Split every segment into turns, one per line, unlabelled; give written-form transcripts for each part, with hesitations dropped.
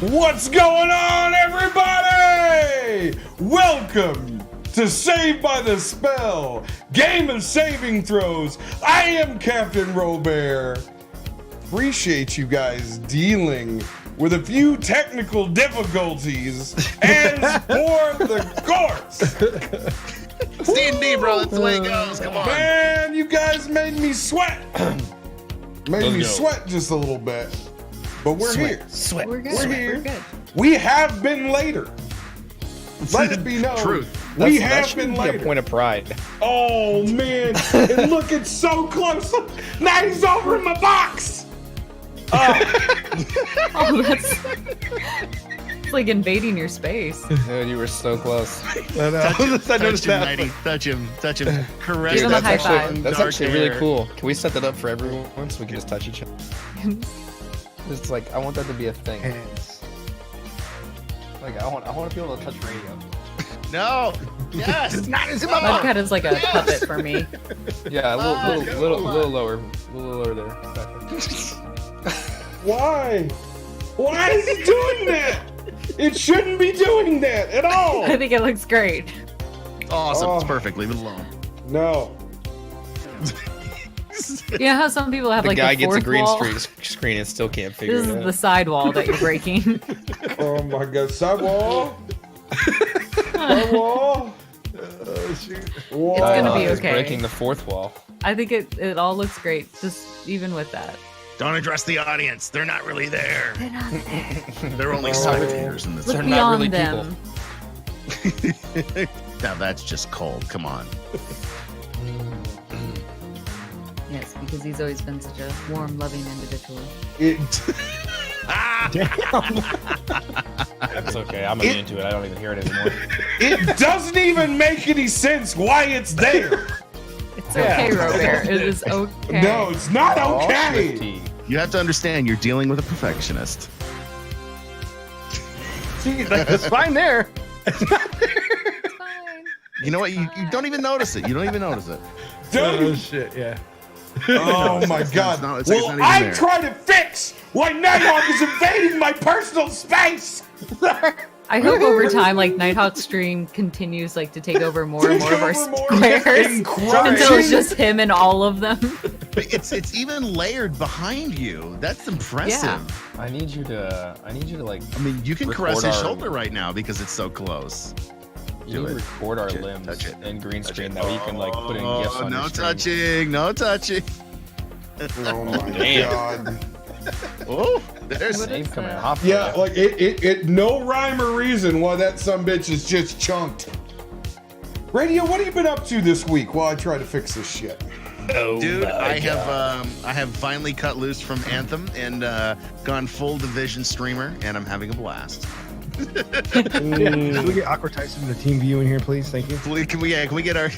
What's going on, everybody? Welcome to Saved by the Spell, Game of Saving Throws. I am Captain RoBear. Appreciate you guys dealing with a few technical difficulties and for the course.
It's D&D, bro. That's the way it goes. Come on.
Man, you guys made me sweat. Sweat just a little bit. But we're here.
Sweat.
We're good.
We're here.
We're good.
We have been later. Let it be known.
Truth.
We
That
have
should
been
be
later.
a point of pride.
Oh man, and look, it's so close. Now he's over in my box.
Oh, that's it's like invading your space.
Dude, you were so close.
Touch him, Nighty. Touch him. Caress
Give him a high five.
long,
That's
dark
actually
hair.
really cool. Can we set that up for everyone so we can just touch each other? It's like I want that to be a thing. Like I want to be able to touch radio.
No. Yes. Not his mama.
Mudcat is like a puppet for me.
Yeah, a little lower there.
Why? Why is he doing that? It shouldn't be doing that at all.
I think it looks great.
Awesome.
Oh.
It's perfect. Leave it alone.
No.
You know how some people have
The
like
guy
the
gets a
fourth
green
wall?
screen and still can't figure
This is
it out.
the side wall that you're breaking.
Oh my God, sidewall. Sidewall.
It's
Wall.
gonna be
He's
okay.
breaking the fourth wall.
I think it all looks great, just even with that.
Don't address the audience. They're not really there.
They're not there.
They're only
Oh.
spectators in this.
Look
They're
beyond
not really
them.
Now that's just cold. Come on.
Yes, because he's always been such a warm, loving individual.
It.
It's okay. I'm immune to it. I don't even hear it anymore.
It doesn't even make any sense why it's there.
It's okay, RoBear. It is okay.
No, it's not okay.
Swifty.
You have to understand you're dealing with a perfectionist.
See, that's fine there.
It's fine.
You know what? You don't even notice it. You don't even notice it.
Dude.
shit, yeah.
Oh my God.
It's not
Well,
even
I
there.
try to fix why Nighthawk is invading my personal space.
I hope over time, like Nighthawk's stream continues like to take over more and more of our squares until it's just him and all of them.
It's even layered behind you. That's impressive.
Yeah.
I need you to like.
I mean, you can
Record
caress his
our-
shoulder right now because it's so close.
You
Do
need to
it.
record our
Touch it,
limbs
touch it,
in green
touch
screen
it.
that way you can like put in gifs on
no
your stream.
touching, no touching.
Oh my
Damn.
God.
Oh, there's
What
Name
is
coming
that?
hot for
Yeah,
ya.
like it no rhyme or reason why that sumbitch is just chunked. Radio, what have you been up to this week while I try to fix this shit?
dude. I have finally cut loose from Anthem and gone full division streamer, and I'm having a blast.
Can we get Awkward Tyson in the team view in here, please? Thank you.
Please, can we get our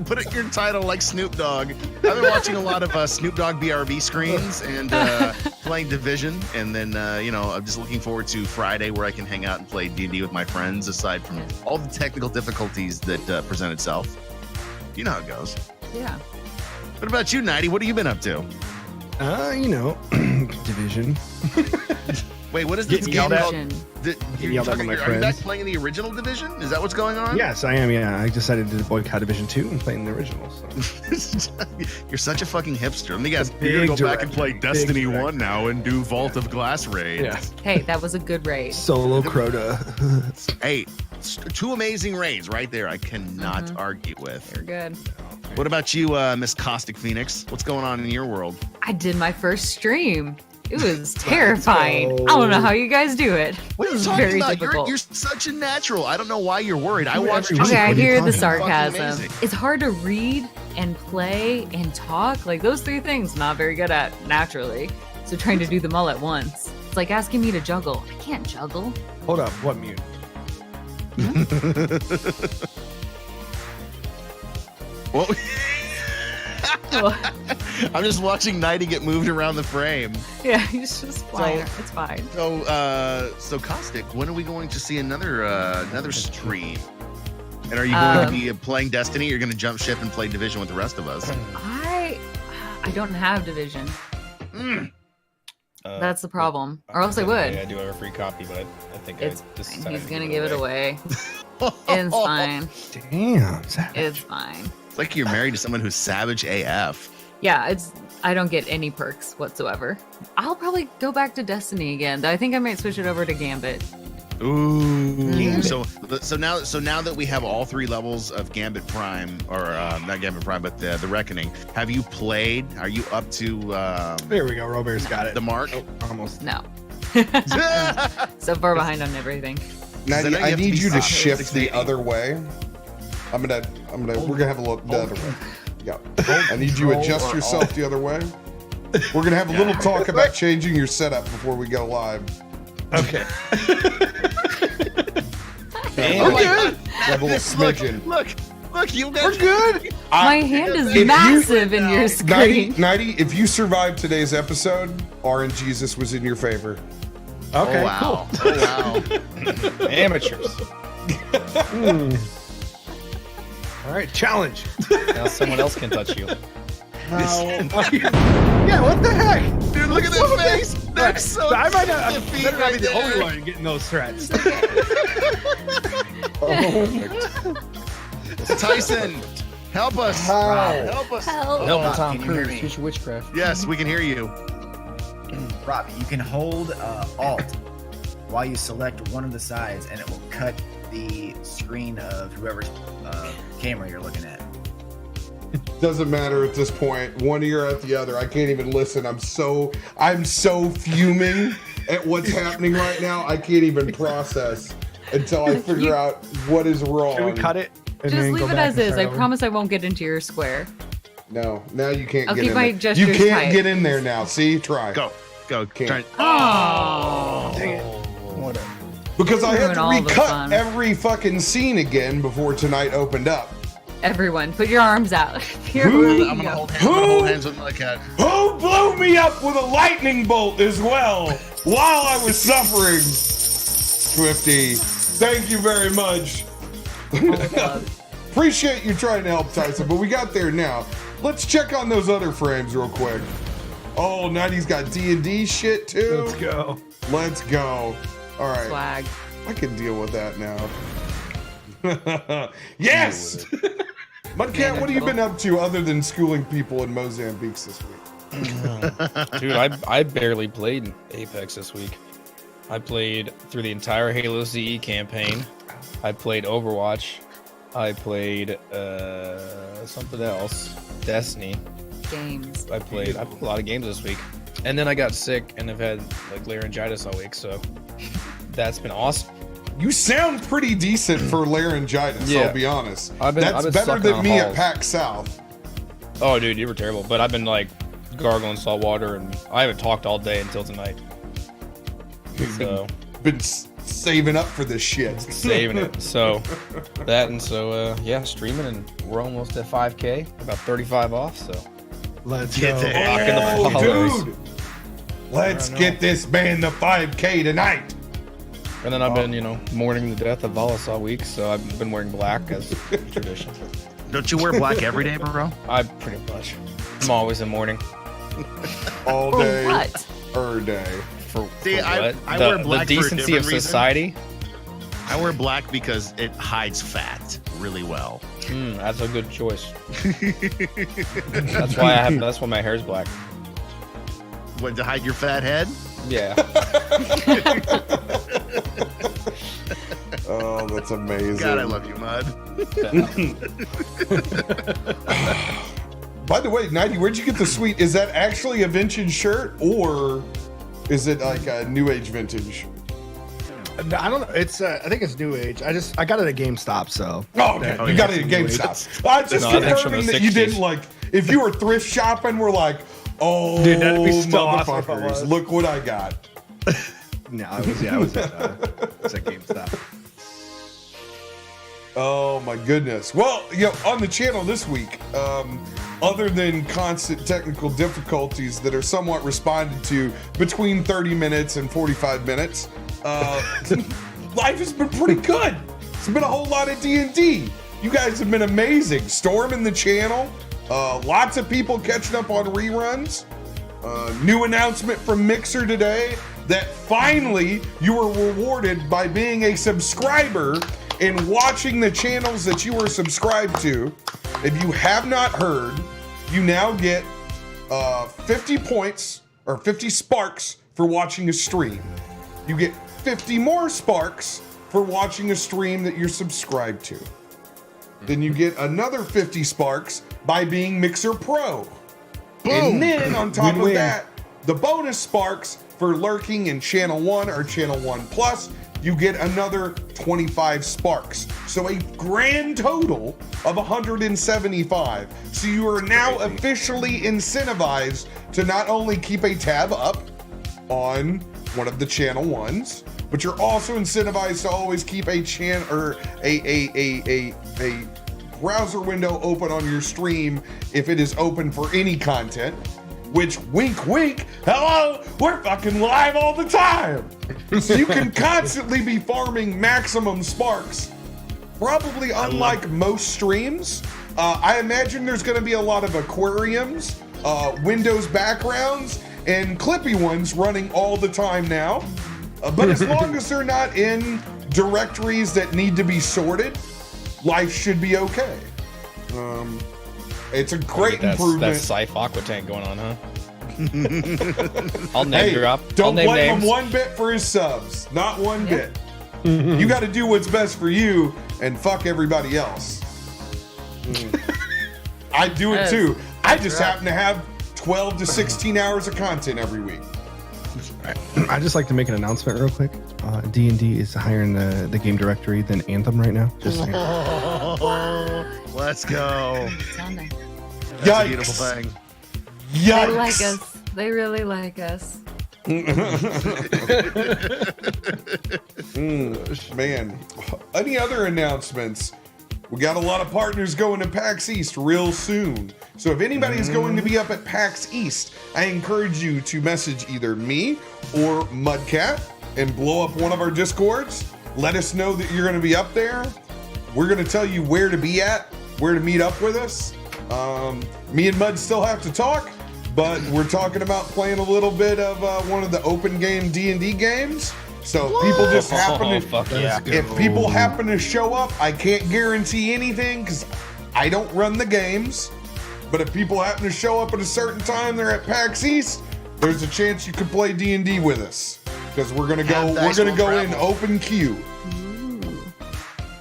put it your title like Snoop Dogg? I've been watching a lot of Snoop Dogg BRB screens and playing Division, and then I'm just looking forward to Friday where I can hang out and play D&D with my friends. Aside from all the technical difficulties that present itself, you know how it goes.
Yeah.
What about you, Nighty? What have you been up to?
Division.
Wait, what is this
Getting
game
yelled at.
called?
Vision.
You're
yelled at by my
are you back
friends.
playing in the original Division? Is that what's going on?
Yes, I am. Yeah, I decided to boycott Division 2 and play in the original. So.
You're such a fucking hipster. Let me guess.
Big
You're gonna go back and
director.
play
Big
Destiny
director.
1 now and do Vault of Glass raids.
Yeah.
Hey, that was a good raid.
Solo Crota.
Hey, two amazing raids right there. I cannot argue with.
You're good.
What about you, Miss Caustic Phoenix? What's going on in your world?
I did my first stream. It was terrifying. I don't know how you guys do it.
What are
It
you
was
talking
very
about?
difficult.
You're such a natural. I don't know why you're worried. I watched you.
every
Okay, I
What are you
hear the
talking about?
Fucking
sarcasm.
amazing.
It's hard to read and play and talk. Like those three things, not very good at naturally. So trying to do them all at once. It's like asking me to juggle. I can't juggle.
Hold up. What mute?
Well,
Well,
I'm just watching Nighty get moved around the frame.
yeah, he's just flying. It's fine.
So Caustic, when are we going to see another stream? And are you going to be playing Destiny? Or you're going to jump ship and play Division with the rest of us?
I don't have division. That's the problem. Or else I would.
I do have a free copy, but I think
It's
I
fine.
decided
He's
to
gonna give it away.
Oh,
It's fine.
Damn, savage.
It's fine.
It's like you're married to someone who's savage AF.
Yeah, I don't get any perks whatsoever. I'll probably go back to Destiny again. Though I think I might switch it over to Gambit.
Ooh. So now that we have all 3 levels of Gambit Prime, or not Gambit Prime, but the Reckoning, have you played? Are you up to
There we go. RoBear's got it.
the mark?
Oh, almost.
No. So far behind on everything.
Nadia,
now you
I
have to
need
be
you to
solid.
shift the other way. We're gonna have a look the other way. Yeah. I need you to adjust yourself the other way. We're gonna have a little talk about changing your setup before we go live.
Okay.
Oh my God.
Have a little smidgen.
Look, you guys.
We're good.
My hand is
you-
massive in your screen.
Nighty, if you survived today's episode, RNGesus was in your favor.
Okay,
Oh wow.
cool.
Oh wow.
Amateurs.
All right, challenge.
Now someone else can touch you.
Yeah, what the heck?
Dude, look at that face. That's so
I might not,
iffy
better not be
right
the only
there.
one getting those threats.
Tyson, help us.
How?
Help us.
Help.
Help
Tom
Tom
can you hear
Cruise,
me?
future witchcraft.
Yes, we can hear you.
Robbie, you can hold Alt while you select one of the sides, and it will cut the screen of whoever's camera you're looking at.
Doesn't matter at this point. One ear at the other. I can't even listen. I'm so fuming at what's happening right now. I can't even process until I figure out what is wrong.
Can we cut it? And
Just
then
leave
go
it
back
as
and
is.
start
I
over?
promise I won't get into your square.
No, now you can't
I'll
get
keep
in
my
there.
gestures
You can't
tight.
get in there now. See? Try.
Go.
Can't.
Try.
Oh.
Dang it. Whatever.
Because I had
Ruin
to
all the
recut
fun.
every fucking scene again before tonight opened up.
Everyone, put your arms out. Here
Who-
we
I'm gonna
go.
hold hands with my cat.
Who blew me up with a lightning bolt as well while I was suffering? Swifty, thank you very much. Appreciate you trying to help, Tyson, but we got there now. Let's check on those other frames real quick. Oh, Nighty's got D&D shit too.
Let's go.
Let's go. All right,
Swag.
I can deal with that now. Yes! Mudcat, what have you been up to other than schooling people in Mozambique this week?
Dude, I barely played Apex this week. I played through the entire Halo CE campaign. I played Overwatch. I played something else. Destiny.
Games.
I played a lot of games this week. And then I got sick and have had like laryngitis all week, so that's been awesome.
You sound pretty decent for laryngitis,
Yeah.
I'll be honest.
I've been
That's better
sucking
than
on
me at
halls.
PAX South.
Oh, dude, you were terrible. But I've been like gargling salt water, and I haven't talked all day until tonight. So
Been saving up for this shit.
saving it. So that and so yeah, streaming, and we're almost at 5K, about 35 off. So
Let's
Get
go.
there.
Rocking the
Oh,
follows.
dude! Let's get this man the 5K tonight.
And then I've been, mourning the death of Vallus all week, so I've been wearing black as tradition.
Don't you wear black every day, bro?
I pretty much. I'm always in mourning.
All
For
day,
what?
er day.
For
See,
what?
I
the,
wear black
the
for a
decency of
different reason.
society.
I wear black because it hides fat really well.
That's a good choice. That's why my hair's black.
What, to hide your fat head?
Yeah.
Oh, that's amazing.
God, I love you, Mud.
By the way, Nighty, where'd you get the sweet? Is that actually a vintage shirt, or is it like a new age vintage?
I don't know. It's I think it's new age. I got it at GameStop, so.
Oh, okay.
Oh,
you
yeah,
got it
it's
at
new age.
GameStop. I just
No, I think it's from
confirming
the
that you
60s.
didn't like. If you were thrift shopping, we're like, oh,
Dude, that'd be so awesome if it
motherfuckers,
was.
look what I got.
No, I was at GameStop.
Oh my goodness. Well, on the channel this week, other than constant technical difficulties that are somewhat responded to between 30 minutes and 45 minutes, life has been pretty good. It's been a whole lot of D&D. You guys have been amazing. Storming the channel, lots of people catching up on reruns. New announcement from Mixer today that finally you were rewarded by being a subscriber and watching the channels that you were subscribed to. If you have not heard, you now get 50 points or 50 sparks for watching a stream. You get 50 more sparks for watching a stream that you're subscribed to. Then you get another 50 sparks by being Mixer Pro.
Boom.
And then on top
Win-win.
of that, the bonus sparks for lurking in Channel 1 or Channel 1 Plus, you get another 25 sparks. So a grand total of 175. So you are now officially incentivized to not only keep a tab up on one of the Channel 1s, but you're also incentivized to always keep a a browser window open on your stream if it is open for any content. Which, wink, wink, hello, we're fucking live all the time. So you can constantly be farming maximum sparks. Probably unlike most streams. I imagine there's going to be a lot of aquariums, Windows backgrounds, and Clippy ones running all the time now. But as long as they're not in directories that need to be sorted, life should be okay. It's a great improvement.
That's Scythe Aqua Tank going on, huh? I'll name
Hey,
drop.
don't
I'll name
blame
names.
him one bit for his subs. Not one bit. You got to do what's best for you and fuck everybody else. I do it too. I just happen to have 12 to 16 hours of content every week.
I'd just like to make an announcement real quick. D&D is higher in the game directory than Anthem right now. Just saying.
Let's go.
Sounding.
That's a beautiful thing.
Yikes.
They like us. They really like us.
Man, any other announcements? We got a lot of partners going to PAX East real soon. So if anybody's going to be up at PAX East, I encourage you to message either me or Mudcat and blow up one of our Discords. Let us know that you're going to be up there. We're going to tell you where to be at, where to meet up with us. Me and Mud still have to talk, but we're talking about playing a little bit of one of the open game D&D games. So if people just happen to,
fuck yeah.
if people happen to show up, I can't guarantee anything because I don't run the games. But if people happen to show up at a certain time, they're at PAX East, there's a chance you could play D&D with us because we're gonna go. We're gonna go in open queue.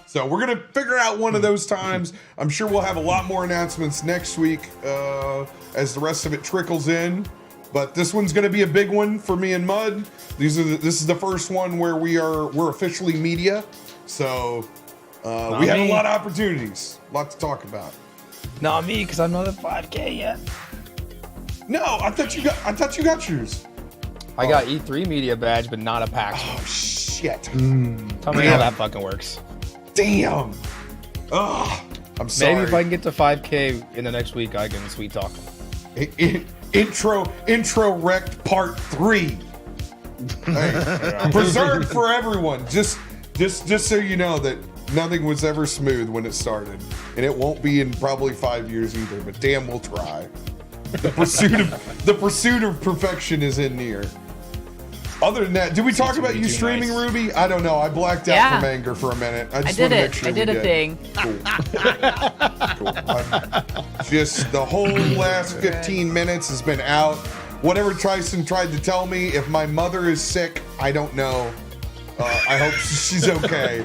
So we're gonna figure out one of those times. I'm sure we'll have a lot more announcements next week as the rest of it trickles in. But this one's gonna be a big one for me and Mud. This is the first one where we're officially media. So we have a lot of opportunities, a lot to talk about.
Not me, because I'm not at 5K yet.
No, I thought you got yours.
I got E3 media badge, but not a PAX.
Oh shit!
Tell me how that fucking works.
Damn. Ugh. I'm sorry.
Maybe if I can get to 5K in the next week, I can sweet talk.
Intro wrecked part 3. Hey, preserved for everyone. Just so you know that nothing was ever smooth when it started, and it won't be in probably 5 years either. But damn, we'll try. The pursuit of perfection is in near. Other than that, did we talk about you streaming,
nice.
Ruby? I don't know. I blacked out
Yeah.
from anger for a minute. I
I
just
did
want to
it.
make sure
I did
we
a thing.
Cool. Just the whole last 15 minutes has been out. Whatever Tyson tried to tell me, if my mother is sick, I don't know. I hope she's okay.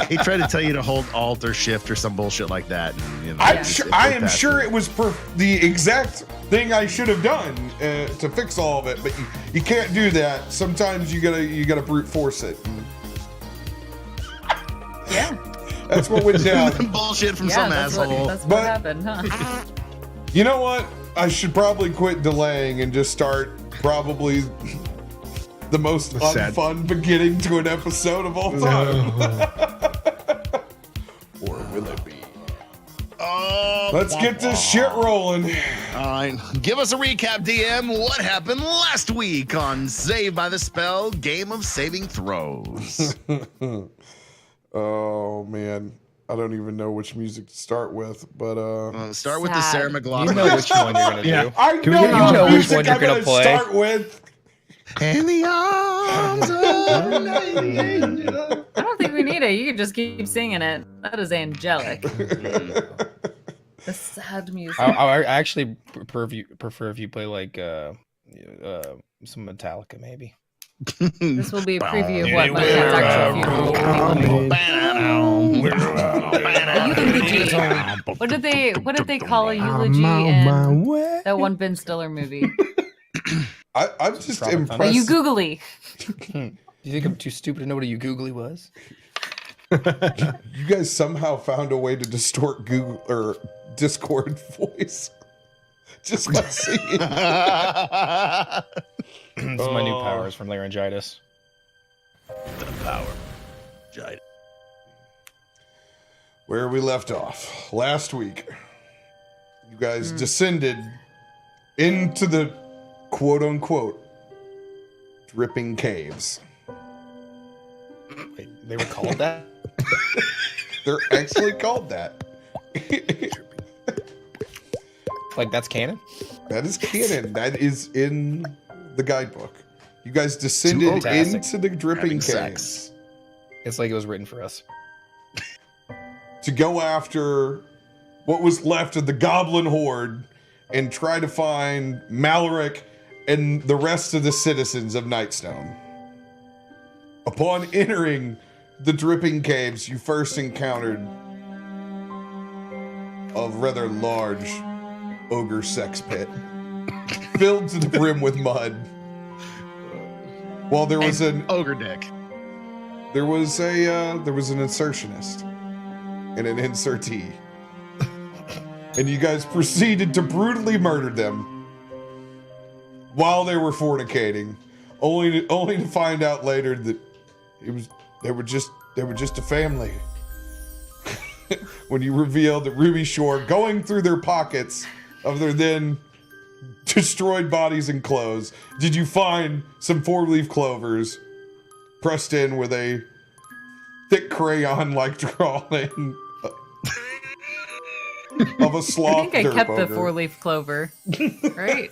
He tried to tell you to hold Alt or Shift or some bullshit like that. And, you know,
I am sure it was the exact thing I should have done to fix all of it, but you can't do that. Sometimes you gotta brute force it.
Yeah.
That's what went down.
bullshit from
Yeah,
some
that's
asshole.
what
But-
happened, huh?
You know what? I should probably quit delaying and just start probably the most
Sad.
unfun beginning to an episode of all time. Or will it be?
Oh,
Let's get this shit rolling.
all right. Give us a recap, DM. What happened last week on Saved by the Spell Game of Saving Throws?
Oh man. I don't even know which music to start with, but
Start with the Sarah
You
McLaughlin.
know which one you're gonna
Yeah.
do.
I
Can we
know
get
what
which
music
one you're
I'm
gonna
gonna
play?
start with.
In the arms of an angel.
I don't think we need it. You can just keep singing it. That is angelic. The sad music.
I actually prefer if you play like some Metallica maybe.
This will be a preview of what my cat's actual funeral will be. A eulogy. What did they call a eulogy in that one Ben Stiller movie?
I'm just
Robert
impressed.
Thunder.
A you googly.
Do you think I'm too stupid to know what a googly was?
You guys somehow found a way to distort Google or Discord voice just by singing.
It's my new powers from laryngitis.
The power. Giant.
Where we left off last week, you guys descended into the quote-unquote dripping caves.
Wait, they were called that?
They're actually called that.
Like that's canon?
That is canon. That is in the guidebook. You guys descended
Fantastic.
into the dripping
Having
caves
sex.
It's like it was written for us.
to go after what was left of the goblin horde and try to find Maloric and the rest of the citizens of Nightstone. Upon entering the dripping caves, you first encountered a rather large ogre sex pit filled to the brim with mud. While there was an
ogre dick.
there was an insertionist and an insertee. And you guys proceeded to brutally murder them while they were fornicating, only to find out later that they were just a family. When you revealed that Ruby Shore, going through their pockets of their then destroyed bodies and clothes, did you find some 4-leaf clovers pressed in with a thick crayon-like drawing of a sloth.
I think I kept the
ogre.
4-leaf clover. Right?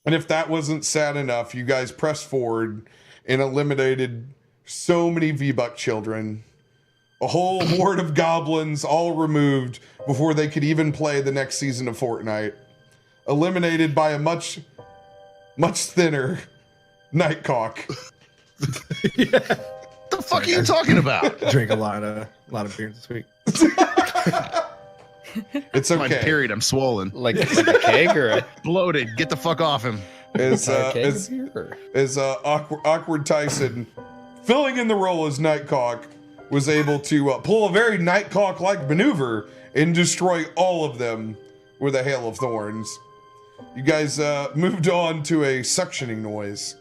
And if that wasn't sad enough, you guys pressed forward and eliminated so many V-Buck children. A whole horde of goblins all removed before they could even play the next season of Fortnite. Eliminated by a much thinner Nightcock.
What the fuck are you talking about?
Drink a lot of beer this week.
It's
My
okay.
period. I'm swollen.
Like a keg or a
Bloated. Get the fuck off him.
As
keg
as
of beer? Or-
as awkward Tyson, filling in the role as Nightcock, was able to pull a very Nightcock-like maneuver and destroy all of them with a hail of thorns. You guys moved on to a suctioning noise,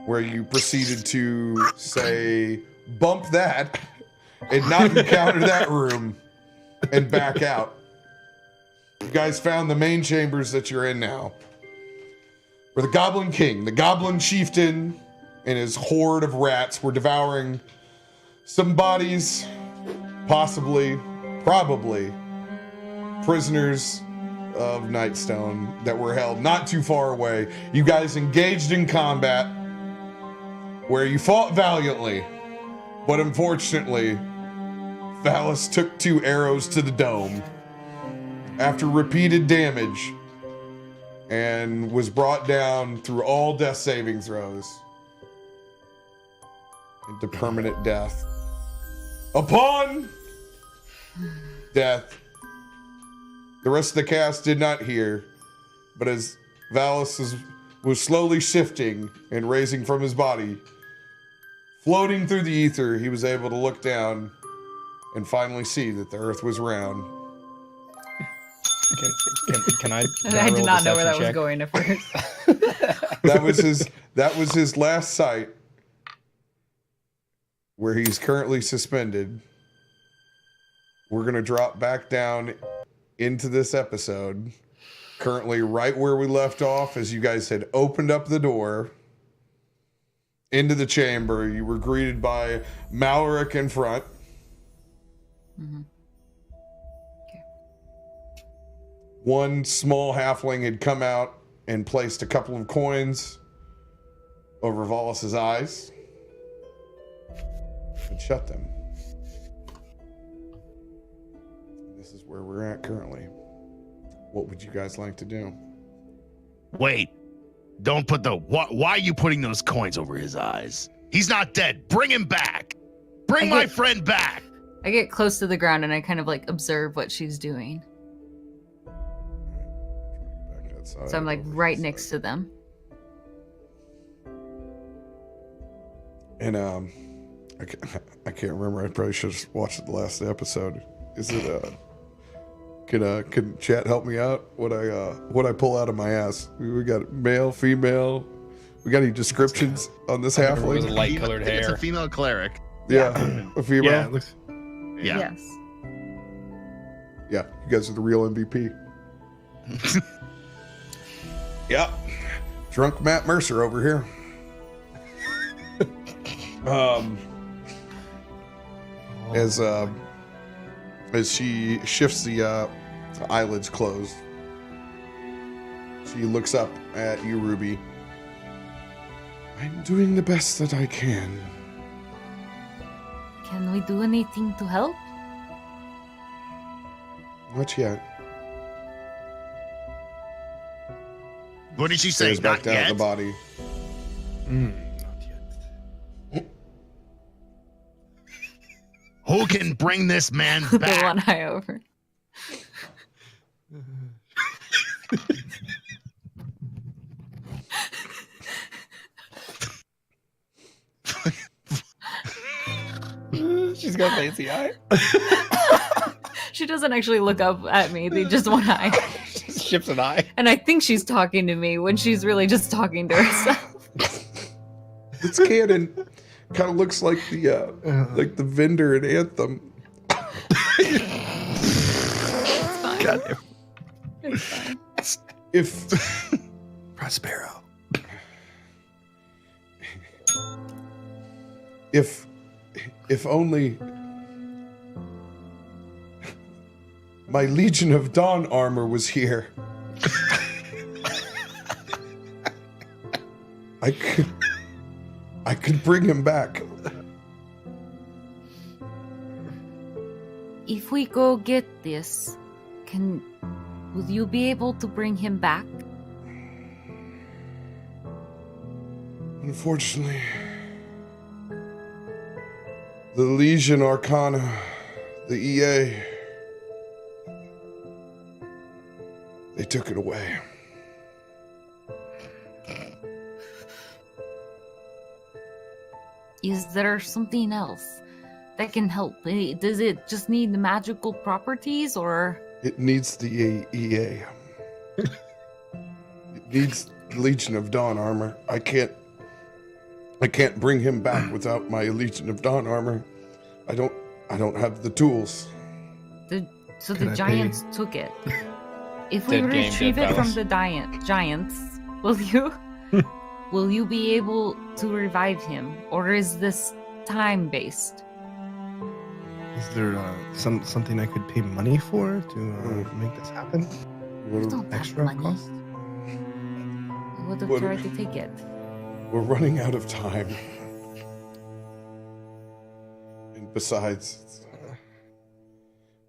where you proceeded to say, "Bump that," and not encounter that room, and back out. You guys found the main chambers that you're in now, where the Goblin King, the Goblin Chieftain, and his horde of rats were devouring some bodies, probably prisoners of Nightstone that were held not too far away. You guys engaged in combat, where you fought valiantly, but unfortunately, Vallus took 2 arrows to the dome after repeated damage and was brought down through all death saving throws into permanent death. Upon death, the rest of the cast did not hear, but as Vallus was slowly shifting and raising from his body, floating through the ether, he was able to look down and finally see that the earth was round.
Can I?
I did
roll a
not know where that
deception
was
check?
going at first.
That was his last sight, where he's currently suspended. We're gonna drop back down into this episode, currently right where we left off, as you guys had opened up the door into the chamber. You were greeted by Malric in front.
Mm-hmm.
One small halfling had come out and placed a couple of coins over Vallus's eyes and shut them. This is where we're at currently. What would you guys like to do?
Wait, don't put the, why are you putting those coins over his eyes? He's not dead. Bring him back. Bring my friend back.
I get close to the ground and I kind of like observe what she's doing. So I'm like right next to them.
And I can't remember. I probably should have watched the last episode. Is it can chat help me out? What I pull out of my ass? We got male, female. We got any descriptions on this
It was
halfling?
light colored
I think it's
hair.
a female cleric.
Yeah, a female.
Yeah, it looks.
Yeah.
Yes.
Yeah, you guys are the real MVP. Yeah, drunk Matt Mercer over here. As she shifts the eyelids closed, she looks up at you, Ruby. I'm doing the best that I can.
Can we do anything to help?
Not yet.
What did she say?
Stares back
Not
down at
yet?
the body.
Not yet.
Who can bring this man
The
back?
one eye over.
She's got fancy eye.
She doesn't actually look up at me. They just one eye.
Ships an eye.
And I think she's talking to me when she's really just talking to herself.
It's canon. Kind of looks like the vendor in Anthem.
It's fine.
God,
It's fine.
If
Prospero.
if only my Legion of Dawn armor was here. I could bring him back.
If we go get this, will you be able to bring him back?
Unfortunately, the Legion Arcana, the EA, they took it away.
Is there something else that can help? Does it just need the magical properties, or
It needs the EA. It needs Legion of Dawn armor. I can't bring him back without my Legion of Dawn armor. I don't have the tools.
so
Can
the
I
giants took it? If we
Dead game,
retrieve
dead
it from
Vallus.
the giants, will you be able to revive him, or is this time based?
Is there something I could pay money for to make this happen?
You don't have
Extra
money.
cost?
I would have
What-
tried to take it.
We're running out of time. And besides,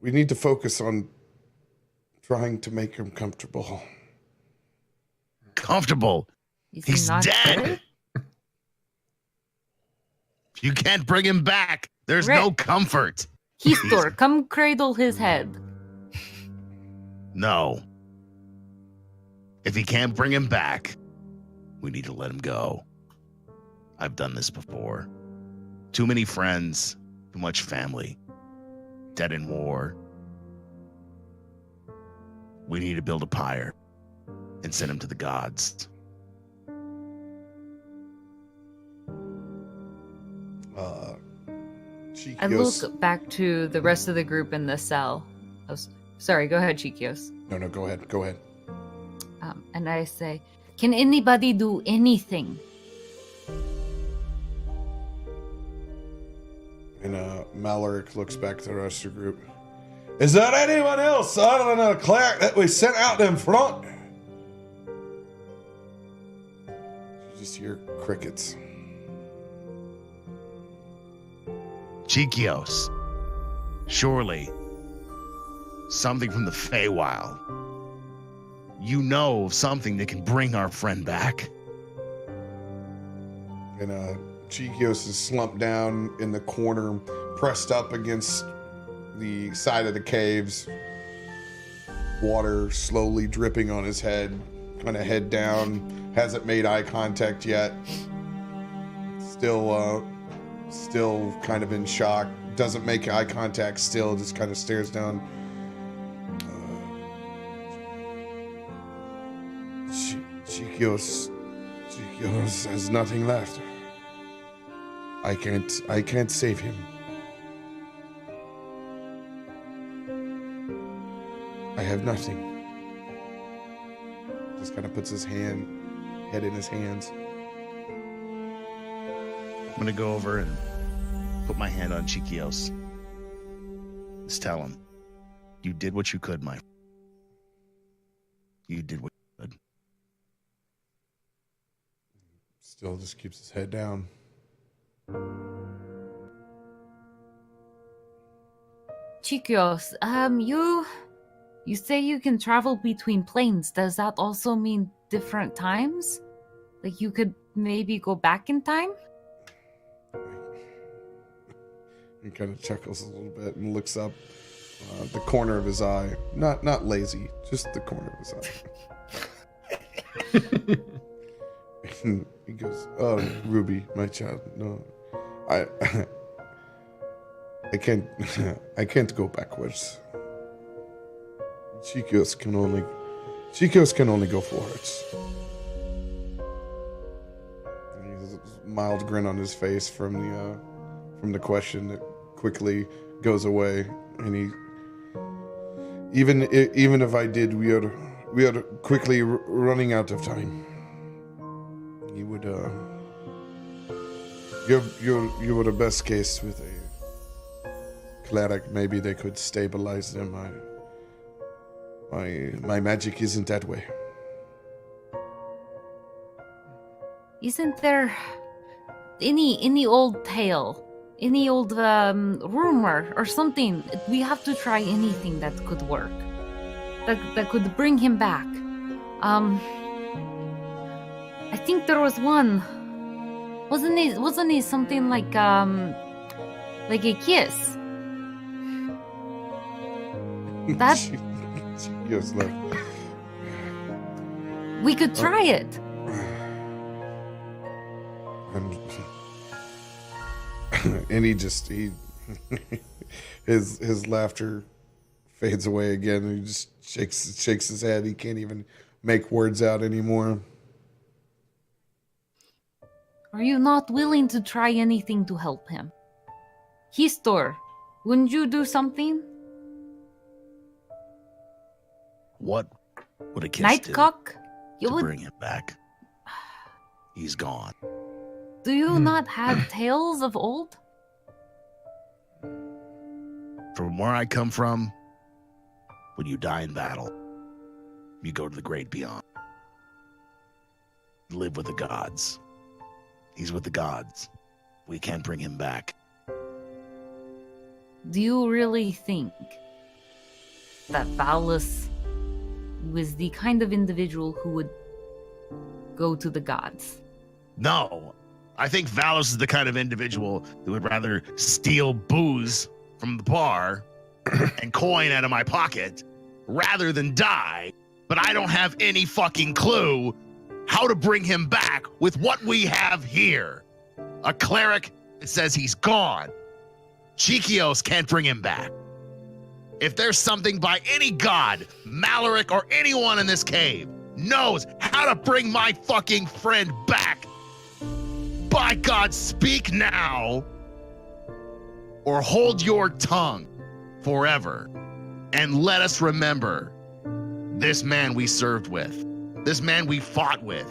we need to focus on trying to make him comfortable.
Comfortable.
Is he
He's
not
dead. If you can't bring him back, there's
Right.
no comfort.
Histor, come cradle his head.
No. If he can't bring him back, we need to let him go. I've done this before. Too many friends, too much family, dead in war. We need to build a pyre and send him to the gods.
I
Chikios.
look back to the rest of the group in the cell. Sorry, go ahead, Chikios.
No, go ahead.
And I say, can anybody do anything?
Maloric looks back to the rest of the group. Is there anyone else other than the cleric that we sent out in front? You just hear crickets.
Chikios. Surely something from the Feywild. You know of something that can bring our friend back.
And Chikios is slumped down in the corner, pressed up against the side of the caves. Water slowly dripping on his head, kind of head down. Hasn't made eye contact yet. Still kind of in shock. Doesn't make eye contact. Still, just kind of stares down. Chikios has nothing left. I can't save him. I have nothing. Just kind of puts his head in his hands.
I'm gonna go over and put my hand on Chikios. Just tell him, you did what you could, my friend. You did what you could.
Still just keeps his head down.
Chikios, you say you can travel between planes. Does that also mean different times? Like you could maybe go back in time?
He kind of chuckles a little bit and looks up the corner of his eye. Not lazy, just the corner of his eye. And he goes, "Oh, Ruby, my child, no, I can't go backwards. Chikios can only go forwards." And he has a mild grin on his face from the question that quickly goes away, and he even if I did, we are quickly running out of time. He would you were the best case with a cleric. Maybe they could stabilize them. My magic isn't that way.
Isn't there any old tale, any old rumor or something? We have to try anything that could work, that could bring him back. I think there was one. Wasn't it something like a kiss? That
Yes, love.
we could try it.
And he his laughter fades away again, and he just shakes his head. He can't even make words out anymore.
Are you not willing to try anything to help him? Histor, wouldn't you do something?
What would a kiss
Nightcock?
do to bring him back? He's gone.
Do you not have tales of old?
From where I come from, when you die in battle, you go to the great beyond. Live with the gods. He's with the gods. We can't bring him back.
Do you really think that Vallus was the kind of individual who would go to the gods?
No. I think Vallus is the kind of individual who would rather steal booze from the bar and coin out of my pocket rather than die, but I don't have any fucking clue how to bring him back with what we have here. A cleric that says he's gone. Chikios can't bring him back. If there's something by any god, Maloric or anyone in this cave knows how to bring my fucking friend back, by God, speak now or hold your tongue forever and let us remember this man we served with, this man we fought with,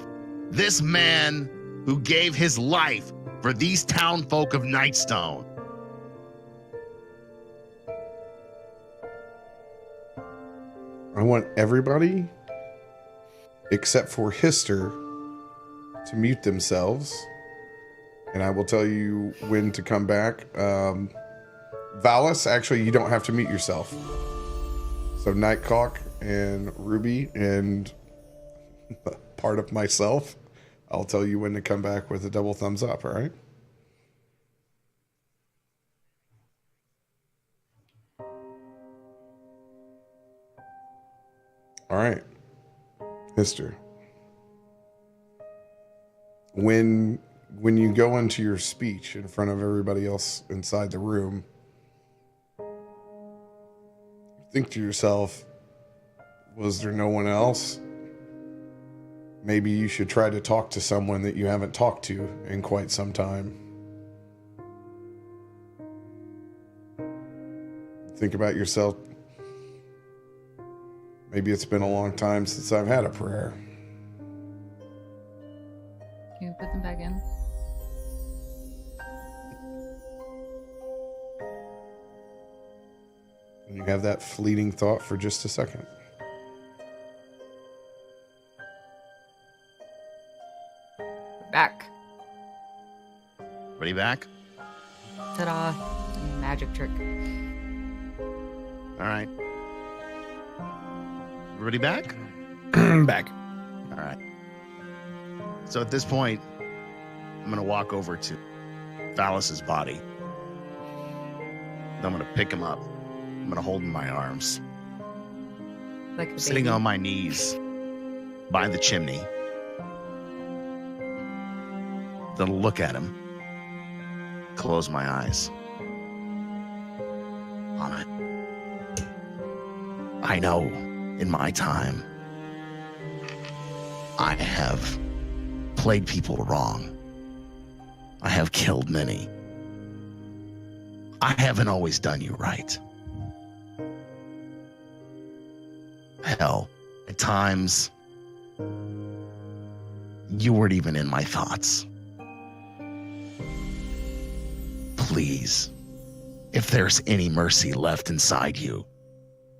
this man who gave his life for these town folk of Nightstone.
I want everybody, except for Hister, to mute themselves. And I will tell you when to come back. Vallus, actually, you don't have to mute yourself. So Nightcock and Ruby and part of myself, I'll tell you when to come back with a double thumbs up, all right? All right. Mister. When you go into your speech in front of everybody else inside the room, think to yourself, was there no one else? Maybe you should try to talk to someone that you haven't talked to in quite some time. Think about yourself. Maybe it's been a long time since I've had a prayer.
Can you put them back in?
And you have that fleeting thought for just a second.
We're back.
Ready back?
Ta-da. Magic trick.
All right. Everybody back?
Back.
All right. So at this point, I'm going to walk over to Vallus's body. I'm going to pick him up. I'm going to hold him in my arms.
Like a
Sitting
baby.
on my knees by the chimney. Then look at him. Close my eyes. Vomit. I know in my time I have played people wrong. I have killed many. I haven't always done you right. Hell, at times, you weren't even in my thoughts. Please, if there's any mercy left inside you,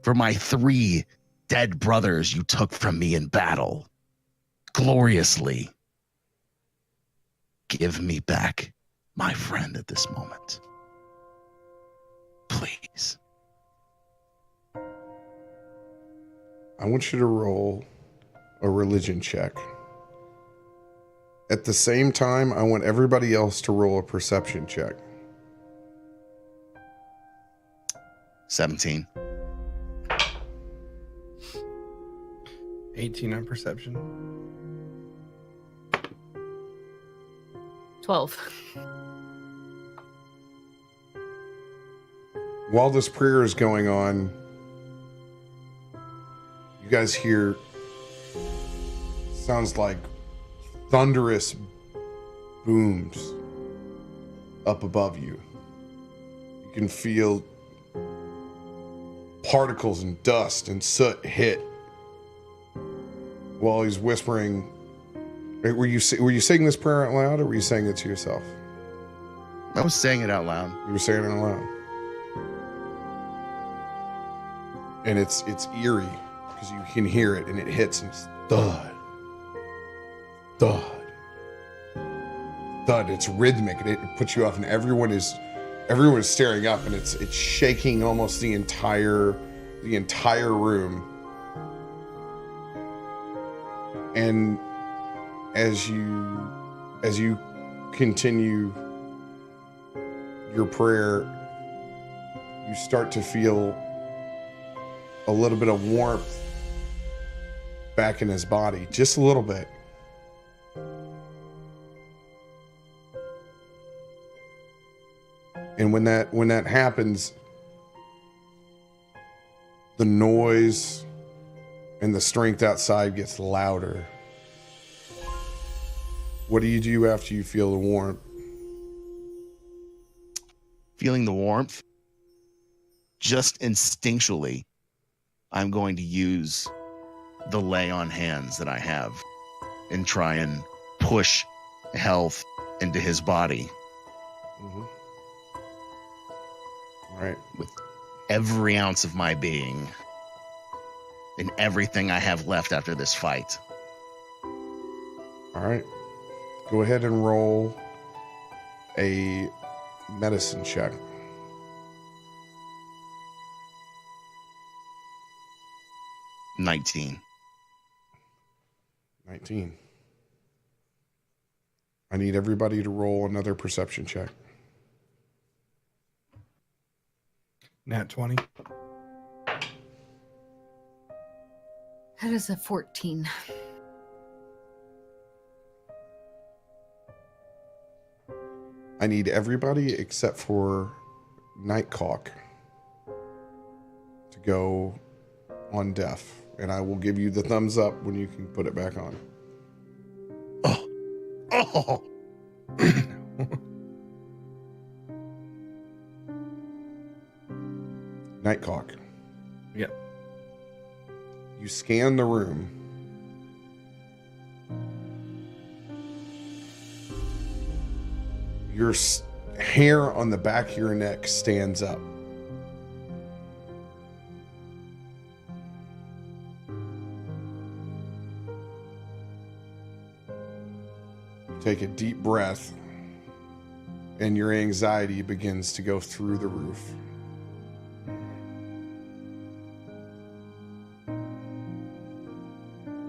for my 3 dead brothers you took from me in battle, gloriously, give me back my friend at this moment. Please.
I want you to roll a religion check. At the same time, I want everybody else to roll a perception check.
17.
18 on perception.
12.
While this prayer is going on, you guys hear sounds like thunderous booms up above you. You can feel particles and dust and soot hit while he's whispering. Were you saying this prayer out loud, or were you saying it to yourself?
I was saying it out loud.
You were saying it out loud. And it's eerie because you can hear it and it hits and it's thud, thud, thud. It's rhythmic and it puts you off, and everyone is staring up, and it's shaking almost the entire room. And as you continue your prayer, you start to feel a little bit of warmth back in his body, just a little bit. And when that happens, the noise and the strength outside gets louder. What do you do after you feel the warmth?
Feeling the warmth, just instinctually, I'm going to use the lay on hands that I have and try and push health into his body.
Mm-hmm. All right.
With every ounce of my being. and everything I have left after this fight.
All right. Go ahead and roll a medicine check.
$19.
19. I need everybody to roll another perception check.
Nat 20.
That is a 14.
I need everybody except for Nightcock to go on deaf, and I will give you the thumbs up when you can put it back on.
Oh.
Nightcock.
Yep.
You scan the room. Your hair on the back of your neck stands up. You take a deep breath, and your anxiety begins to go through the roof.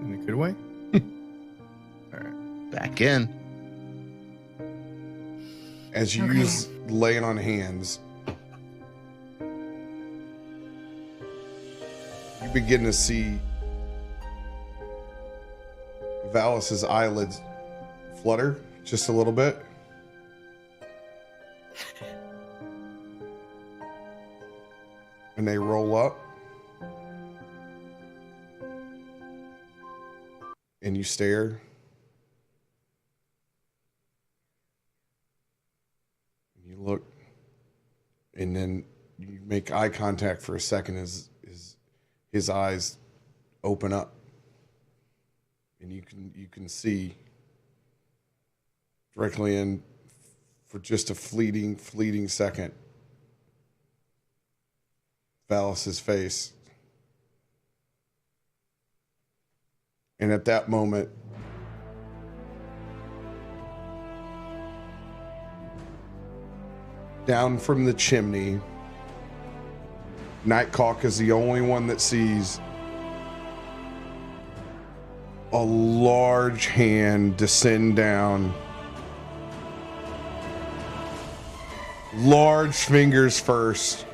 In a good way?
Back in.
As you use laying on hands, you begin to see Vallus's eyelids flutter just a little bit. And they roll up. And you stare. You look, and then you make eye contact for a second as his eyes open up, and you can see directly in for just a fleeting second Vallus's face, and at that moment, down from the chimney, Nightcock is the only one that sees a large hand descend down. Large fingers first.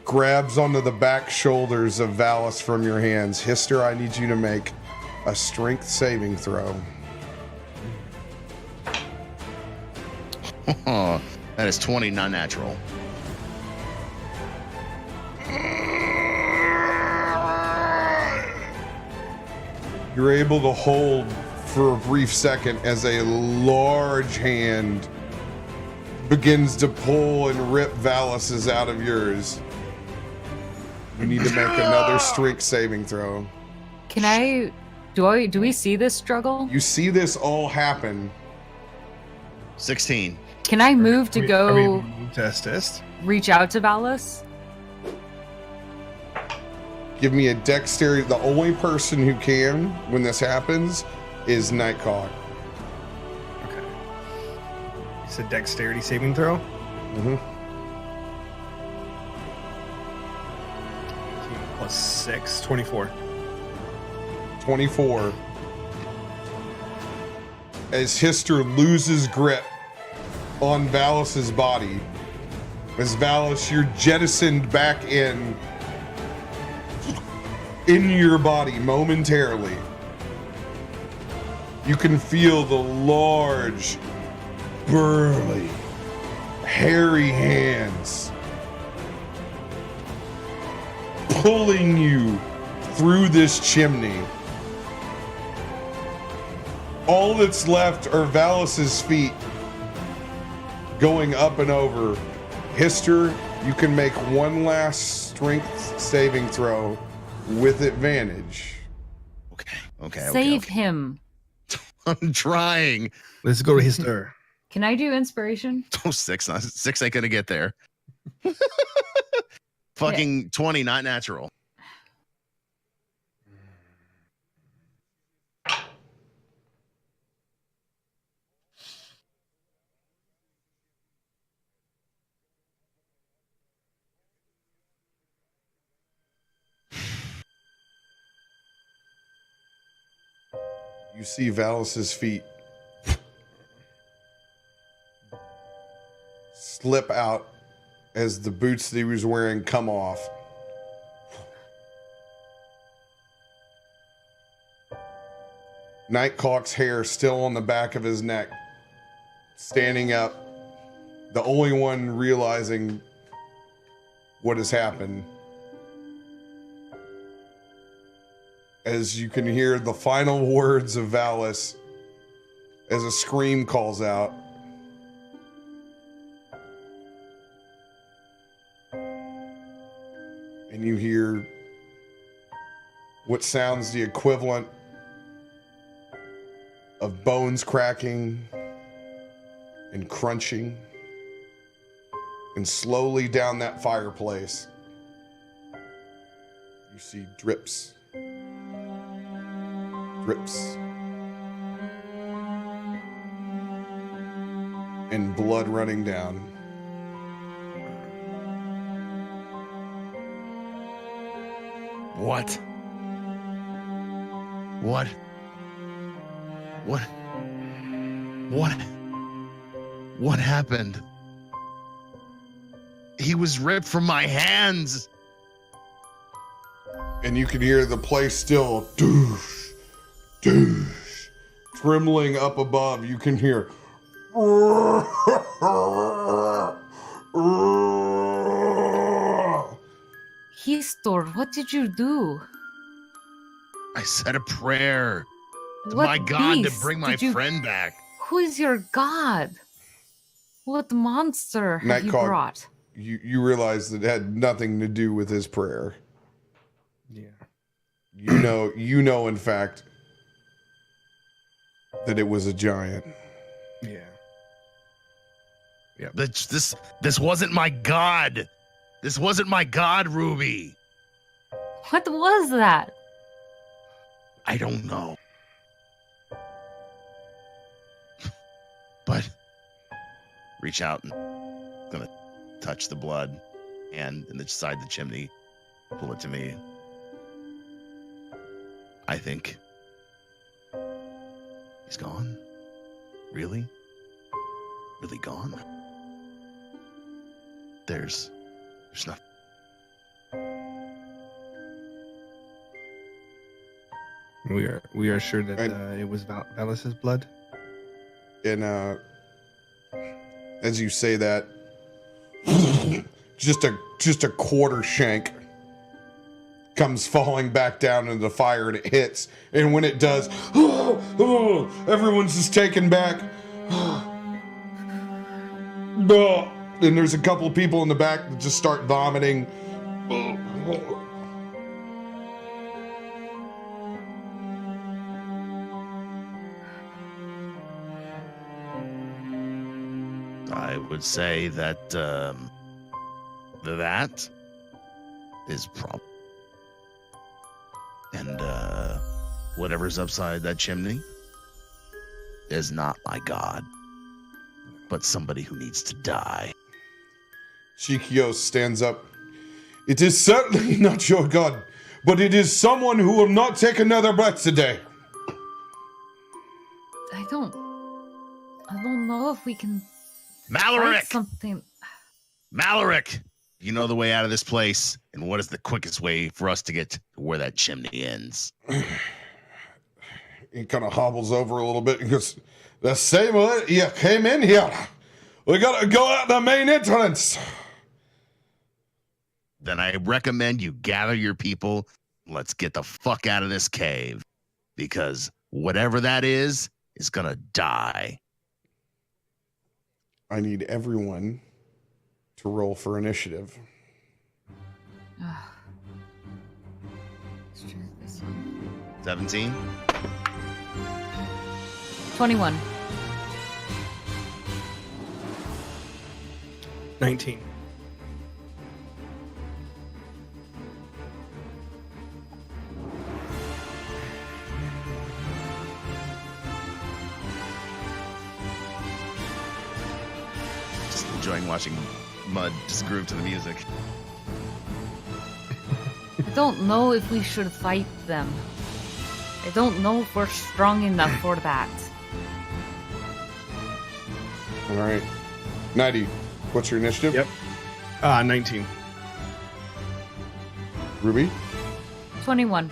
Grabs onto the back shoulders of Vallus from your hands. Hister, I need you to make a strength saving throw.
That is 20, not natural.
You're able to hold for a brief second as a large hand begins to pull and rip Vallus's out of yours. You need to make another strength saving throw.
Do we see this struggle?
You see this all happen.
16.
Can I move to go
Test.
reach out to Vallus?
Give me a dexterity. The only person who can, when this happens, is Nightcock.
Okay. It's a dexterity saving throw.
Mm-hmm.
Plus 6, 24.
24. As Hister loses grip on Vallus's body, as Vallus, you're jettisoned back in your body momentarily. You can feel the large, burly, hairy hands pulling you through this chimney. All that's left are Vallus's feet going up and over. Hister, you can make one last strength saving throw with advantage.
Okay.
Save him.
I'm trying.
Let's go to Hister.
Can I do inspiration?
Oh, 6 ain't gonna get there. Fucking 20, not natural.
You see Vallus's feet slip out as the boots that he was wearing come off. Nightclock's hair still on the back of his neck, standing up, the only one realizing what has happened. As you can hear the final words of Vallus as a scream calls out. And you hear what sounds the equivalent of bones cracking and crunching. And slowly down that fireplace, you see drips, drips, and blood running down.
What? What? What? What? What happened? He was ripped from my hands.
And you can hear the place still doosh, doosh, trembling up above. You can hear
Histor, what did you do?
I said a prayer to
What
my God to
beast
bring my
did you-
friend back.
Who is your god? What monster have you
Nightcog.
brought?
you realize that it had nothing to do with his prayer.
Yeah.
You know in fact that it was a giant.
Yeah.
This wasn't my God. This wasn't my God, Ruby.
What was that?
I don't know. But reach out and gonna touch the blood and inside the chimney, pull it to me. I think he's gone. Really? Really gone? There's nothing.
We are sure that it was Vallus's blood.
And as you say that, just a quarter shank comes falling back down into the fire, and it hits. And when it does, everyone's just taken back. And there's a couple of people in the back that just start vomiting.
I would say that that is problem. And whatever's upside that chimney is not my God, but somebody who needs to die.
Shikios stands up. It is certainly not your god, but it is someone who will not take another breath today.
I don't know if we can find
Malaric!
something.
Malaric! You know the way out of this place, and what is the quickest way for us to get to where that chimney ends?
He kind of hobbles over a little bit and goes, the same way you came in here. We gotta go out the main entrance.
Then I recommend you gather your people. Let's get the fuck out of this cave, because whatever that is gonna die.
I need everyone to roll for initiative.
Let's try this one.
17?
21.
19.
Just enjoying watching Mud just groove to the music.
I don't know if we should fight them. I don't know if we're strong enough for that.
All right. 90. What's your initiative?
Yep. 19.
Ruby?
21.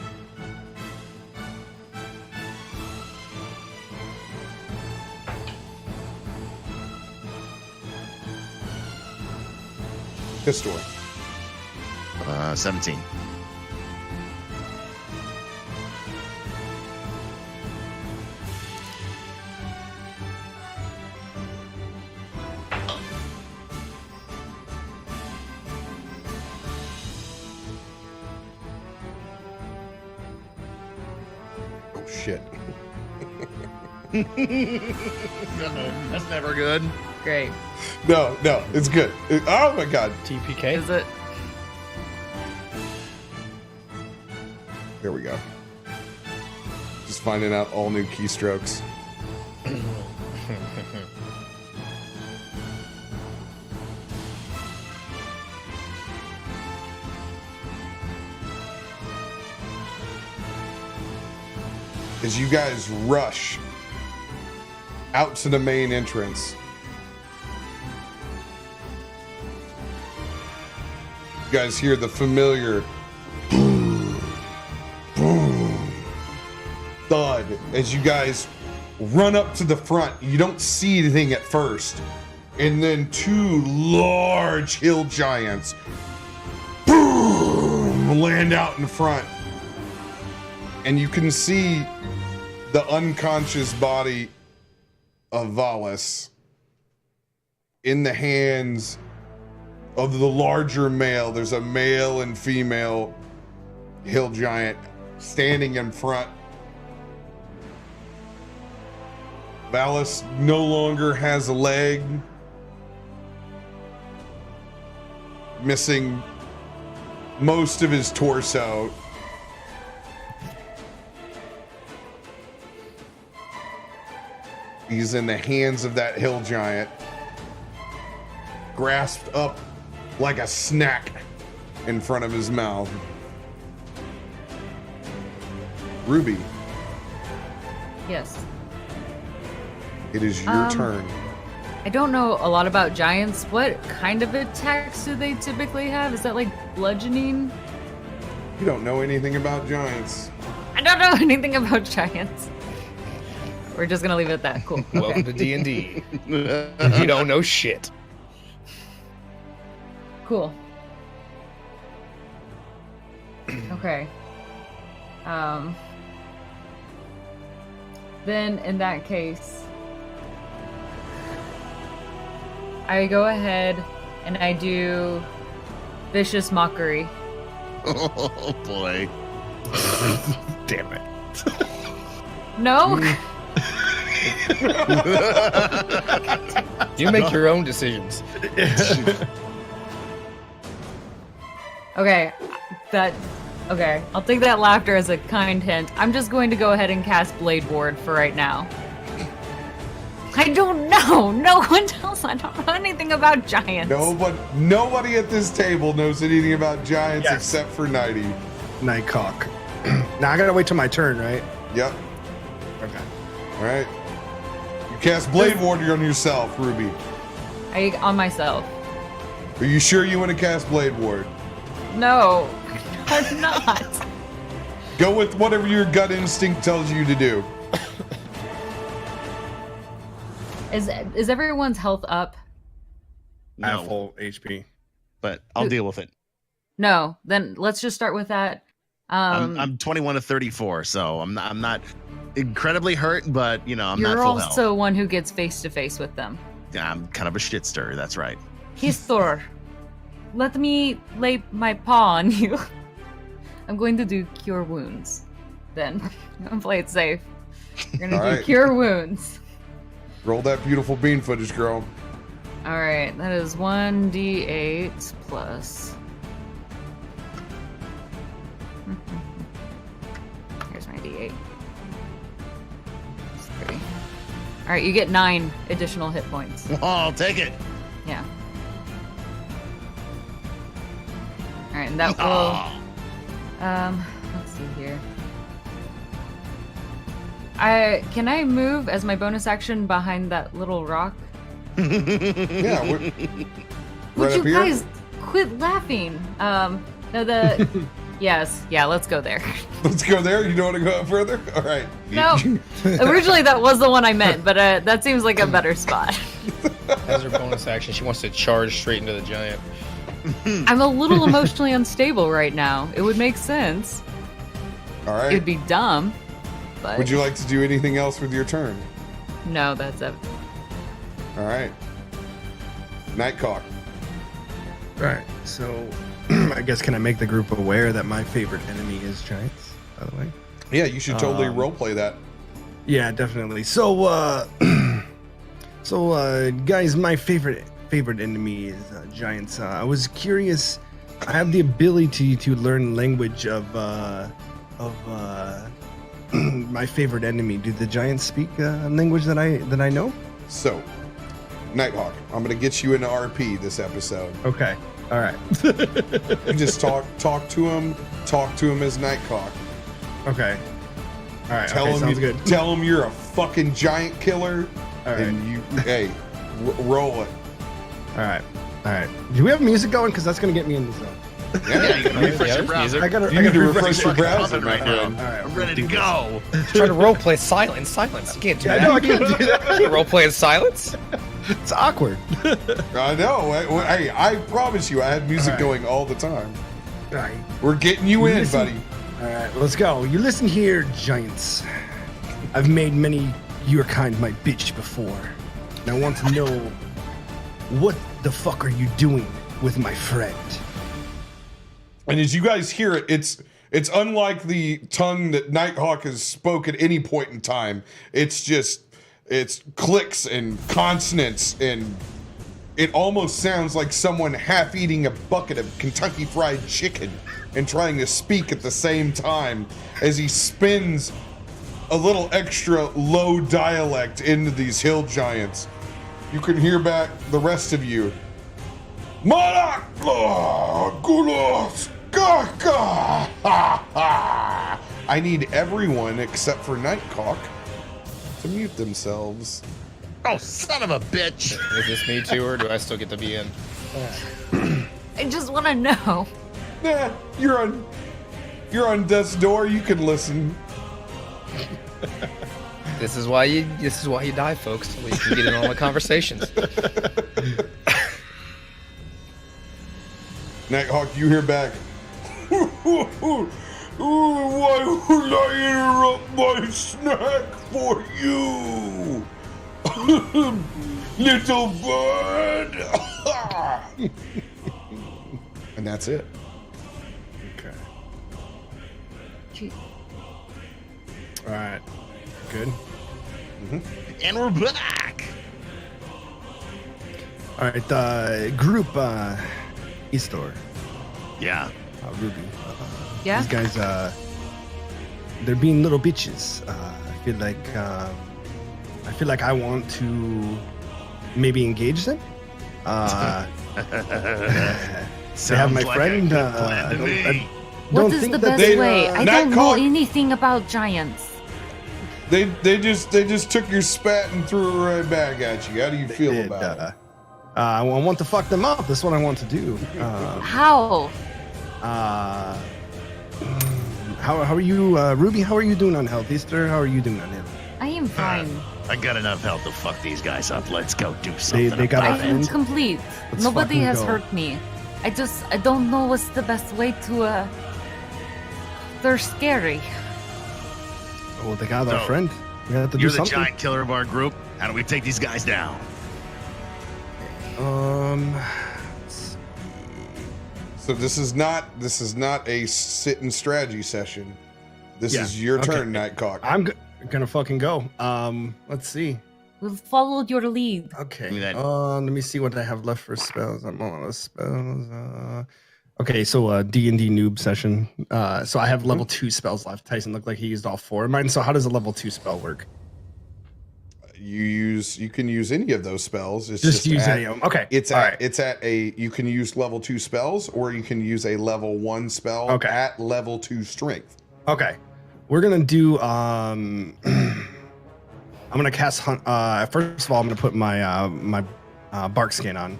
Pistol.
17.
Oh, shit.
That's never good.
Great.
No, it's good. Oh, my God.
TPK.
Is it?
There we go. Just finding out all new keystrokes. As you guys rush out to the main entrance, you guys hear the familiar boom, boom, thud as you guys run up to the front. You don't see anything at first, and then two large hill giants boom land out in front, and you can see the unconscious body of Vallus in the hands of the larger male. There's a male and female hill giant standing in front. Vallus no longer has a leg, missing most of his torso. He's in the hands of that hill giant, grasped up like a snack in front of his mouth. Ruby,
Yes.
it is your turn.
I don't know a lot about giants. What kind of attacks do they typically have? Is that like bludgeoning?
You don't know anything about giants.
I don't know anything about giants. We're just gonna leave it at that. Cool.
Welcome to D&D. You don't know shit.
Cool. Okay. Then in that case, I go ahead and I do vicious mockery.
Oh boy.
Damn it.
No?
You make your own decisions.
Okay. Okay. I'll take that laughter as a kind hint. I'm just going to go ahead and cast Blade Ward for right now. I don't know. No one else. I don't know anything about giants.
Nobody at this table knows anything about giants
Yes.
except for Nighty.
Nightcock. Now I gotta wait till my turn, right?
Yep.
Okay.
All right. You cast Blade Ward on yourself, Ruby.
On myself.
Are you sure you want to cast Blade Ward?
No. I'm not.
Go with whatever your gut instinct tells you to do.
Is everyone's health up?
I have
No,
full HP.
but I'll deal with it.
No. Then let's just start with that.
I'm 21 to 34, so I'm not incredibly hurt, but I'm not
You're
full
also one who gets face to face with them.
health. I'm kind of a shit stirrer. That's right.
Histor, let me lay my paw on you. I'm going to do cure wounds. Then I'm play it safe. You're gonna
All
do
right.
cure wounds.
Roll that beautiful bean footage, girl.
All right, that is 1d8 plus. Here's my d8. It's 3. All right, you get 9 additional hit points.
Oh, I'll take it.
Yeah. All right, and that will.
Oh,
Let's see here. Can I move as my bonus action behind that little rock?
Yeah,
Would
right
you
up here.
guys quit laughing? No, yes, yeah, let's go there.
Let's go there. You don't want to go up further? All right.
No, originally that was the one I meant, but that seems like a better spot.
As her bonus action, she wants to charge straight into the giant.
I'm a little emotionally unstable right now. It would make sense.
All right.
It'd be dumb, but
Would you like to do anything else with your turn?
no, that's it.
All right. Nightcock.
All right, so I guess can I make the group aware that my favorite enemy is giants? By the way.
Yeah, you should totally roleplay that.
Yeah, definitely. So, guys, my favorite enemy is giants. I was curious. I have the ability to learn language of my favorite enemy. Do the giants speak a language that I know?
So, Nighthawk, I'm gonna get you into RP this episode.
Okay. All right.
You just talk to him as Nightcock.
Okay. All right.
Tell
okay,
him
sounds good.
Tell him you're a fucking giant killer,
All right.
and you roll it.
All right. All right. Do we have music going? Because that's gonna get me in the zone.
Yeah, you gotta refresh
Yeah,
your browser.
I gotta.
You
I
need
gotta
to
refresh.
refresh your browser
Pumping right
friend.
now.
All right,
I'm ready to
do
go.
Try to roleplay silence. You can't do
I
that.
know I can't do that.
Roleplay in silence?
It's awkward.
I know. Hey, I promise you, I have music
All right.
going all the time.
All right.
We're getting you in,
Listen.
buddy.
All right, let's go. You listen here, giants. I've made many your kind my bitch before. And I want to know what the fuck are you doing with my friend?
And as you guys hear it, it's unlike the tongue that Nighthawk has spoke at any point in time. It's clicks and consonants, and it almost sounds like someone half eating a bucket of Kentucky Fried Chicken and trying to speak at the same time as he spins a little extra low dialect into these hill giants. You can hear back the rest of you. I need everyone except for Nightcock to mute themselves.
Oh, son of a bitch!
Is this me too, or do I still get to be in?
I just want to know.
Nah, you're on death's door. You can listen.
This is why you die, folks. So you can get in on the conversations.
Nighthawk, you hear back. Why would I interrupt my snack for you? Little bird. And that's it.
Okay.
Gee.
All right. Good.
And we're back.
All right. Group Eastor.
Yeah.
Ruby.
Yeah.
These guys, they're being little bitches. I feel like I want to maybe engage them. They have my
Sounds like
friend.
a good plan to me.
What is the best
they,
way? I
Nat
don't know
Cog-
anything about giants.
They just took your spat and threw it right back at you. How do you feel about it?
I want to fuck them up. That's what I want to do.
How?
How are you, Ruby? How are you doing on health? Easter, how are you doing on health?
I am fine.
I got enough health to fuck these guys up. Let's go do something.
They got
I
a
about
am
it.
friend?
complete.
Let's
Nobody
fucking
has
go.
hurt me. I don't know what's the best way to. They're scary.
Well, they got our
So,
friend. We have to do
You're the
something.
giant killer of our group. How do we take these guys down?
So this is not a sit and strategy session. This
Yeah,
is your
okay.
turn, Nightcock.
I'm gonna fucking go. Let's see.
We'll follow your lead.
Okay.
Give me that.
Let me see what I have left for spells. I'm on a spells. Okay, so D&D noob session. So I have level 2 spells left. Tyson looked like he used all 4 of mine. So how does a level 2 spell work?
You can use any of those spells. It's
Just use
at-
any of them. Okay.
It's
all
at
right.
it's at a you can use level 2 spells, or you can use a level 1 spell
Okay.
at level 2 strength.
Okay. We're gonna do I'm gonna cast hunt. First of all, I'm gonna put my bark skin on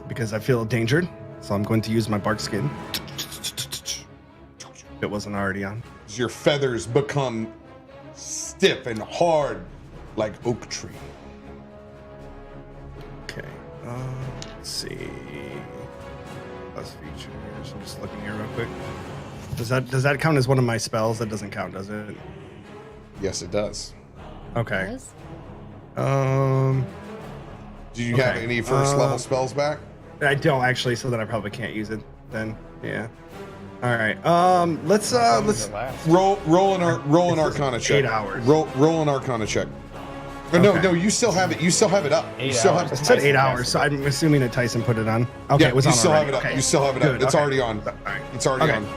because I feel endangered. So I'm going to use my bark skin. If it wasn't already on.
Your feathers become stiff and hard like oak tree.
Okay. Let's see. Plus features. I'm just looking here real quick. Does that count as one of my spells? That doesn't count, does it?
Yes, it does.
Okay.
Yes.
Do you have any first level spells back?
I don't actually, so then I probably can't use it then. Yeah. All right. Let's
roll an Arcana check.
8 hours.
Roll an Arcana check.
Okay.
No, you still have it. You still have it up. You still have
It said 8 hours, so I'm assuming that Tyson put it on. Okay,
Yeah,
it was
you
on
still have
already.
it up.
Okay.
You still have it up.
Good,
It's
okay.
already on.
All right.
It's already on.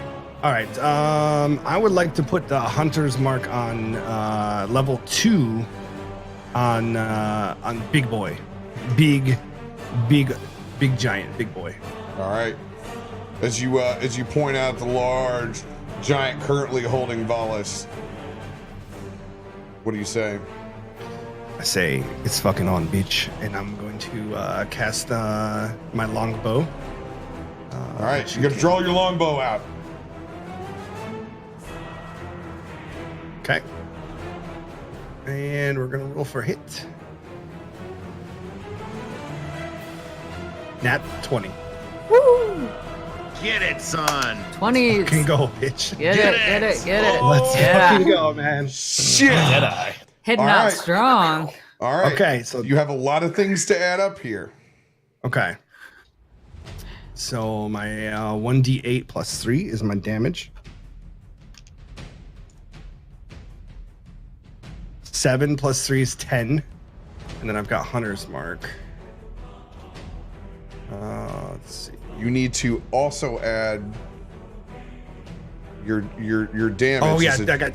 All right. I would like to put the hunter's mark on level 2 on big boy, big giant, big boy.
All right. As you point out the large giant currently holding Vallus, what do you say?
I say it's fucking on, bitch, and I'm going to cast my longbow.
All right, you're gonna draw your longbow out.
Okay. And we're gonna roll for hit. Nat 20.
Get it, son.
20.
Can go, bitch.
Get it.
Let's
Yeah.
fucking go, man.
Shit.
Jedi.
Hitting
All
out
right.
strong.
All right.
Okay, so
You have a lot of things to add up here.
okay. So my 1d8 plus 3 is my damage. 7 plus 3 is 10. And then I've got Hunter's Mark. Let's see.
You need to also add your damage.
Oh yeah,
is
I got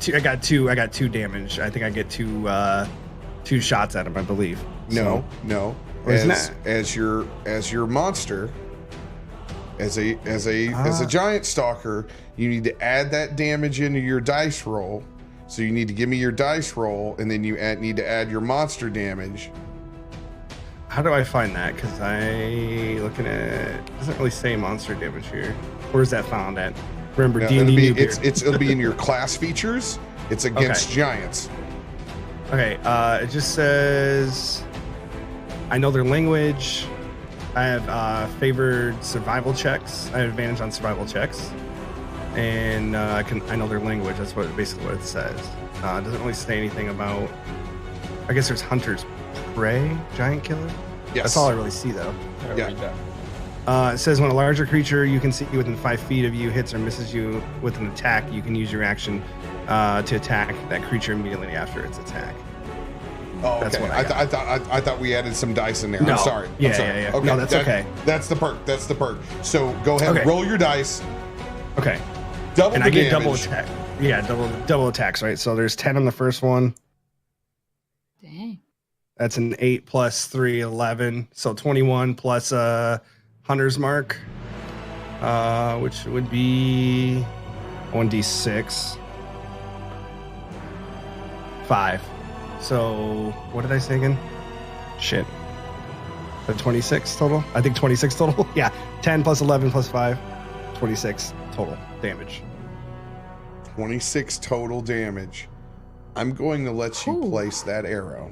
two damage. I think I get two shots at him, I believe.
No, no.
Isn't
As your monster, as a giant stalker, you need to add that damage into your dice roll. So you need to give me your dice roll, and then you need to add your monster damage.
How do I find that? Because looking at it doesn't really say monster damage here. Where is that found at? Remember,
No,
D&D
it'll be in your class features. It's against giants.
Okay, it just says I know their language. I have favored survival checks. I have advantage on survival checks, and I know their language. That's basically what it says. It doesn't really say anything about. I guess there's hunter's prey, giant killer.
Yes.
That's all I really see though.
Yeah.
It says when a larger creature you can see within 5 feet of you hits or misses you with an attack, you can use your action to attack that creature immediately after its attack.
Oh,
That's
okay.
what I
I thought we added some dice in there.
No.
I'm sorry.
Yeah,
I'm sorry.
yeah, yeah.
Okay,
No, that's okay.
That's the perk. That's the perk. So go ahead
Okay.
and roll your dice.
Okay.
Double
And
the
I get
damage.
double attack. Yeah, double attacks, right? So there's 10 on the first one.
Dang.
That's an 8 plus 3, 11. So 21 plus Hunter's Mark, which would be 1d6. 5. So what did I say again? Shit. The 26 total? I think 26 total. Yeah. 10 plus 11 plus 5. 26 total damage.
26 total damage. I'm going to let you
Ooh.
place that arrow.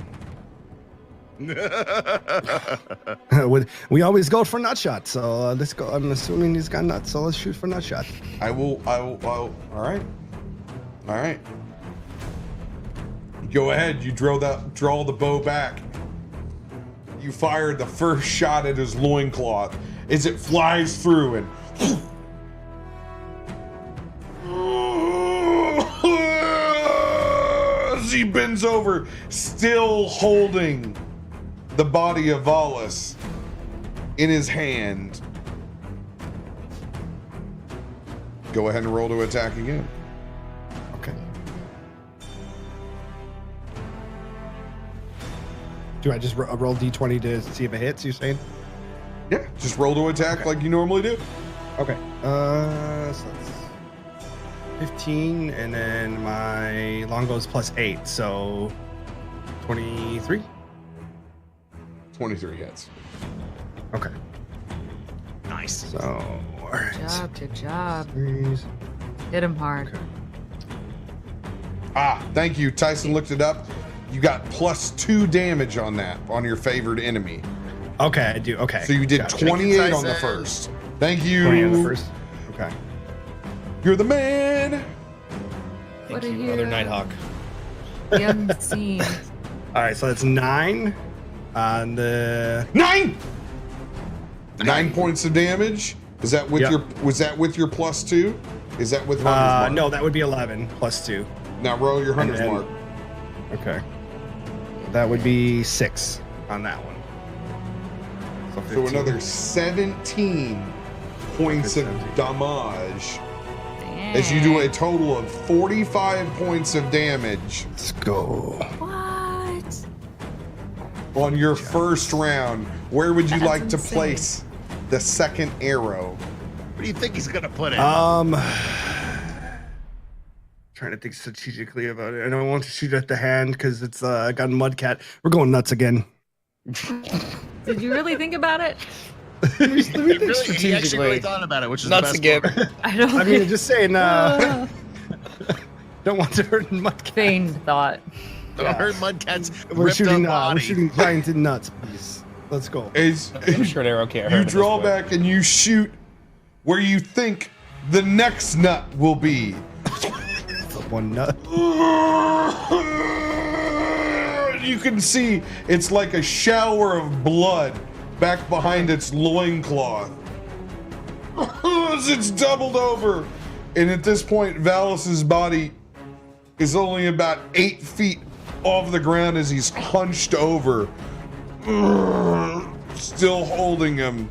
We always go for nut shot, so let's go. I'm assuming he's got nuts, so let's shoot for nut shot.
I will. All right. All right. Go ahead. You draw the bow back. You fired the first shot at his loincloth as it flies through and as he bends over, still holding the body of Vallus in his hand. Go ahead and roll to attack again.
Okay. Do I just roll d20 to see if it hits? You saying?
Yeah, just roll to attack like you normally do.
Okay. So that's 15, and then my longbow's plus 8, so 23.
23 hits.
Okay.
Nice.
So, all right.
Good job.
Threes.
Hit him hard.
Okay.
Ah, thank you. Tyson looked it up. You got +2 damage on that, on your favored enemy.
Okay, I do. Okay.
So you did
Gotcha.
28 on the
Tyson.
first. Thank you.
20 on the first. Okay.
You're the man.
Thank
What are
you,
you-
other Nighthawk.
The unseen.
All right, so that's 9 on the.
9. 9 points of damage. Is that with
Yep.
was that with your +2? Is that with Hunter's Mark?
No, that would be 11 plus 2.
Now roll your Hunter's
then-
Mark.
Okay. That would be 6 on that one.
So
15.
another 17 points of
17.
damage.
Dang.
As you do a total of 45 points of damage
Let's go.
What?
on your first round. Where would you
That's
like to
insane.
place the second arrow?
What do you think he's gonna put in?
Trying to think strategically about it. I don't want to shoot at the hand because it's got a mudcat. We're going nuts again.
Did you really think about it?
Let me think
he actually really
strategically.
thought about it, which is
Nuts
the best
again.
part.
I don't.
I mean, just saying. Don't want to hurt mudcat.
Feigned thought.
Don't hurt Mudcat's
We're
ripped
shooting.
up
We're
body.
shooting giants in nuts, please. Let's go.
As
I'm sure an arrow can't hurt.
you
him this
draw
way.
back and you shoot where you think the next nut will be.
One nut.
You can see it's like a shower of blood back behind its loincloth. As it's doubled over. And at this point, Vallus's body is only about 8 feet off the ground as he's hunched over, still holding him.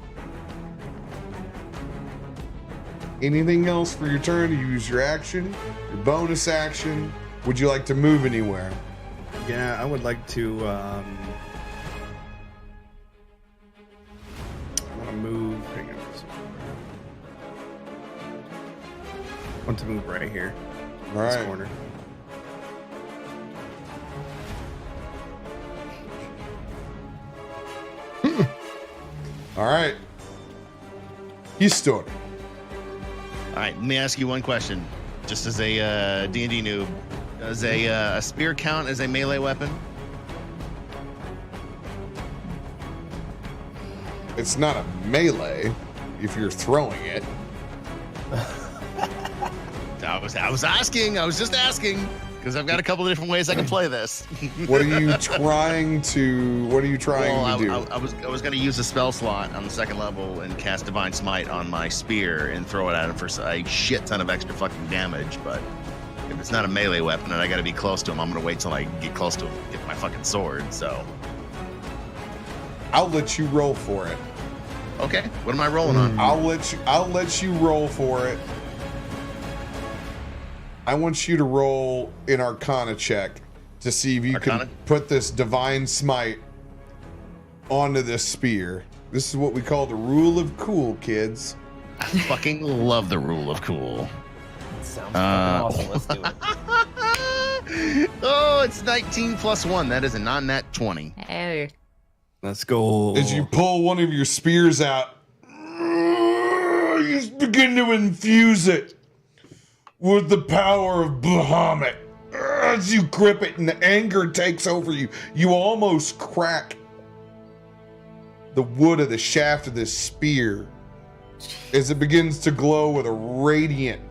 Anything else for your turn? You use your action, your bonus action. Would you like to move anywhere?
Yeah, I would like to. I want to move. Hang on. I want to move right here.
All
This
right.
corner.
All right. He stood.
All right, let me ask you one question. Just as a D&D noob, does a spear count as a melee weapon?
It's not a melee if you're throwing it.
I was asking. I was just asking because I've got a couple of different ways I can play this.
What are you trying to? What are you trying
Well,
to do?
I was going to use a spell slot on the second level and cast Divine Smite on my spear and throw it at him for a shit ton of extra fucking damage. But if it's not a melee weapon and I got to be close to him, I'm going to wait till I get close to him and get my fucking sword. So,
I'll let you roll for it.
okay, what am I rolling on?
I'll let you roll for it. I want you to roll an Arcana check to see if you
Arcana?
can put this Divine Smite onto this spear. This is what we call the rule of cool, kids.
I fucking love the rule of cool.
Sounds fucking awesome. Let's do it.
Oh, it's 19 plus 1. That is a non-nat 20.
Hey.
Let's go.
As you pull one of your spears out, you begin to infuse it with the power of Bahamut. As you grip it and the anger takes over you, you almost crack the wood of the shaft of this spear as it begins to glow with a radiant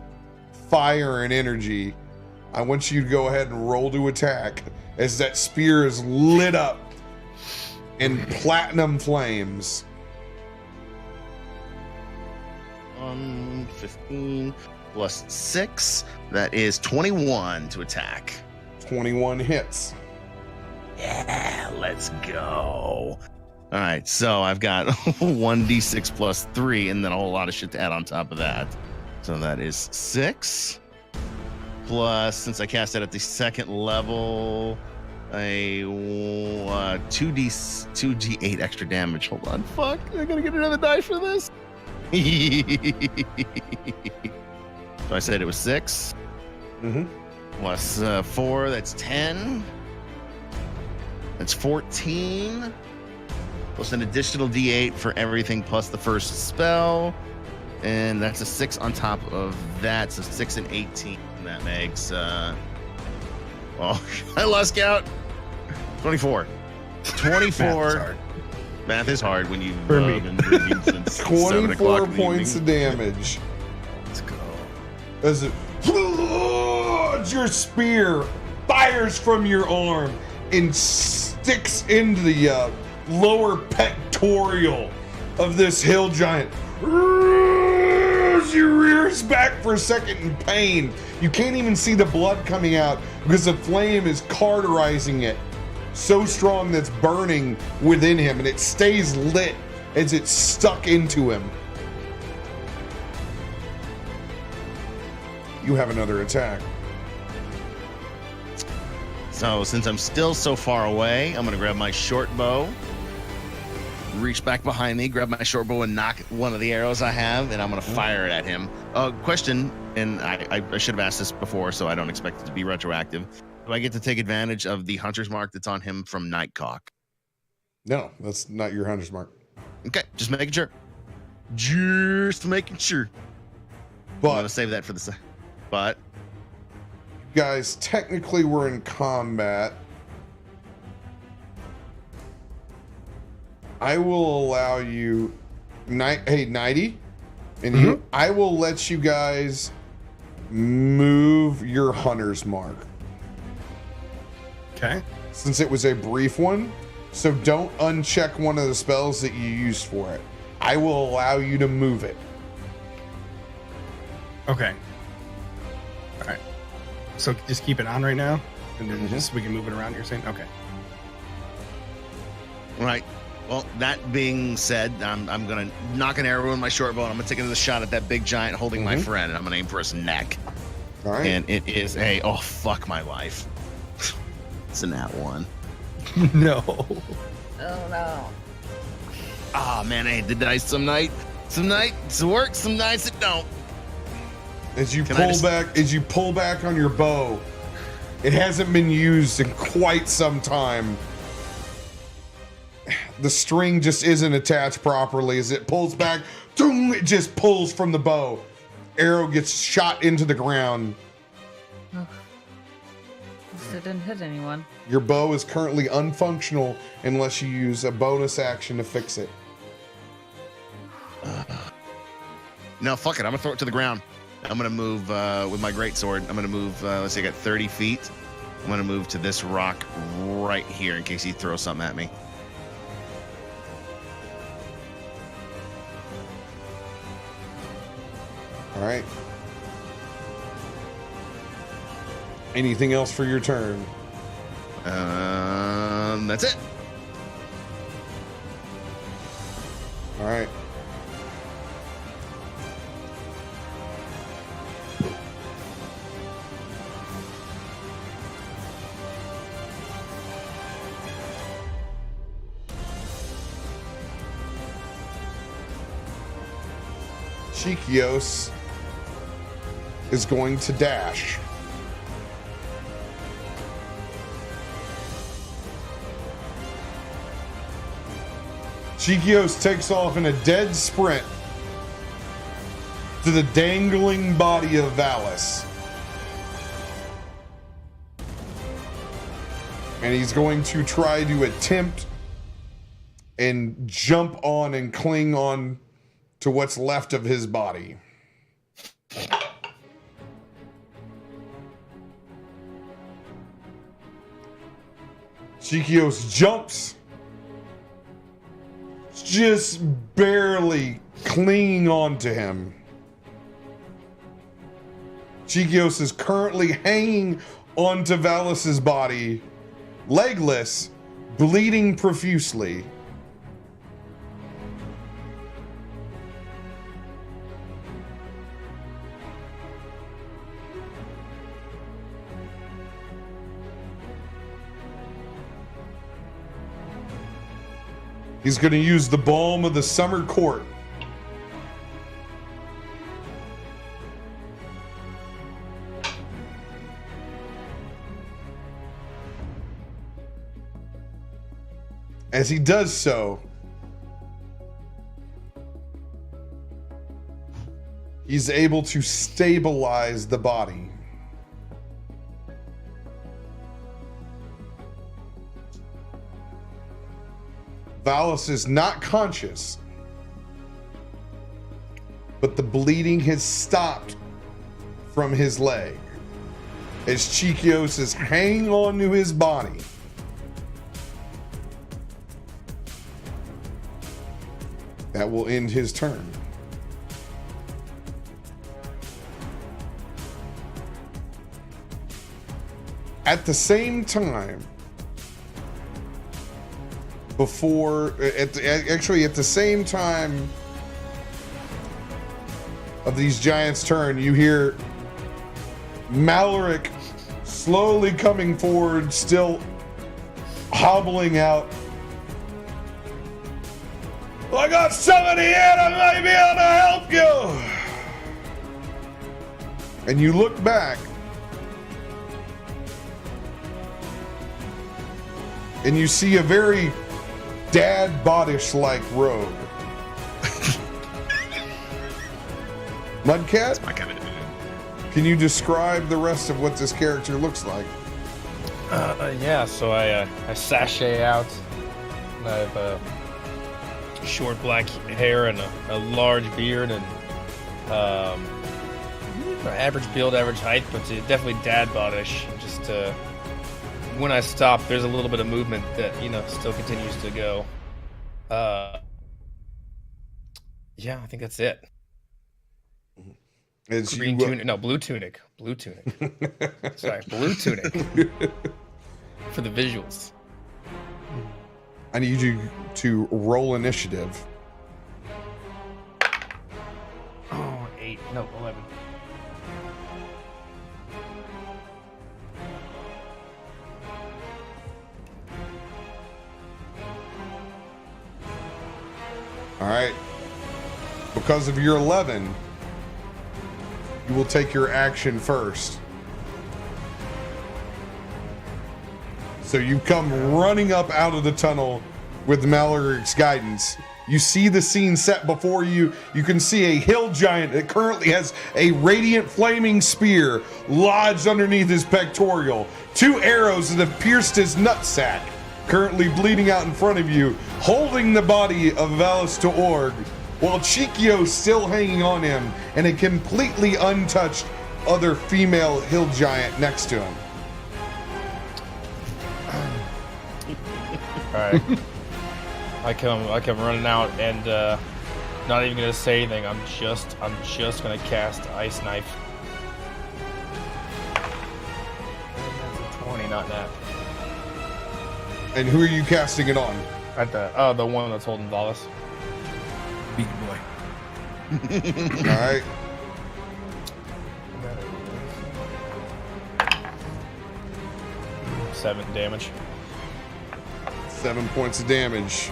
fire and energy. I want you to go ahead and roll to attack as that spear is lit up in platinum flames.
15 plus 6. That is 21 to attack.
21 hits.
Yeah, let's go. All right, so I've got 1d6 plus 3, and then a whole lot of shit to add on top of that. So that is 6. Plus, since I cast it at the second level, a 2d8 extra damage. Hold on, fuck! I gotta get another die for this. So I said it was 6
Mm-hmm.
plus 4. That's 10. That's 14. Plus an additional D8 for everything plus the first spell. And that's a 6 on top of that. So 6 and 18. And that makes, well, I lost count. 24. 24. Math is hard when you've been drinking since 7 o'clock
24
in the
points of
evening.
damage.
Let's go.
As it your spear fires from your arm and sticks into the lower pectoral of this hill giant. She rears back for a second in pain. You can't even see the blood coming out because the flame is cauterizing it so strong that's burning within him, and it stays lit as it's stuck into him. You have another attack.
So since I'm still so far away, I'm gonna grab my short bow, reach back behind me, grab my short bow and knock one of the arrows I have, and I'm gonna fire it at him. Question, and I should have asked this before, so I don't expect it to be retroactive. Do I get to take advantage of the hunter's mark that's on him from Nightcock?
No, that's not your hunter's mark.
Okay, just making sure. Just making sure. I'm
But
gonna save that for the second. But
guys, technically we're in combat. I will allow you, hey, Nighty, and you, I will let you guys move your hunter's mark.
Okay.
Since it was a brief one, so don't uncheck one of the spells that you used for it. I will allow you to move it.
Okay. All right. So just keep it on right now, and then just we can move it around. You're saying? Okay.
right. Well, that being said, I'm gonna knock an arrow in my short bow, and I'm gonna take another shot at that big giant holding my friend, and I'm gonna aim for his neck.
All right.
And it is a fuck my life. It's a nat 1.
No.
Oh no.
Ah man, I hate the dice some nights it works, some nights it don't.
As you
Can I
pull back on your bow, it hasn't been used in quite some time. The string just isn't attached properly. As it pulls back, doom, it just pulls from the bow. Arrow gets shot into the ground.
It didn't hit anyone.
Your bow is currently unfunctional unless you use a bonus action to fix it.
No, fuck it. I'm gonna throw it to the ground. I'm gonna move with my greatsword. I'm gonna move. Let's see, I got 30 feet. I'm gonna move to this rock right here in case he throws something at me.
All right. Anything else for your turn?
That's it.
All right. Chikios is going to dash. Chikios takes off in a dead sprint to the dangling body of Vallus. And he's going to try to attempt and jump on and cling on to what's left of his body. Chikios jumps, just barely clinging on to him. Chikios is currently hanging onto Vallus's body, legless, bleeding profusely. He's going to use the balm of the summer court. As he does so, he's able to stabilize the body. Vallus is not conscious, but the bleeding has stopped from his leg as Chikios is hanging on to his body. That will end his turn. At the same time, at the same time of these giants' turn, you hear Maloric slowly coming forward, still hobbling out. I got somebody here that might be able to help you. And you look back, and you see a very dad bodish-like rogue. Mudcat?
That's my kind of dude.
Can you describe the rest of what this character looks like?
Yeah, so I sashay out. I have short black hair and a large beard and average build, average height, but definitely dad bodish. Just when I stop, there's a little bit of movement that still continues to go. Yeah, I think that's it.
As
Green tunic, no, blue tunic. Blue tunic. Sorry, blue tunic. For the visuals.
I need you to roll initiative.
Oh, 8. No, 11.
All right. Because of your 11, you will take your action first. So you come running up out of the tunnel with Maloric's guidance. You see the scene set before you. You can see a hill giant that currently has a radiant flaming spear lodged underneath his pectoral. 2 arrows that have pierced his nutsack, currently bleeding out in front of you, holding the body of Vallus to Org, while Chikio's still hanging on him and a completely untouched other female hill giant next to him.
All right. I come running out and not even gonna say anything. I'm just gonna cast Ice Knife. That's a 20, not that.
And who are you casting it on?
At the one that's holding Vallus.
Big boy.
All right.
7 damage.
7 points of damage.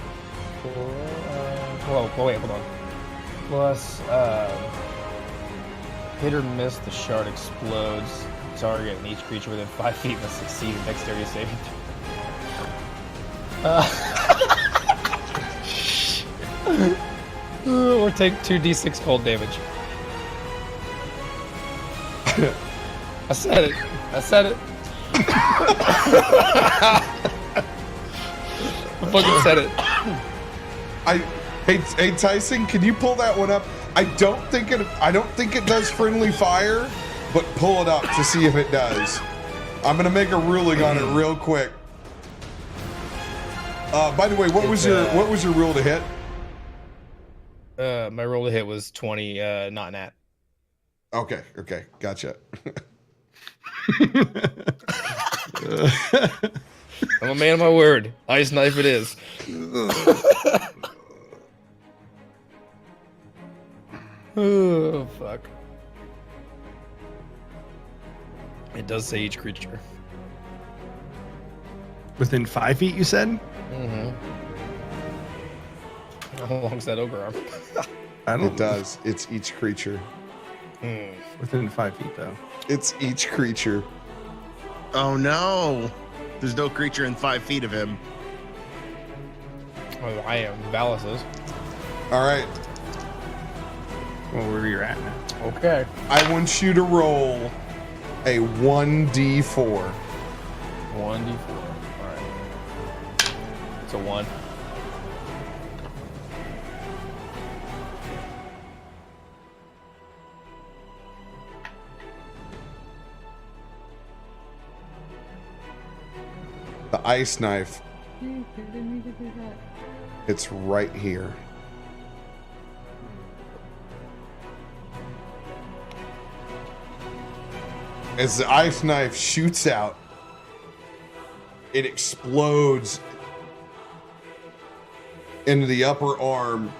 Wait, hold on. Plus, hit or miss, the shard explodes. Target and each creature within 5 feet must succeed in dexterity saving. Or take 2d6 cold damage. I said it. I fucking said it.
Hey Tyson, can you pull that one up? I don't think it does friendly fire, but pull it up to see if it does. I'm gonna make a ruling on it real quick. By the way, what was your roll to hit?
My roll to hit was 20, not nat.
Okay, gotcha.
I'm a man of my word. Ice Knife it is. Oh, fuck. It does say each creature.
Within 5 feet, you said?
Mm-hmm. How long's that ogre arm?
I don't
It does. It's each creature.
Within 5 feet, though.
It's each creature.
Oh no! There's no creature in 5 feet of him.
Well, I am. Vallus is.
All right.
Well, where you're at now.
Okay.
I want you to roll a 1d4.
1d4. Alright. It's a 1.
The ice knife. It's right here. As the ice knife shoots out, it explodes into the upper arm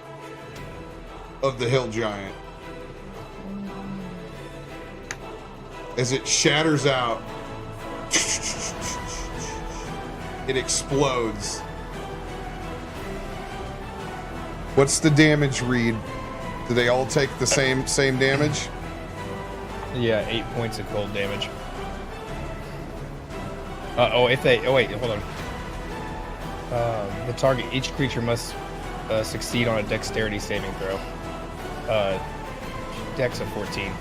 of the hill giant. As it shatters out, it explodes. What's the damage read? Do they all take the same damage?
Yeah, 8 points of cold damage. Oh, wait, hold on. The target, each creature must succeed on a dexterity saving throw. Dex of 14.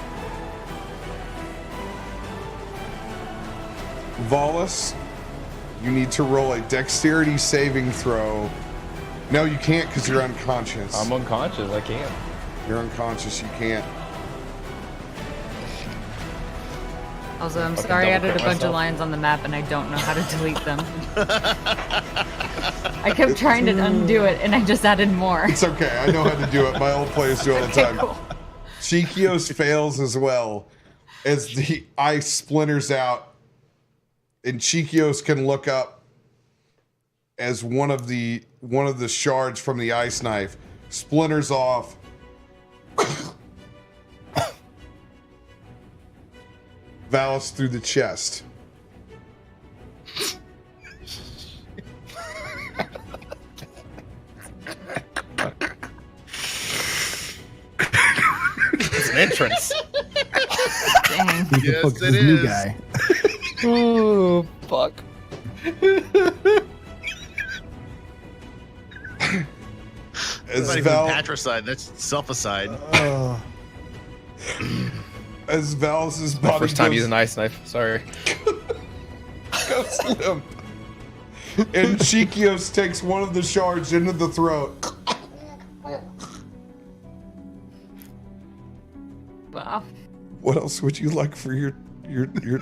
Vallus, you need to roll a dexterity saving throw. No, you can't because you're unconscious.
I'm unconscious, I can't.
You're unconscious, you can't.
Also, I'm
Fucking
sorry I
double
added a
crit
bunch of
myself.
lines on the map and I don't know how to delete them. I kept trying to undo it and I just added more.
It's okay, I know how to do it. My old players do it all the time.
Cool.
Chikios fails as well as the ice splinters out, and Chikios can look up as one of the shards from the ice knife splinters off. Vallus through the chest.
It's an entrance.
Dang.
Who the
Yes,
fuck
it
this new
is.
guy?
Oh, fuck.
As
That's not even patricide, that's self-aside.
as Vallus's
My
body
first time
goes,
using an ice knife. Sorry.
goes limp, and Chikios takes one of the shards into the throat.
Wow.
What else would you like for your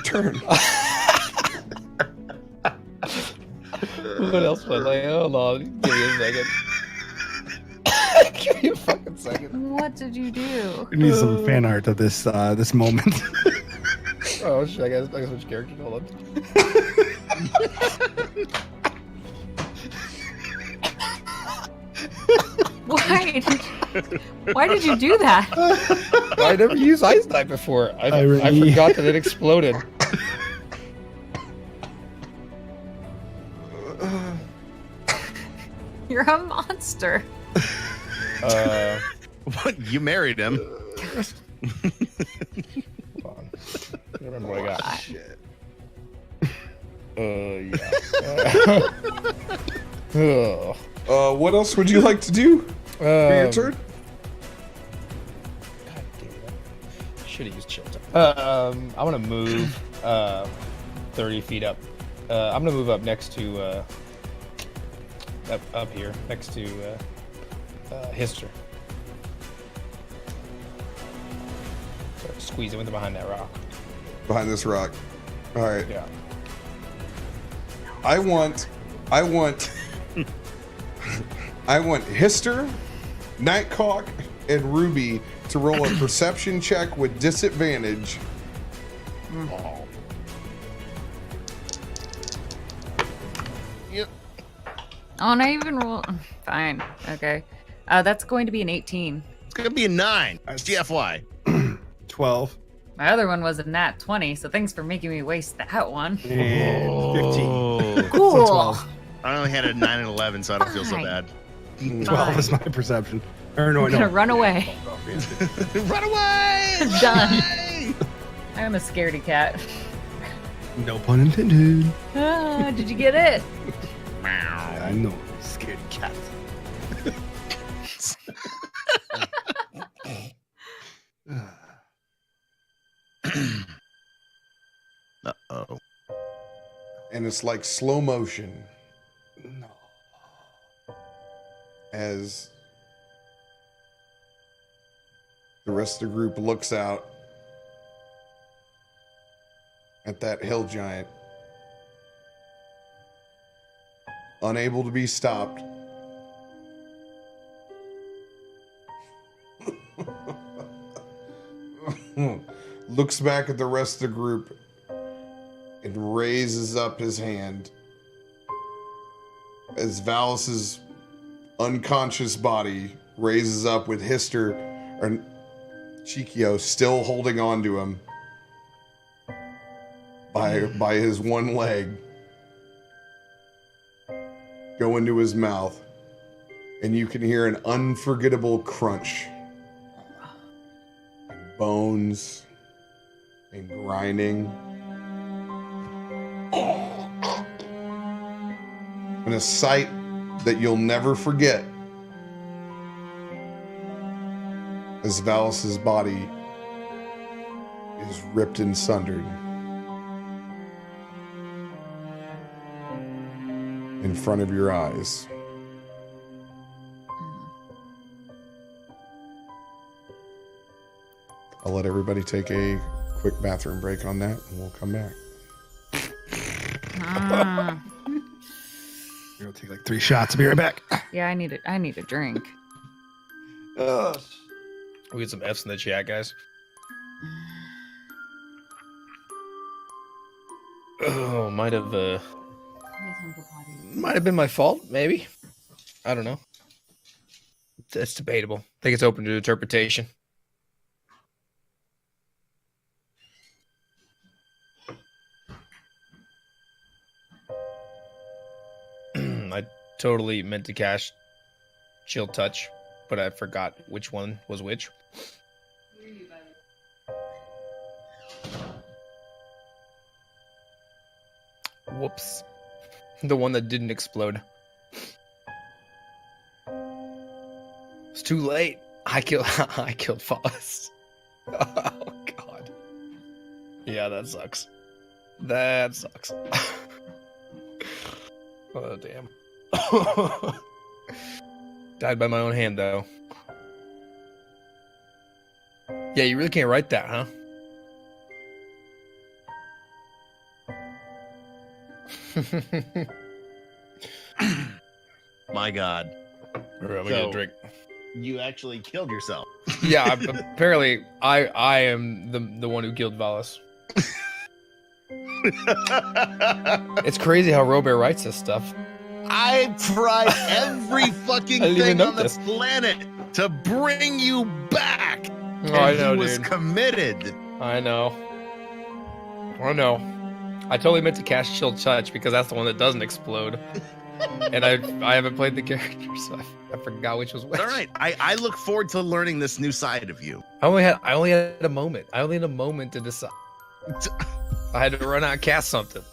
turn?
What else would I? Hold on. Give me a second. Give me a fucking second.
What did you do?
We need some fan art of this this moment.
Oh, shit, I guess which character? Hold on.
Why did you do that?
I never used ice knife before. I
Irony.
forgot that it exploded.
You're a monster.
What? You married him?
Hold on. I don't remember what I got.
Shit.
Yeah.
What else would you like to do for your turn?
God damn it. Should have used chill time. I'm gonna move 30 feet up. I'm gonna move up next to up here next to Hister. So squeeze him in behind that rock.
Behind this rock. All right.
Yeah.
I want Hister, Nightcock, and Ruby to roll a perception check with disadvantage.
Oh.
Oh, and I even roll. Fine. Okay. That's going to be an 18.
It's gonna be a 9. It's GFY.
12
My other one was a nat 20, so thanks for making me waste that one.
and 15.
Cool.
12.
I only had a 9 and 11, so I don't feel so
Fine.
bad.
12 is my perception. Or no,
I'm gonna
no.
run away.
Run away!
Done.
Away!
I'm a scaredy cat.
No pun intended.
Ah, did you get it?
I know. Scared cat.
Uh-oh.
And it's like slow motion
No.
as the rest of the group looks out at that hill giant, unable to be stopped. Looks back at the rest of the group and raises up his hand as Vallus's unconscious body raises up with Hister or Chikio still holding on to him by his one leg, go into his mouth, and you can hear an unforgettable crunch, and bones and grinding, and a sight that you'll never forget as Vallus's body is ripped and sundered in front of your eyes. I'll let everybody take a quick bathroom break on that, and we'll come back.
You're gonna take like 3 shots. Be right back.
Yeah, I need a drink.
We get some F's in the chat, guys. Oh, might have been my fault, maybe. I don't know. It's debatable. I think it's open to interpretation. I totally meant to cast Chill Touch, but I forgot which one was which. Whoops. The one that didn't explode. It's too late. I killed Vallus. Oh god. Yeah, that sucks. That sucks. Oh damn. Died by my own hand though. Yeah, you really can't write that, huh?
My God.
All right, we get a drink.
You actually killed yourself.
Yeah, apparently I am the one who killed Vallus. It's crazy how RoBear writes this stuff.
I tried every fucking
I didn't even
thing on
notice.
the planet to bring you back.
Oh, I know,
he was
dude.
committed.
I know. I totally meant to cast Chill Touch because that's the one that doesn't explode. And I haven't played the character, so I forgot which was which.
All right, I look forward to learning this new side of you.
I only had a moment. I only had a moment to decide. I had to run out and cast something.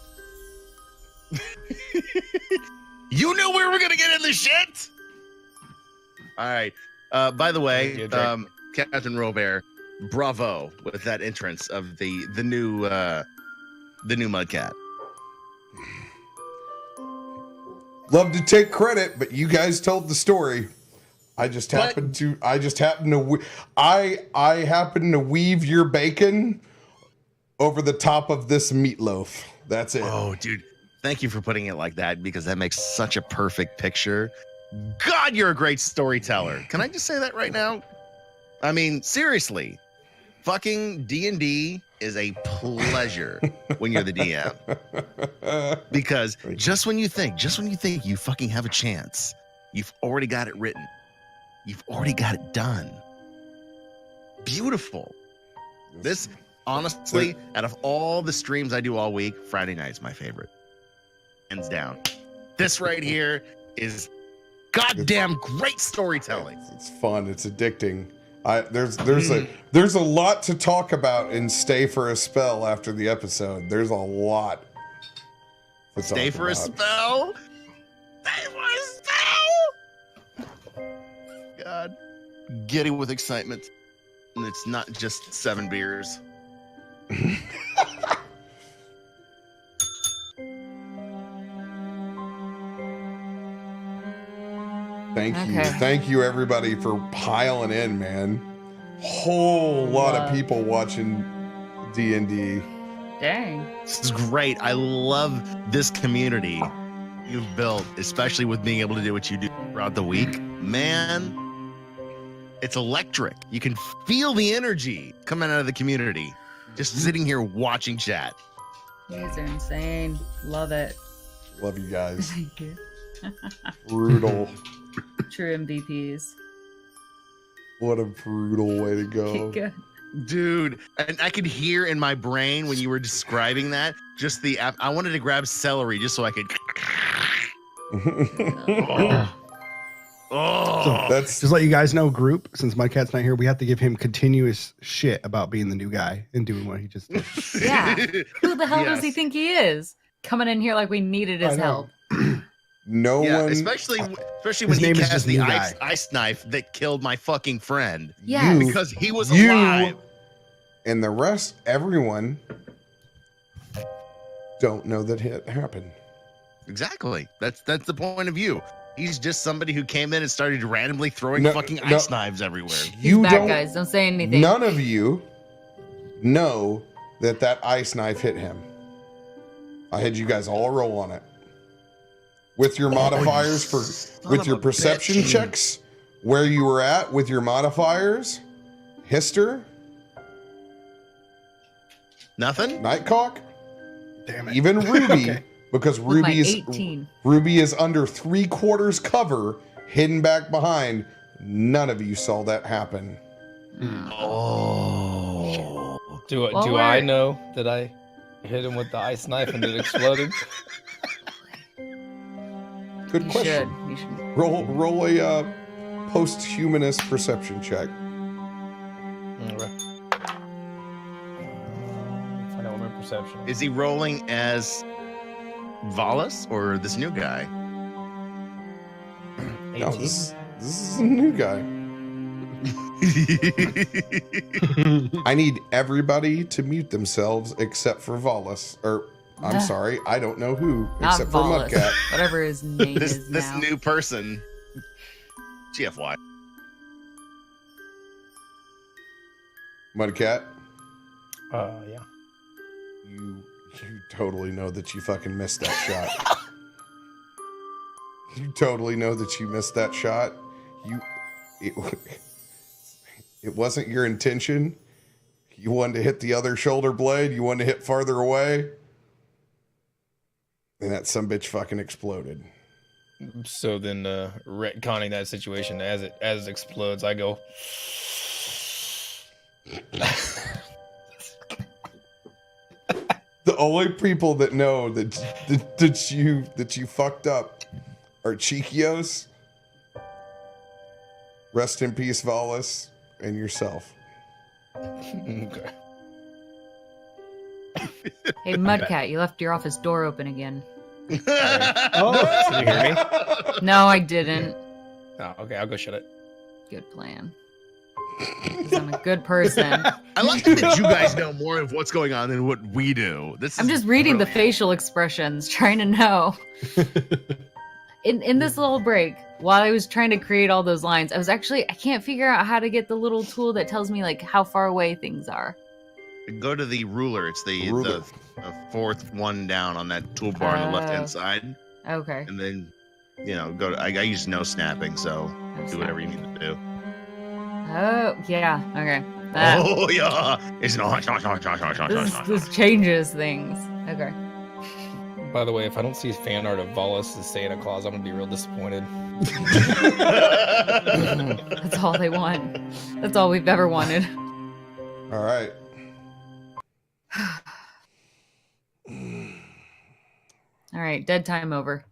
You knew we were gonna get in the shit. All right. By the way, Captain RoBear, bravo with that entrance of the new Mudcat.
Love to take credit, but you guys told the story. I just happened to weave your bacon over the top of this meatloaf. That's it.
Oh, dude, thank you for putting it like that because that makes such a perfect picture. God, you're a great storyteller. Can I just say that right now? I mean, seriously, fucking D&D is a pleasure when you're the DM. Because just when you think you fucking have a chance, you've already got it written. You've already got it done. Beautiful. This, honestly, out of all the streams I do all week, Friday night's my favorite. Hands down. This right here is goddamn great storytelling.
It's fun. It's addicting. There's a lot to talk about in Stay for a Spell after the episode. There's a lot.
Stay for a spell. Stay for a spell. giddy with excitement. And it's not just 7 beers.
Thank you everybody for piling in, man. Whole lot of people watching D&D.
Dang.
This is great. I love this community you've built, especially with being able to do what you do throughout the week. Man, it's electric. You can feel the energy coming out of the community. Just sitting here watching chat.
You guys are insane. Love it.
Love you guys.
Thank you.
Brutal.
True MVPs.
What a brutal way to go.
Good.
Dude, and I could hear in my brain when you were describing that, just I wanted to grab celery just so I could.
So
That's
just let you guys know, group, since Mudcat's not here, we have to give him continuous shit about being the new guy and doing what he just did.
Yeah. Who the hell does he
Yes.
think he is? Coming in here like we needed his
I know.
help.
no
Yeah,
one.
especially when
His
he
name is
cast
just
the
New
ice,
Guy.
ice knife that killed my fucking friend
Yes.
You
because he was
You-
alive.
and the rest, everyone, don't know that it happened.
Exactly. That's the point of view. He's just somebody who came in and started randomly throwing
No,
fucking
no.
ice knives everywhere.
These
You
bad
don't.
guys, don't say anything.
None of you know that ice knife hit him. I had you guys all roll on it with your modifiers with your perception checks, where you were at with your modifiers, Hister,
Nothing?
Nightcock,
Damn it.
even Ruby,
Okay.
because
With my
Ruby's
18.
Ruby is under 3/4 cover, hidden back behind. None of you saw that happen.
Oh.
Do
Well,
I
we're-
know that I hit him with the ice knife and it exploded?
Good
You
question.
should. You should.
Roll a post-humanist perception check.
Okay. Find out what my perception is.
Is he rolling as Vallus or this new guy?
18.
No, this is a new guy. I need everybody to mute themselves except for Vallus. Or, I'm sorry, I don't know who,
Not
except for
Vallus.
Mudcat.
Whatever his name
this
is
this
now.
new person. GFY.
Mudcat,
Yeah.
you totally know that you fucking missed that shot. You totally know that you missed that shot. It wasn't your intention. You wanted to hit the other shoulder blade. You wanted to hit farther away. And that sumbitch fucking exploded.
So then, retconning that situation as it explodes, I go.
The only people that know that you fucked up are Chiquios, rest in peace, Vallus, and yourself.
Okay.
Hey, Mudcat, you left your office door open again.
Oh,
Can you hear me?
No, I didn't.
Oh, okay, I'll go shut it.
Good plan. 'Cause I'm a good person.
I like that you guys know more of what's going on than what we do. This
I'm
is
just reading the
brilliant.
facial expressions, trying to know. In this little break, while I was trying to create all those lines, I can't figure out how to get the little tool that tells me like how far away things are.
Go to the ruler. It's the
Ruler.
the fourth one down on that toolbar on the left hand side,
Okay.
and then go to. I use no snapping, so do whatever you need to do.
Oh, yeah. Okay. That,
Oh yeah, it's not.
this changes things. Okay.
By the way, if I don't see fan art of Vallus as Santa Claus, I'm gonna be real disappointed.
That's all they want. That's all we've ever wanted.
All right.
All right, dead time over.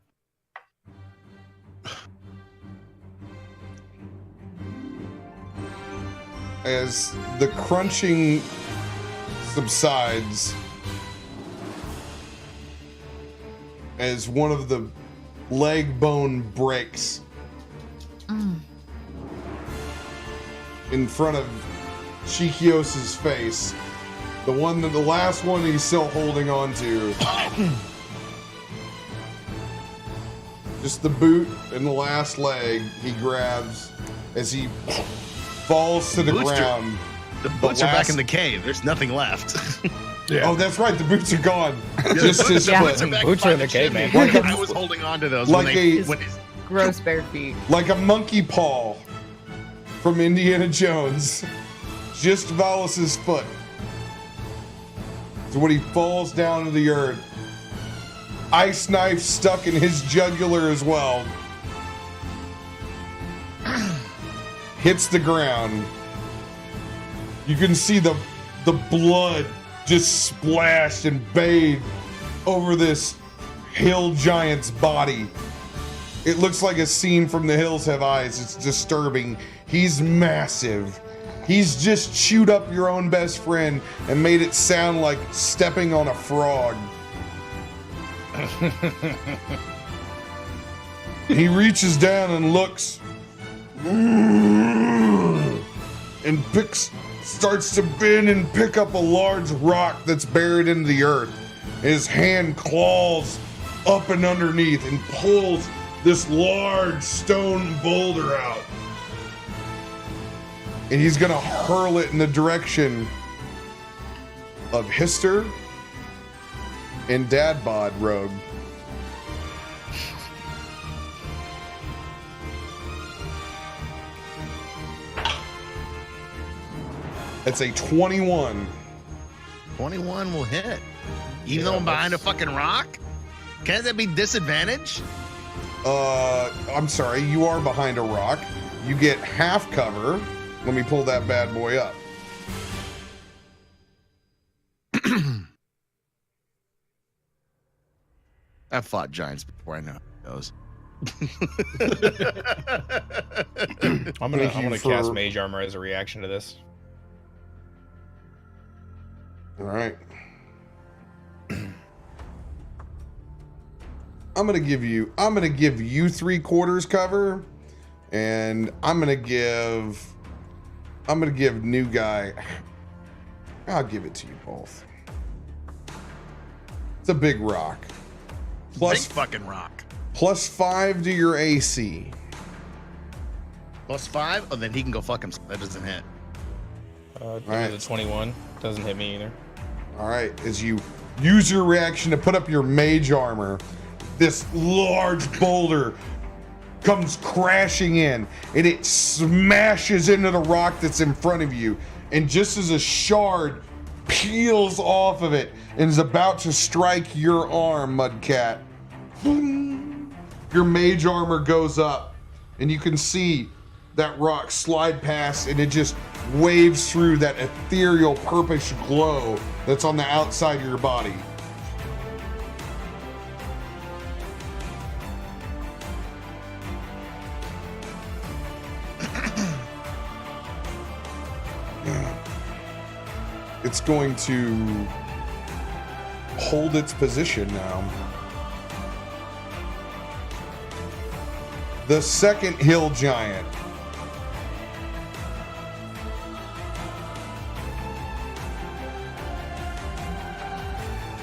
As the crunching subsides, as one of the leg bone breaks, in front of Shikios's face. The last one he's still holding on to. Just the boot and the last leg he grabs as he falls to the ground.
The boots are back in the cave. There's nothing left.
Yeah. Oh, that's right. The boots are gone. Just his foot.
Boots are in the cave, man.
I was holding on to those.
Gross bare feet.
Like a monkey paw from Indiana Jones. Just Vallus's foot. So when he falls down to the earth, ice knife stuck in his jugular as well. Hits the ground. You can see the blood just splashed and bathed over this hill giant's body. It looks like a scene from The Hills Have Eyes. It's disturbing. He's massive. He's just chewed up your own best friend and made it sound like stepping on a frog. He reaches down and looks and starts to bend and pick up a large rock that's buried in the earth. His hand claws up and underneath and pulls this large stone boulder out. And he's gonna hurl it in the direction of Hister and Dadbod Rogue. It's a 21.
21 will hit. Even though I'm behind a fucking rock? Can't that be disadvantage?
I'm sorry, you are behind a rock. You get half cover. Let me pull that bad boy up.
I've fought giants before, I know those.
I'm gonna cast Mage Armor as a reaction to this.
All right. I'm gonna give you 3/4 cover, and I'm gonna give new guy. I'll give it to you both. It's a big rock.
Big fucking rock.
+5 to your AC.
+5? Oh, then he can go fuck himself. That doesn't hit.
Right.
The 21 doesn't hit me either.
All right, as you use your reaction to put up your mage armor, this large boulder comes crashing in, and it smashes into the rock that's in front of you. And just as a shard peels off of it and is about to strike your arm, Mudcat, your mage armor goes up, and you can see that rock slide past, and it just waves through that ethereal purplish glow that's on the outside of your body. It's going to hold its position now. The second hill giant.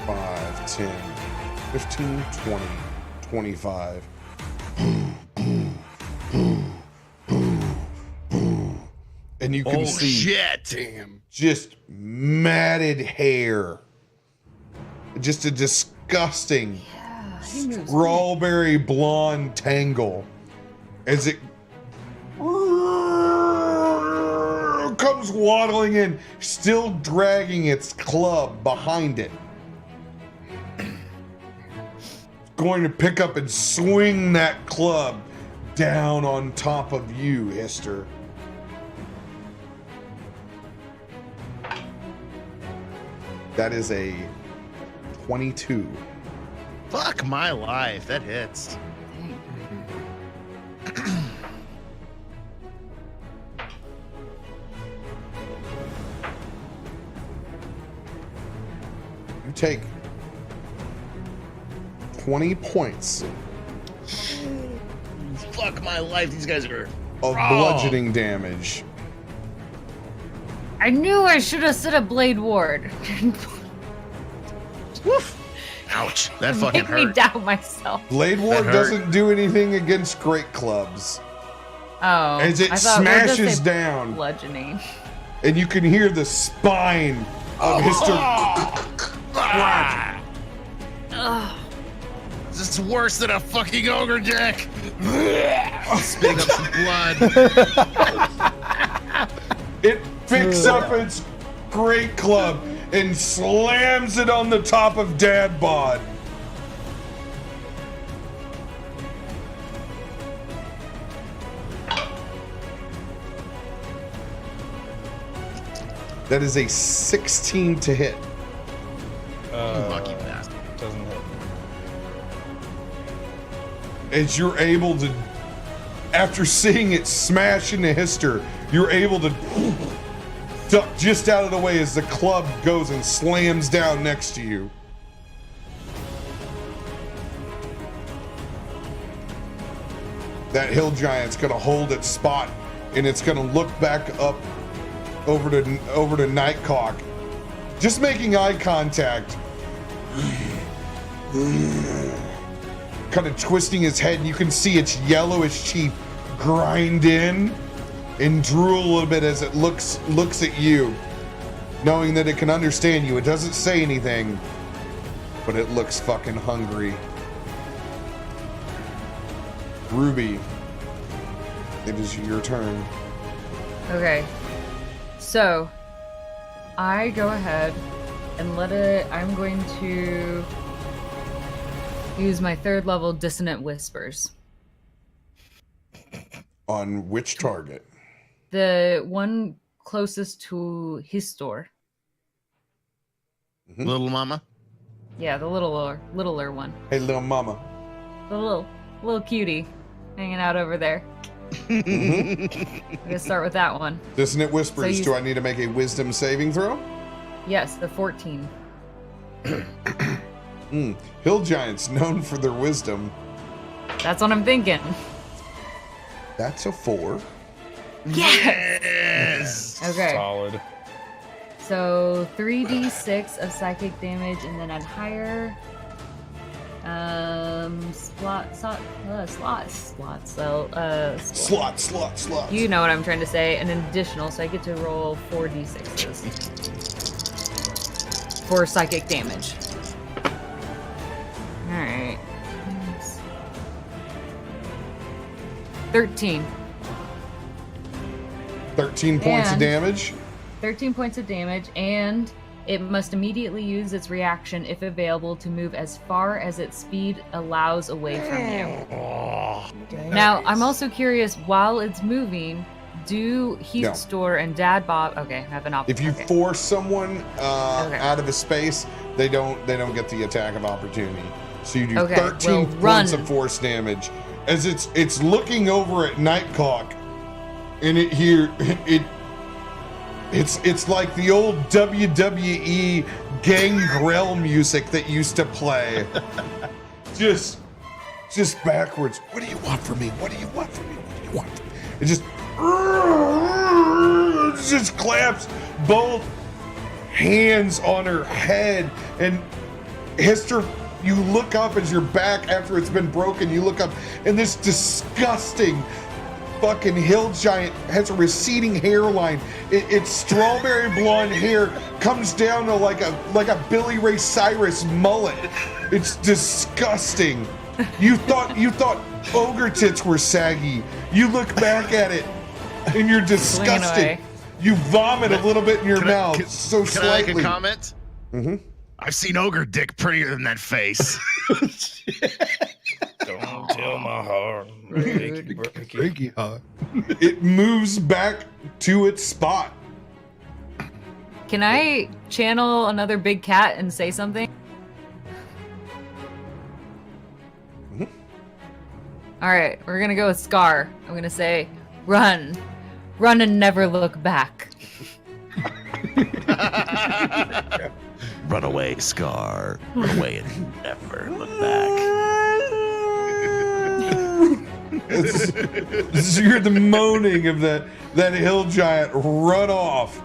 Five, 10, 15, 20, 25. And you can see
shit.
Just matted hair. Just a disgusting strawberry blonde tangle as it comes waddling in, still dragging its club behind it. Going to pick up and swing that club down on top of you, Hister. That is a 22.
Fuck my life. That hits.
You take 20 points
Fuck my life. These guys are
of bludgeoning damage.
I knew I should have said a blade ward.
Woof. Ouch. That fucking
Make me
hurt.
doubt myself.
Blade Ward
hurt.
doesn't do anything against great clubs.
Oh,
As it
I thought, what does
smashes
it-
down,
bludgeoning.
and you can hear the spine of Hister.
Ugh.
This is worse than a fucking ogre dick. Spitting up some blood.
It picks up its great club and slams it on the top of Dad Bod. That is a 16 to hit.
Lucky bastard.
Doesn't hit.
As you're able to, after seeing it smash into Hister, you're able to duck just out of the way as the club goes and slams down next to you. That hill giant's gonna hold its spot, and it's gonna look back up over to Nightcock, just making eye contact. Kind of twisting his head, and you can see its yellowish teeth grind in and drool a little bit as it looks at you, knowing that it can understand you. It doesn't say anything, but it looks fucking hungry. Ruby, it is your turn.
Okay. So, I go ahead and I'm going to use my 3rd level Dissonant Whispers.
On which target?
The one closest to Histor.
Little mama.
Yeah, the littler one.
Hey, little mama.
The little cutie hanging out over there. I'm gonna start with that one.
Dissonant Whispers,
So
do I need to make a wisdom saving throw?
Yes, the 14.
Hill giants known for their wisdom.
That's what I'm thinking.
That's a 4.
Yes.
Okay.
Solid.
So 3d6 of psychic damage, and then I'd higher
Slot.
you know what I'm trying to say, an additional, so I get to roll 4d6s for psychic damage. All right. 13.
13 points of
And-
damage.
13 points of damage, and it must immediately use its reaction, if available, to move as far as its speed allows away from you. Now, I'm also curious, while it's moving, do Heat
No.
Store and Dad Bob... Okay, have an option.
If you
okay.
force someone
Okay.
out of a space, they don't get the attack of opportunity. So you do
Okay,
13
well,
points
run.
of force damage as it's looking over at Nightcock, and it's like the old WWE Gangrel music that used to play. just backwards. What do you want from me? What do you want from me? What do you want from me? It just claps both hands on her head, and Hester, you look up as you're back after it's been broken. You look up, and this disgusting fucking hill giant has a receding hairline. Its strawberry blonde hair comes down to like a Billy Ray Cyrus mullet. It's disgusting. You thought ogre tits were saggy. You look back at it, and you're disgusted.
away.
You vomit a little bit in your mouth,
Can
so
I
slightly.
make a comment?
Mhm.
I've seen ogre dick prettier than that face.
Don't tell my heart. Breaky.
It moves back to its spot.
Can I channel another big cat and say something?
Mhm.
All right, we're gonna go with Scar. I'm gonna say, run and never look back.
Run away, Scar. Run away and never look back.
You hear the moaning of that hill giant run off.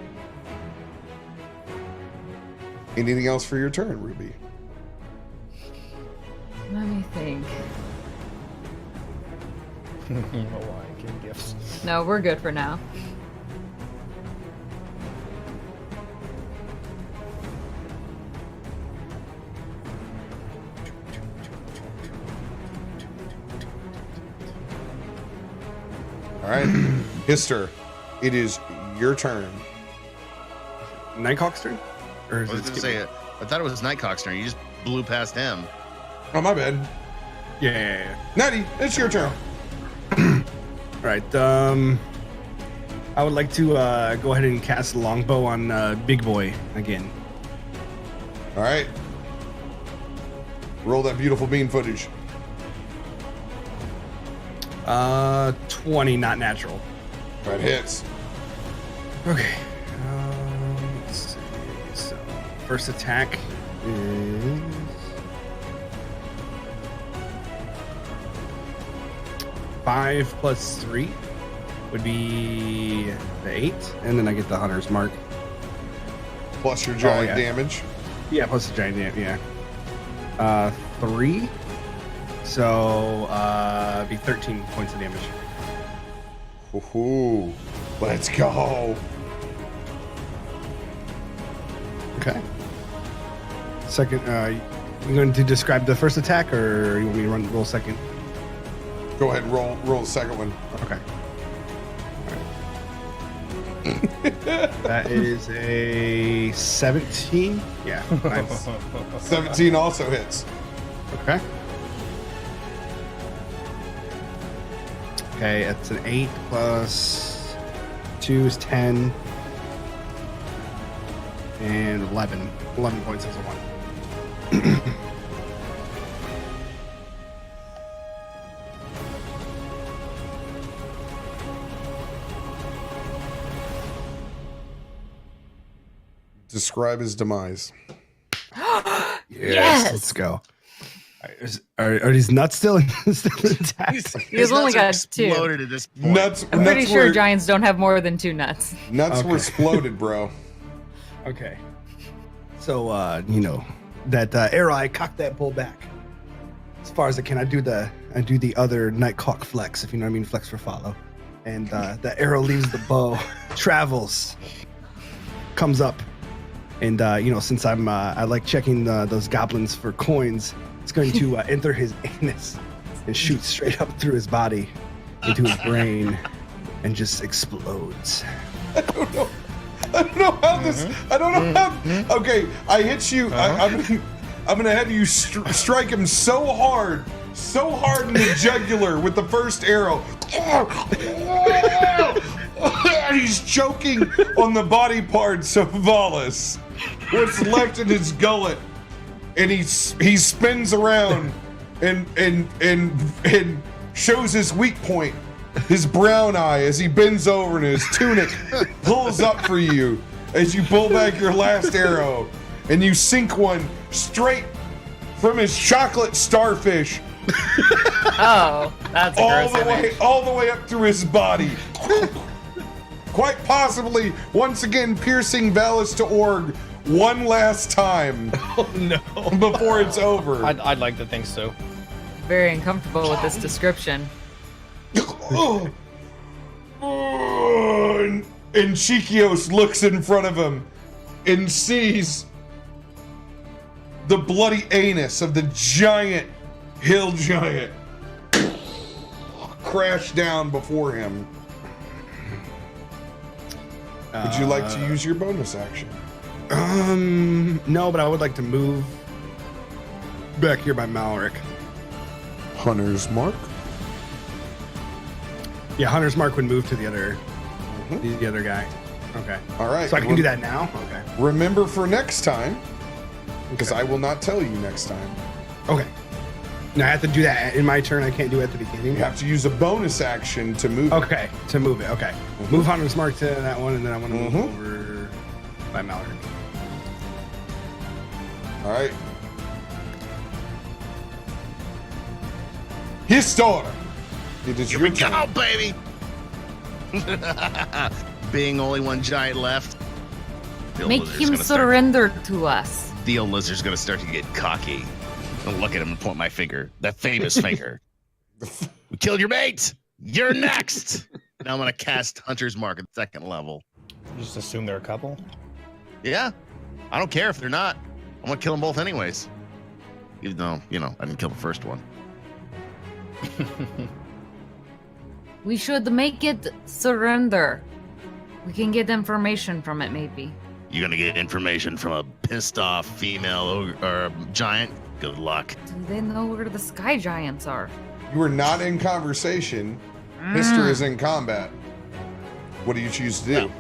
Anything else for your turn, Ruby?
Let me think.
Lion King gifts.
No, we're good for now.
All right, Hister, it is your turn.
Nighthawk's turn? Or
I
is
was
it
gonna
Skippy?
say it. I thought it was Nightcock's turn. You just blew past him.
Oh, my bad.
Yeah.
Natty, it's your turn.
All right. I would like to go ahead and cast Longbow on Big Boy again.
All right. Roll that beautiful bean footage.
20, not natural.
That hits.
Okay. Let's see. So, first attack is 5 plus 3 would be the 8, and then I get the hunter's mark.
Plus your giant
yeah.
damage.
Yeah, plus the giant damage. Yeah. 3. So be 13 points of damage.
Woohoo! Let's go.
Okay. Second, you going to describe the first attack, or you want me to roll second?
Go ahead and roll the second one.
Okay. That is a 17. Yeah. Nice.
17 also hits.
Okay. Okay, it's an 8 plus 2 is 10. And 11. 11 points as a 1.
Describe his demise.
Yes!
Let's go. Are these nuts still intact?
He's only
nuts are
got 2.
exploded at this point.
Nuts.
I'm pretty
nuts
sure
were,
giants don't have more than 2 nuts.
Nuts were
Okay.
exploded, bro.
Okay. So, that arrow, I cock that bull back as far as I can. I do the other Nightcock flex, if you know what I mean, flex for follow. And the arrow leaves the bow, travels, comes up, and since I like checking those goblins for coins, it's going to enter his anus and shoot straight up through his body into his brain, and just explodes.
I don't know how this. I don't know how. Okay, I hit you. I'm gonna have you strike him so hard in the jugular with the first arrow. He's choking on the body parts of Vallus. What's left in his gullet, and he spins around and shows his weak point. His brown eye as he bends over and his tunic pulls up for you as you pull back your last arrow, and you sink one straight from his chocolate starfish
Oh, that's a gross
all the way up through his body. Quite possibly once again piercing Vallus to Org one last time.
Oh no!
Before it's over.
I'd like to think so.
Very uncomfortable with this description.
And Chikios looks in front of him and sees the bloody anus of the giant hill giant crash down before him. Would you like to use your bonus action?
No, but I would like to move back here by Malric.
Hunter's Mark.
Yeah, Hunter's Mark would move to the other guy. Okay.
All right.
So I can do that now? Okay.
Remember for next time, because I will not tell you next time.
Okay. Now I have to do that in my turn. I can't do it at the beginning.
You have to use a bonus action to move.
Okay, to move it. Okay. Move Hunter's Mark to that one, and then I want to move over by Malric.
All right. Histor. It is
Here
your
we
turn.
go, baby. Being only one giant left.
Make him surrender to us.
The old lizard's gonna start to get cocky. I'll look at him and point my finger. That famous finger. We killed your mate. You're next. Now I'm gonna cast Hunter's Mark at the 2nd level.
You just assume they're a couple?
Yeah. I don't care if they're not. I'm gonna kill them both anyways. Even though, you know, I didn't kill the first one.
We should make it surrender. We can get information from it, maybe.
You're gonna get information from a pissed off female or giant? Good luck.
Do they know where the sky giants are?
You are not in conversation. History is in combat. What do you choose to do?
No.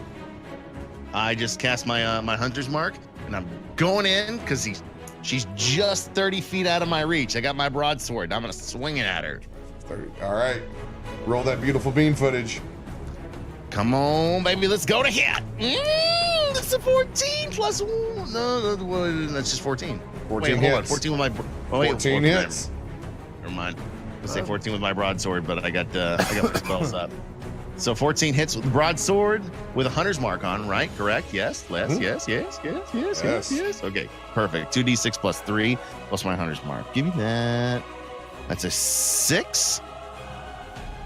I just cast my my Hunter's Mark, and I'm going in because she's just 30 feet out of my reach. I got my broadsword. I'm gonna swing it at her.
30. All right. Roll that beautiful bean footage.
Come on, baby, let's go to hit. That's a 14 plus 1. No, that's just 14.
14
wait, hold on.
hits.
14 with my.
14 hits.
Never mind. Let's say 14 with my broadsword, but I got my spells up. So 14 hits with the broadsword with a Hunter's Mark on, right? Correct? Yes. Yes. Okay, perfect. 2d6 plus 3 plus my Hunter's Mark. Give me that. That's a 6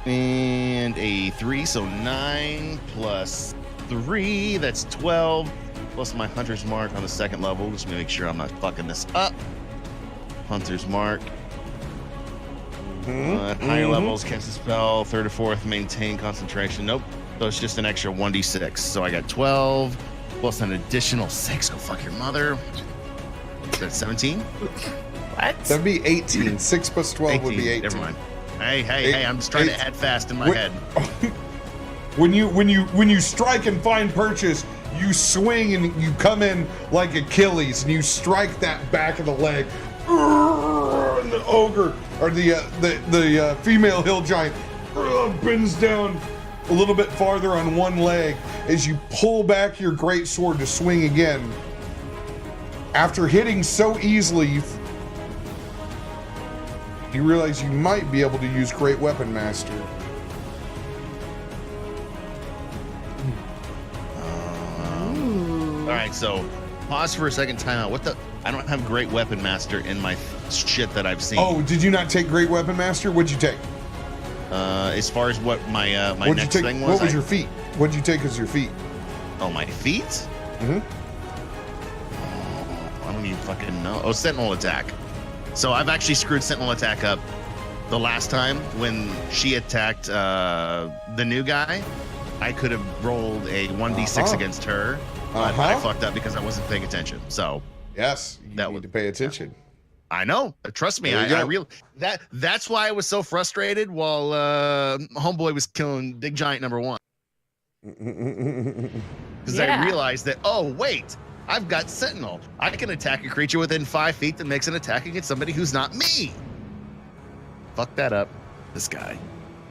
and a 3, so 9 plus 3. That's 12 plus my Hunter's Mark on the 2nd level. Just to make sure I'm not fucking this up. Hunter's Mark. At higher levels, cast a spell. 3rd or 4th, maintain concentration. Nope. So it's just an extra 1d6. So I got 12 plus an additional 6. Go fuck your mother. Is that 17?
What?
That'd be 18. 6 plus 12 would be 18.
Never mind. Hey, I'm just trying to add fast in my head.
When you strike and find purchase, you swing and you come in like Achilles and you strike that back of the leg. And the ogre or the female hill giant bends down a little bit farther on one leg as you pull back your great sword to swing again. After hitting so easily, you realize you might be able to use Great Weapon Master.
All right, so pause for a second. Time out. What the? I don't have Great Weapon Master in my shit that I've seen.
Oh, did you not take Great Weapon Master? What'd you take?
As far as what my my
What'd
next
you take?
thing was.
What was your feat? What'd you take as your feat?
Oh, my feet?
Mm-hmm.
Oh, I don't even fucking know. Oh, Sentinel Attack. So I've actually screwed Sentinel Attack up the last time when she attacked the new guy. I could have rolled a 1d6 against her, but I fucked up because I wasn't paying attention. So
yes, you need to pay attention.
I know. Trust me. I real that's why I was so frustrated while Homeboy was killing Big Giant number 1. Because I realized that, oh, wait, I've got Sentinel. I can attack a creature within 5 feet that makes an attack against somebody who's not me. Fuck that up. This guy.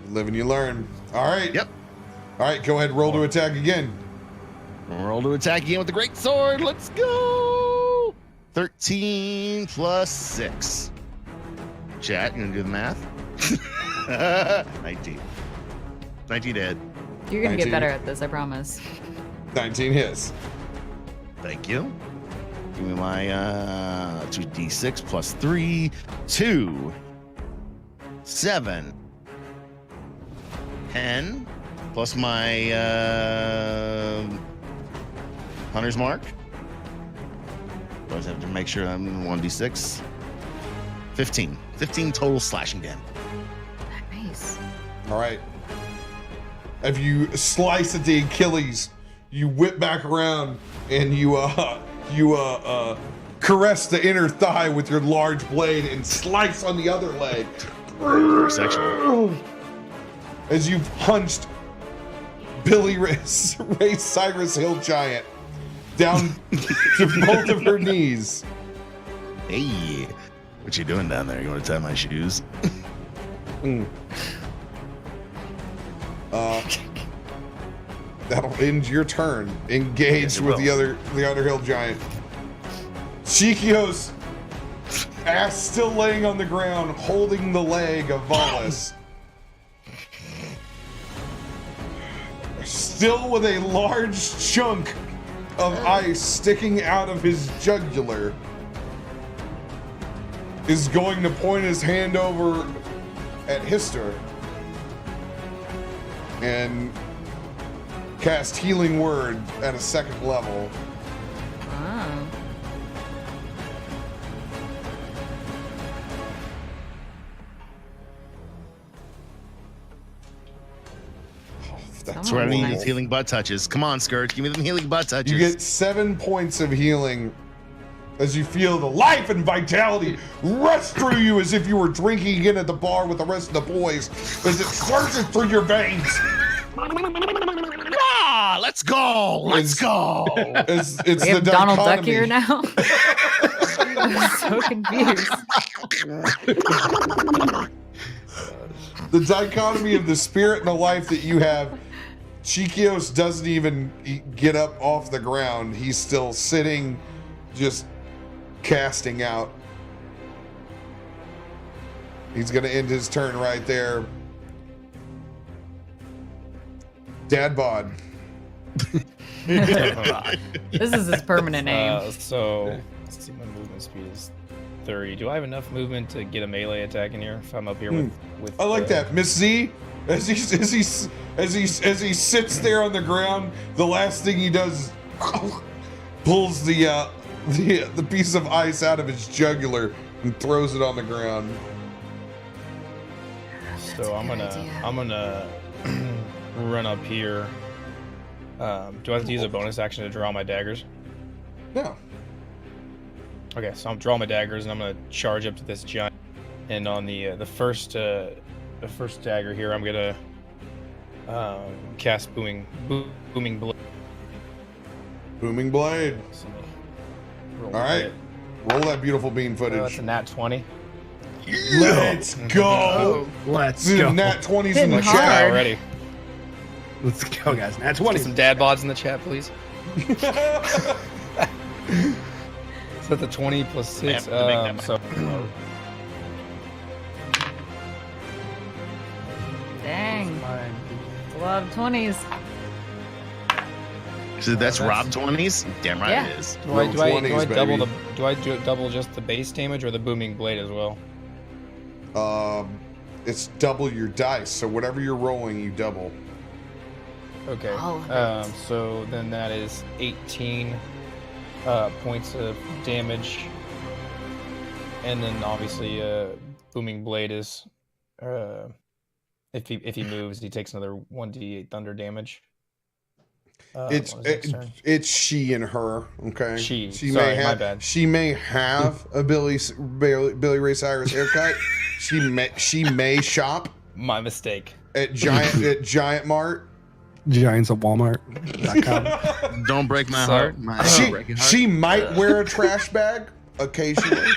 You live and you learn. All right.
Yep.
All right, go ahead. Roll to attack again.
Roll to attack again with the great sword. Let's go. 13 plus 6. Chat, you gonna do the math? 19. 19 to hit.
You're gonna
19.
get better at this, I promise.
19 hits.
Thank you. Give me my 2d6 plus 3. 2. 7. 10. Plus my Hunter's Mark. I always have to make sure I'm in 1d6. 15. 15 total slashing damage.
Nice.
All right. If you slice at the Achilles, you whip back around and you caress the inner thigh with your large blade and slice on the other leg.
Sexual.
As you've hunched Billy Ray Cyrus Hill Giant down to both of her knees.
Hey, what you doing down there? You want to tie my shoes?
That'll end your turn. Engaged with the other hill giant. Shikio's ass still laying on the ground, holding the leg of Vallus. Still with a large chunk of ice sticking out of his jugular is going to point his hand over at Hister and cast Healing Word at a 2nd level.
Oh.
That's what I need
Nice.
is healing butt touches. Come on, Scourge. Give me them healing butt touches.
You get 7 points of healing as you feel the life and vitality rush through you as if you were drinking again at the bar with the rest of the boys as it surges through your veins.
Ah, let's go. Let's go.
It's
We
the
have Donald Duck
dichotomy.
here now. I'm so confused.
The dichotomy of the spirit and the life that you have. Chikios doesn't even get up off the ground. He's still sitting, just casting out. He's going to end his turn right there. Dad bod.
This is his permanent name.
So let's see, my movement speed is 30. Do I have enough movement to get a melee attack in here if I'm up here with
I like that. Miss Z, as he sits there on the ground, the last thing he does is pulls the piece of ice out of his jugular and throws it on the ground.
So I'm gonna run up here. Do I have to use a bonus action to draw my daggers?
No.
Okay, so I'm drawing my daggers and I'm gonna charge up to this giant. And on the first dagger here, I'm gonna cast booming blade.
Booming blade.
So
All right. Roll that beautiful beam footage.
That's a nat 20.
Let's go.
Let's
Dude,
go.
Nat 20s in the
Hitting
chat.
hard.
Already.
Let's go, guys. Nat
Get
20.
some dad bods in the chat, please. So that's a 20 plus 6.
I have to make that
So
Dang. Love 20s.
So that's
Oh,
Rob 20s? Damn right
Yeah.
it is.
do I double
baby.
double just the base damage or the booming blade as well?
It's double your dice, so whatever you're rolling, you double.
Okay.
All of it.
So then that is 18 points of damage, and then obviously booming blade is if he moves, he takes another 1d8 thunder damage.
It's she and her. Okay.
She.
She
Sorry,
may
my
have.
bad.
She may have a Billy Ray Cyrus haircut. She may shop
My mistake.
at Giant Mart.
Giants at Walmart.com.
Don't break my
Sorry.
heart. My breaking heart.
She might wear a trash bag occasionally.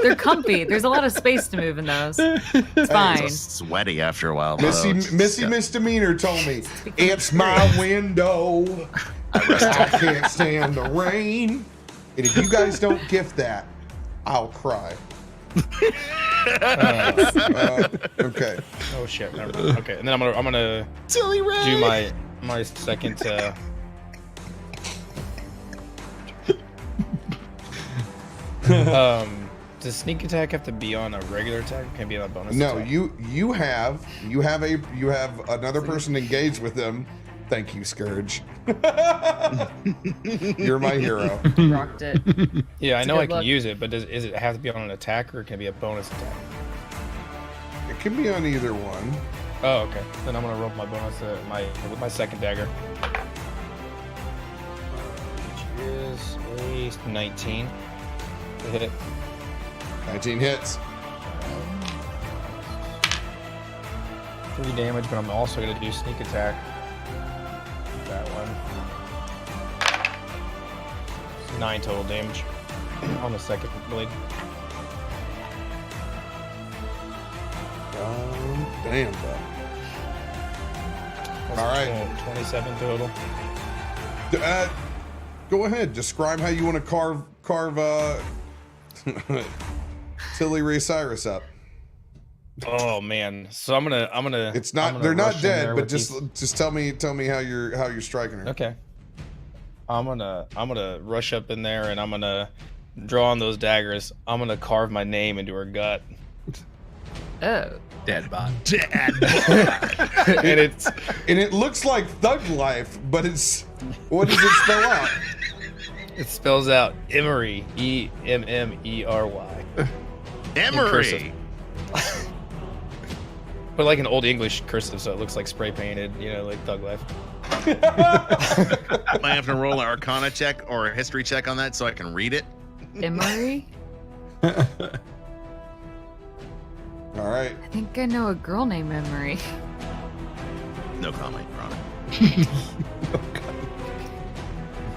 They're comfy. There's a lot of space to move in those. It's fine.
It's sweaty after a while. though.
Missy Misdemeanor told me it's my window. I can't stand the rain. And if you guys don't gift that, I'll cry. Okay.
Oh shit. Never mind. Okay, and then I'm gonna
Silly Ray.
do my second. Does sneak attack have to be on a regular attack? Can it be on a bonus?
No,
attack?
you have another person engaged with them. Thank you, Scourge. You're my hero.
Rocked it.
Yeah, I
It's a
know I
good
can
look.
use it, but does it have to be on an attack or can it be a bonus attack?
It can be on either one.
Oh, okay. Then I'm gonna roll my bonus with my second dagger, which is a 19 to hit.
19 hits.
3 damage, but I'm also gonna do sneak attack. That one. 9 total damage on the second blade.
Damn, bro.
That's
All right.
27 total.
Go ahead. Describe how you want to carve Tilly Ray Cyrus up.
Oh man. So I'm gonna.
It's
I'm
not.
gonna
They're not
rush in there
dead, but
with these-
just tell me how you're striking her.
Okay. I'm gonna rush up in there and I'm gonna draw on those daggers. I'm gonna carve my name into her gut.
Oh.
Dead bot.
And it's
And it looks like Thug Life, but it's what does it spell out?
it spells out Emery, Emmery.
Emery.
But like an old English cursive, so it looks like spray painted, you know, like Thug Life.
I might have to roll an Arcana check or a history check on that so I can read it.
Emery?
All right.
I think I know a girl named Emery.
No comment, Your Honor.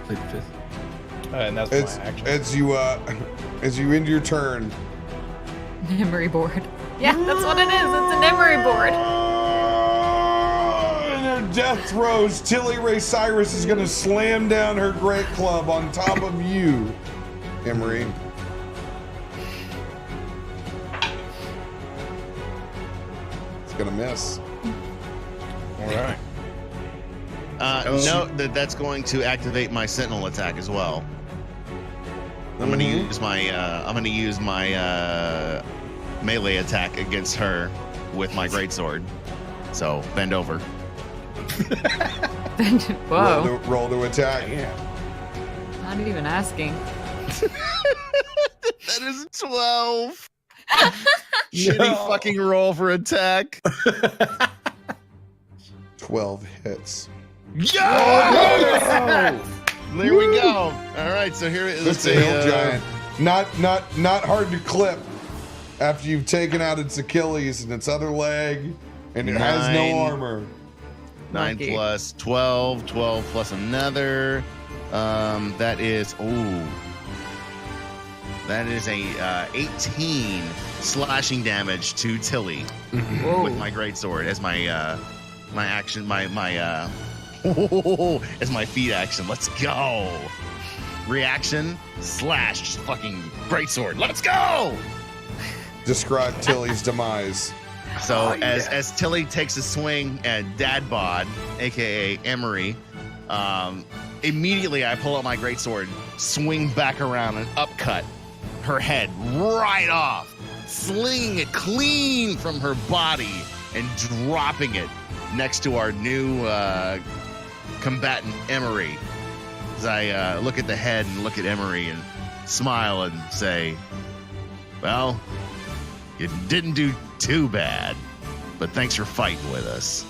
Played fifth.
And that's
As
my action.
as you end your turn.
An Emery board. Yeah, that's what it is. It's an Emery board.
In her death throes, Tilly Ray Cyrus is going to slam down her great club on top of you, Emery. It's going to miss.
All right.
Note that's going to activate my Sentinel attack as well. I'm going to use my melee attack against her with my greatsword. So bend over.
Whoa.
Roll to attack.
Not even asking.
That is 12. Shitty fucking roll for attack.
12 hits.
There we go. All right, so here it is.
It's a hill giant. Not hard to clip after you've taken out its Achilles and its other leg, and it has no
9.
armor.
9
Lucky.
plus 12, 12 plus another. That is a 18 slashing damage to Tilly
Whoa.
with my greatsword as my action, as my feat action. Let's go. Reaction slash, just fucking greatsword. Let's go.
Describe Tilly's demise.
So as Tilly takes a swing at Dad Bod, aka Emery, immediately I pull out my greatsword, swing back around and upcut her head right off, slinging it clean from her body and dropping it next to our new combatant Emery. As I look at the head and look at Emery and smile and say, well, you didn't do too bad, but thanks for fighting with us.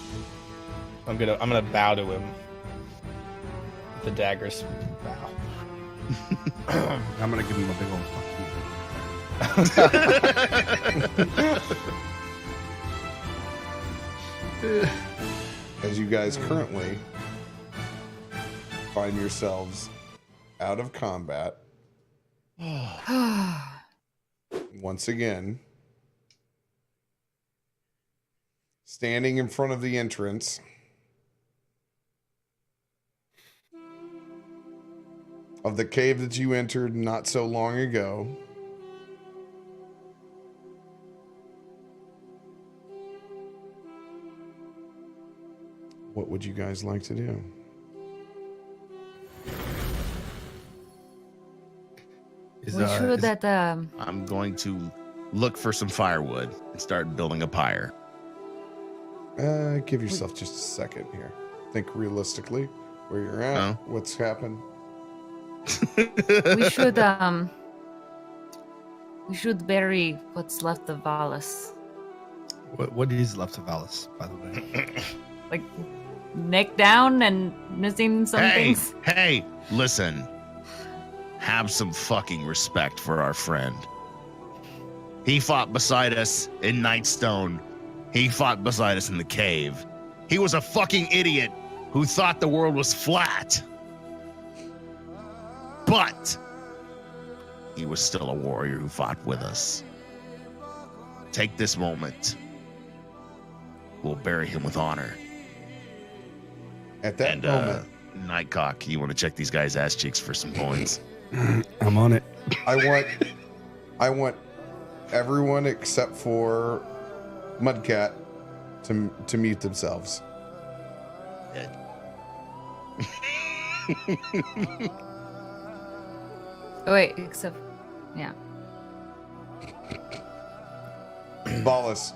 I'm gonna bow to him. The daggers bow.
I'm gonna give him a big old fuck
As you guys currently find yourselves out of combat once again, standing in front of the entrance of the cave that you entered not so long ago. What would you guys like to do?
is,
We should
is-
that
I'm going to look for some firewood and start building a pyre.
Give yourself just a second here. Think realistically where you're at, what's happened.
we should bury what's left of Vallus.
what is left of Vallus, by the way?
Like neck down and missing some things.
Hey, listen. Have some fucking respect for our friend. He fought beside us in Nightstone. He fought beside us in the cave. He was a fucking idiot who thought the world was flat. But he was still a warrior who fought with us. Take this moment. We'll bury him with honor.
At that moment,
Nightcock, you want to check these guys' ass cheeks for some points?
I'm on it.
I want everyone except for Mudcat to mute themselves.
Oh wait, except yeah.
Vallus,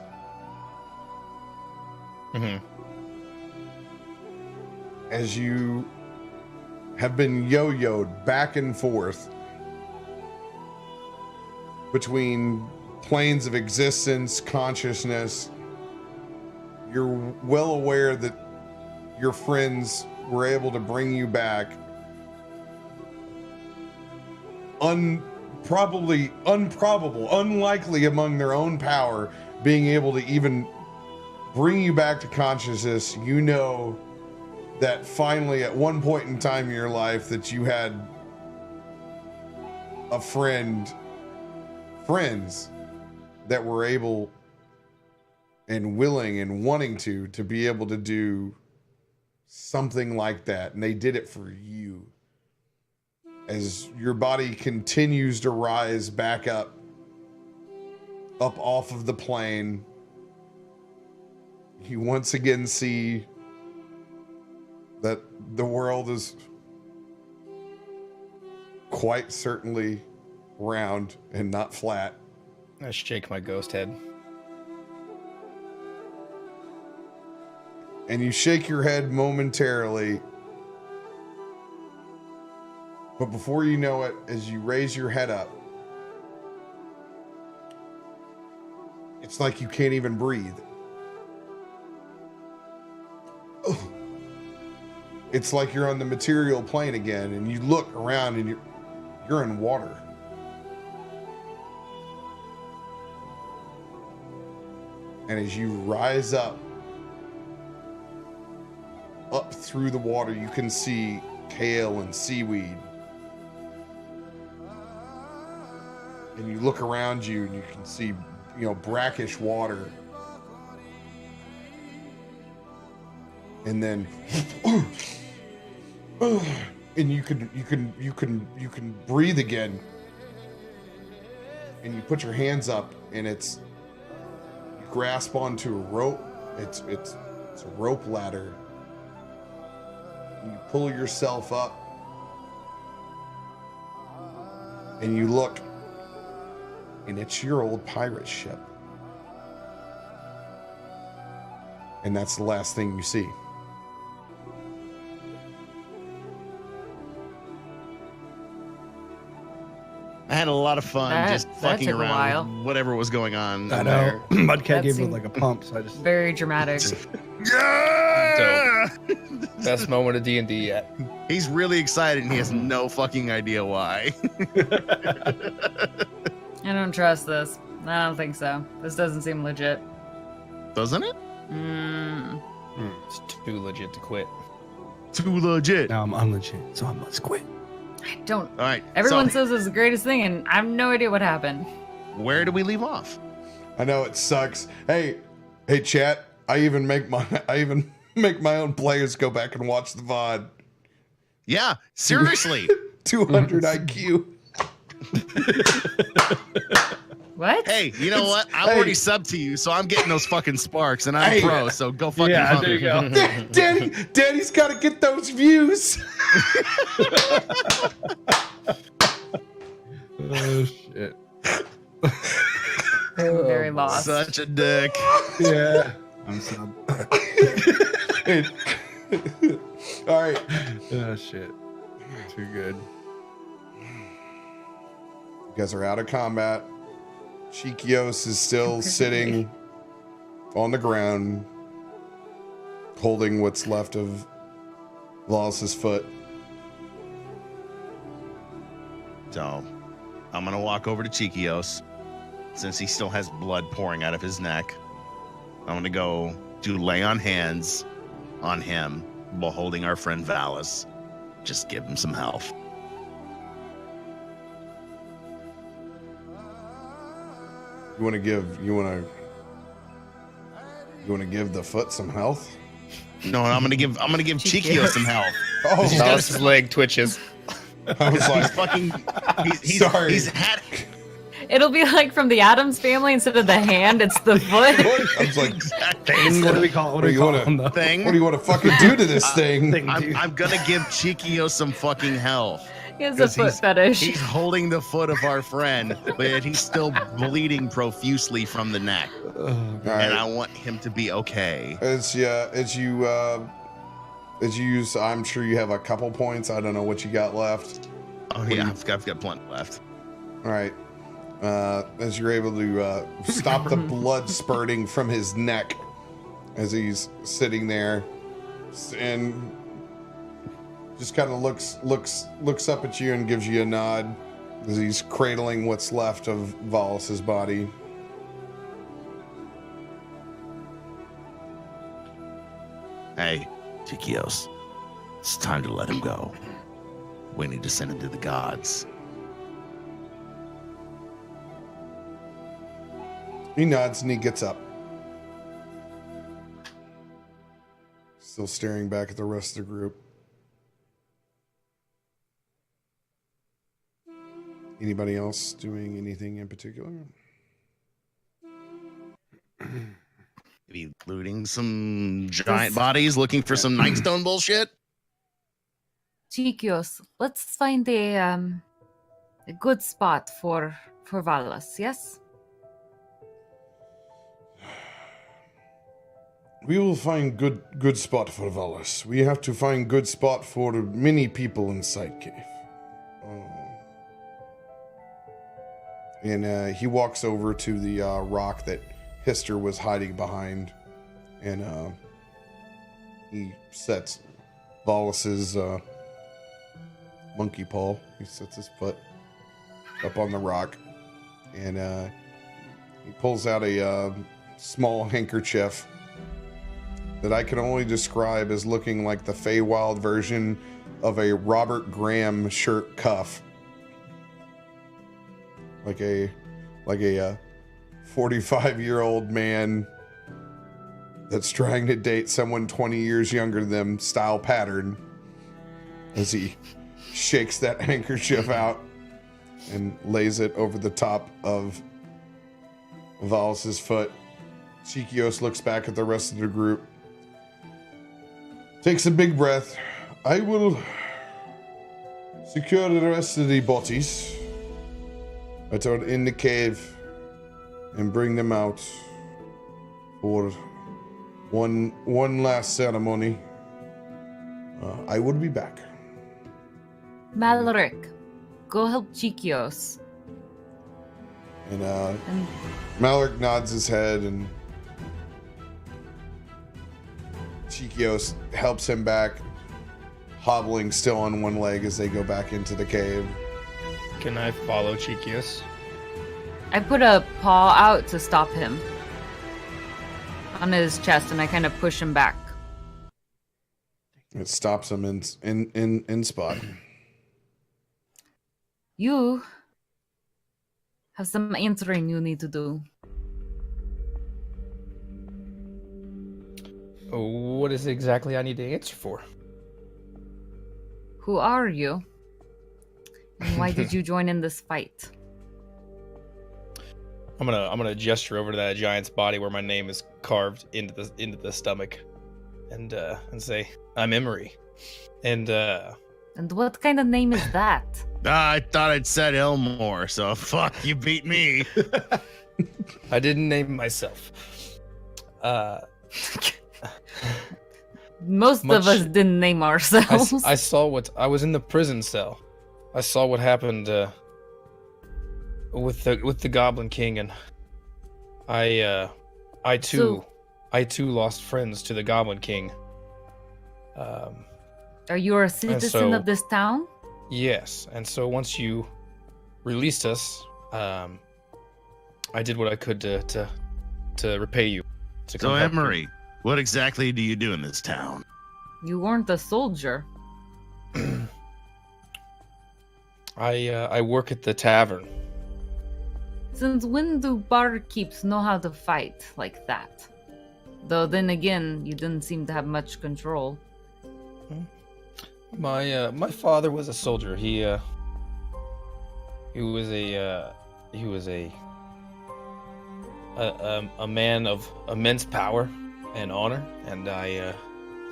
Mhm.
as you have been yo-yoed back and forth between planes of existence, consciousness, you're well aware that your friends were able to bring you back probably improbable, unlikely among their own power, being able to even bring you back to consciousness. You know that finally at one point in time in your life that you had a friends that were able and willing and wanting to be able to do something like that, and they did it for you. As your body continues to rise back up off of the plane, you once again see that the world is quite certainly round and not flat.
I shake my ghost head.
And you shake your head momentarily. But before you know it, as you raise your head up, it's like you can't even breathe. Ugh. It's like you're on the material plane again, and you look around and you're in water. And as you rise up through the water, you can see kale and seaweed. And you look around you and you can see, brackish water. And then and you can breathe again. And you put your hands up and you grasp onto a rope. It's a rope ladder. And you pull yourself up. And you look, and it's your old pirate ship. And that's the last thing you see.
I had a lot of fun just
that
fucking
took a while.
around with whatever was going on.
I
in
know.
there.
Mudcat
That
gave me
seemed-
like a pump, so I just.
Very dramatic.
Yeah!
Best moment of D&D yet.
He's really excited and he has no fucking idea why.
I don't trust this. I don't think so. This doesn't seem legit.
Doesn't it?
It's too legit to quit.
Too legit.
Now I'm unlegit, so I must quit.
I don't.
All right.
Everyone
so
says it's the greatest thing, and I have no idea what happened.
where do we leave off?
I know it sucks. Hey, chat. I even make my own players go back and watch the VOD.
Yeah, seriously.
200 IQ.
What?
Hey, you know what? I'm
Hey.
already subbed to you, so I'm getting those fucking sparks, and I'm
Hey.
pro. So go fucking.
Yeah,
hump
there
it.
you go.
Daddy's got to get those views.
Oh shit.
I'm very lost.
Such a dick.
Yeah. I'm sub.
All right.
Oh shit. Too good.
You guys are out of combat. Chikios is still sitting on the ground, holding what's left of Vallus's foot.
So, I'm gonna walk over to Chikios, since he still has blood pouring out of his neck. I'm gonna go do lay on hands on him while holding our friend Vallus. Just give him some health.
You want to give the foot some health?
No, I'm gonna give Chikios some health.
Oh,
Vallus' leg twitches.
I was
He's
like,
fucking. He's
Sorry.
He's had.
It'll be like from the Addams Family. Instead of the hand, it's the foot.
I was like,
Thing, what do we call it? What do we call it?
Thing.
what do you want to fucking do to this thing?
Thing, dude.
I'm gonna give Chiquio some fucking hell.
He has a
'Cause
foot fetish.
He's holding the foot of our friend, but he's still bleeding profusely from the neck,
All
and
right.
I want him to be okay.
As you use, I'm sure you have a couple points. I don't know what you got left.
Oh yeah, I've got plenty left.
All right. As you're able to stop the blood spurting from his neck as he's sitting there, and just kind of looks up at you and gives you a nod as he's cradling what's left of Vallus's body.
Hey, Chiquios, it's time to let him go. We need to send him to the gods.
He nods and he gets up. Still staring back at the rest of the group. Anybody else doing anything in particular?
Maybe looting some giant bodies, looking for some Nightstone bullshit.
Chiquios, let's find a good spot for Vallus, yes?
We will find good spot for Vallus. We have to find good spot for many people inside cave. And he walks over to the rock that Hister was hiding behind, and he sets Vallus's monkey paw. He sets his foot up on the rock, and he pulls out a small handkerchief that I can only describe as looking like the Feywild version of a Robert Graham shirt cuff. Like a 45-year-old man that's trying to date someone 20 years younger than them style pattern, as he shakes that handkerchief out and lays it over the top of Vallus's foot. Chiquios looks back at the rest of the group, takes a big breath. I will secure the rest of the bodies that are in the cave and bring them out for one last ceremony. I will be back.
Malric, go help Chiquios.
And
And
Malric nods his head, and Chiquios helps him back, hobbling still on one leg as they go back into the cave.
Can I follow Chiquios?
I put a paw out to stop him on his chest, and I kind of push him back.
It stops him in spot.
you have some answering you need to do.
What is it exactly I need to answer for?
Who are you? And why did you join in this fight?
I'm gonna gesture over to that giant's body where my name is carved into the stomach, and say, I'm Emery, and
And what kind of name is that?
I thought I'd said Elmore, so fuck, you beat me.
I didn't name myself.
Most of us didn't name ourselves.
I saw I was in the prison cell. I saw what happened with the Goblin King, and I too lost friends to the Goblin King.
Are you a citizen of this town?
Yes, and so once you released us, I did what I could to repay you. To
So,
come help you.
Emery, what exactly do you do in this town?
You weren't a soldier.
I work at the tavern.
Since when do barkeeps know how to fight like that? Though then again, you didn't seem to have much control.
My father was a soldier. He was a a man of immense power and honor, and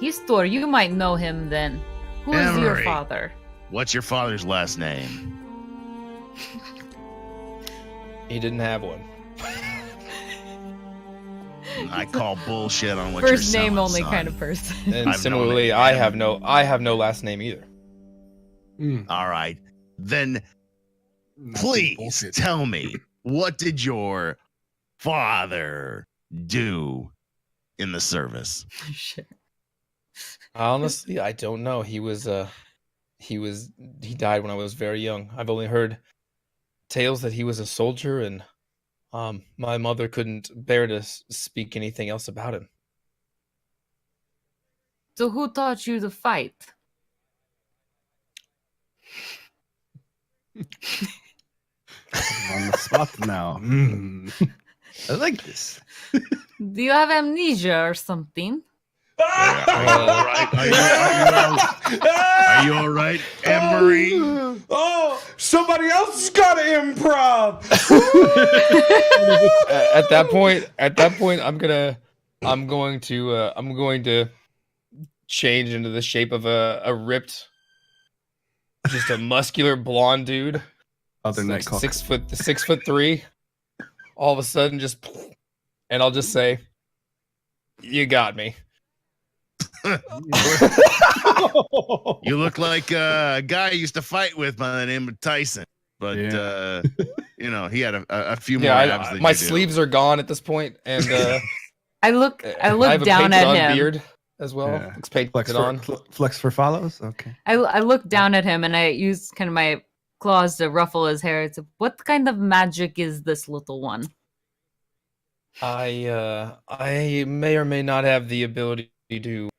Histor, you might know him then. Who is your
Emery.
father?
What's your father's last name?
he didn't have one.
I call bullshit on what you're
First name
selling,
only
son.
kind of person.
And
I've
similarly,
known
I
it.
have no last name either.
All right. Then please
Bullshit.
tell me, what did your father do in the service?
Sure.
Honestly, I don't know. He died when I was very young. I've only heard tales that he was a soldier, and my mother couldn't bear to speak anything else about him.
So who taught you to fight?
On the spot now. I like this.
Do you have amnesia or something?
Are you all right, Emery?
Oh, somebody else has got to improv.
At that point, I'm going to change into the shape of a ripped, just a muscular blonde dude.
Other night
Like 6'3". All of a sudden, and I'll just say, "You got me."
You look like a guy I used to fight with by the name of Tyson, but
Yeah.
he had a few more
Yeah,
abs than
my
you do.
sleeves are gone at this point, and
I look
I have a
down
painted
at
on
him.
beard as well.
Yeah.
It's painted on.
Flex for follows? Okay.
I look down at him and I use kind of my claws to ruffle his hair. It's what kind of magic is this little one?
I may or may not have the ability to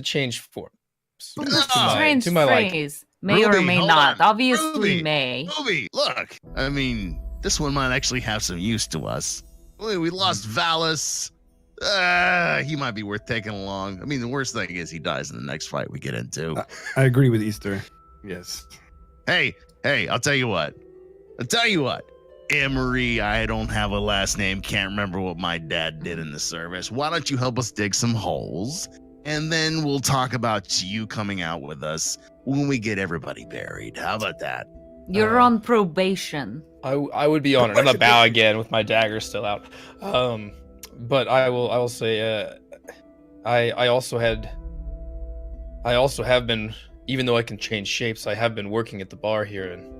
change forms.
Strange
to my liking.
phrase. May or
Ruby,
may
hold
not.
on.
Obviously
Ruby.
may.
Ruby, look. I mean, this one might actually have some use to us. We lost Vallus. He might be worth taking along. I mean, the worst thing is he dies in the next fight we get into.
I agree with Easter. Yes.
Hey, I'll tell you what. Emery, I don't have a last name. Can't remember what my dad did in the service. Why don't you help us dig some holes? And then we'll talk about you coming out with us when we get everybody buried. How about that?
You're on probation.
I would be honored. I'm gonna bow again with my dagger still out. But I will say, I also have been, even though I can change shapes, I have been working at the bar here, and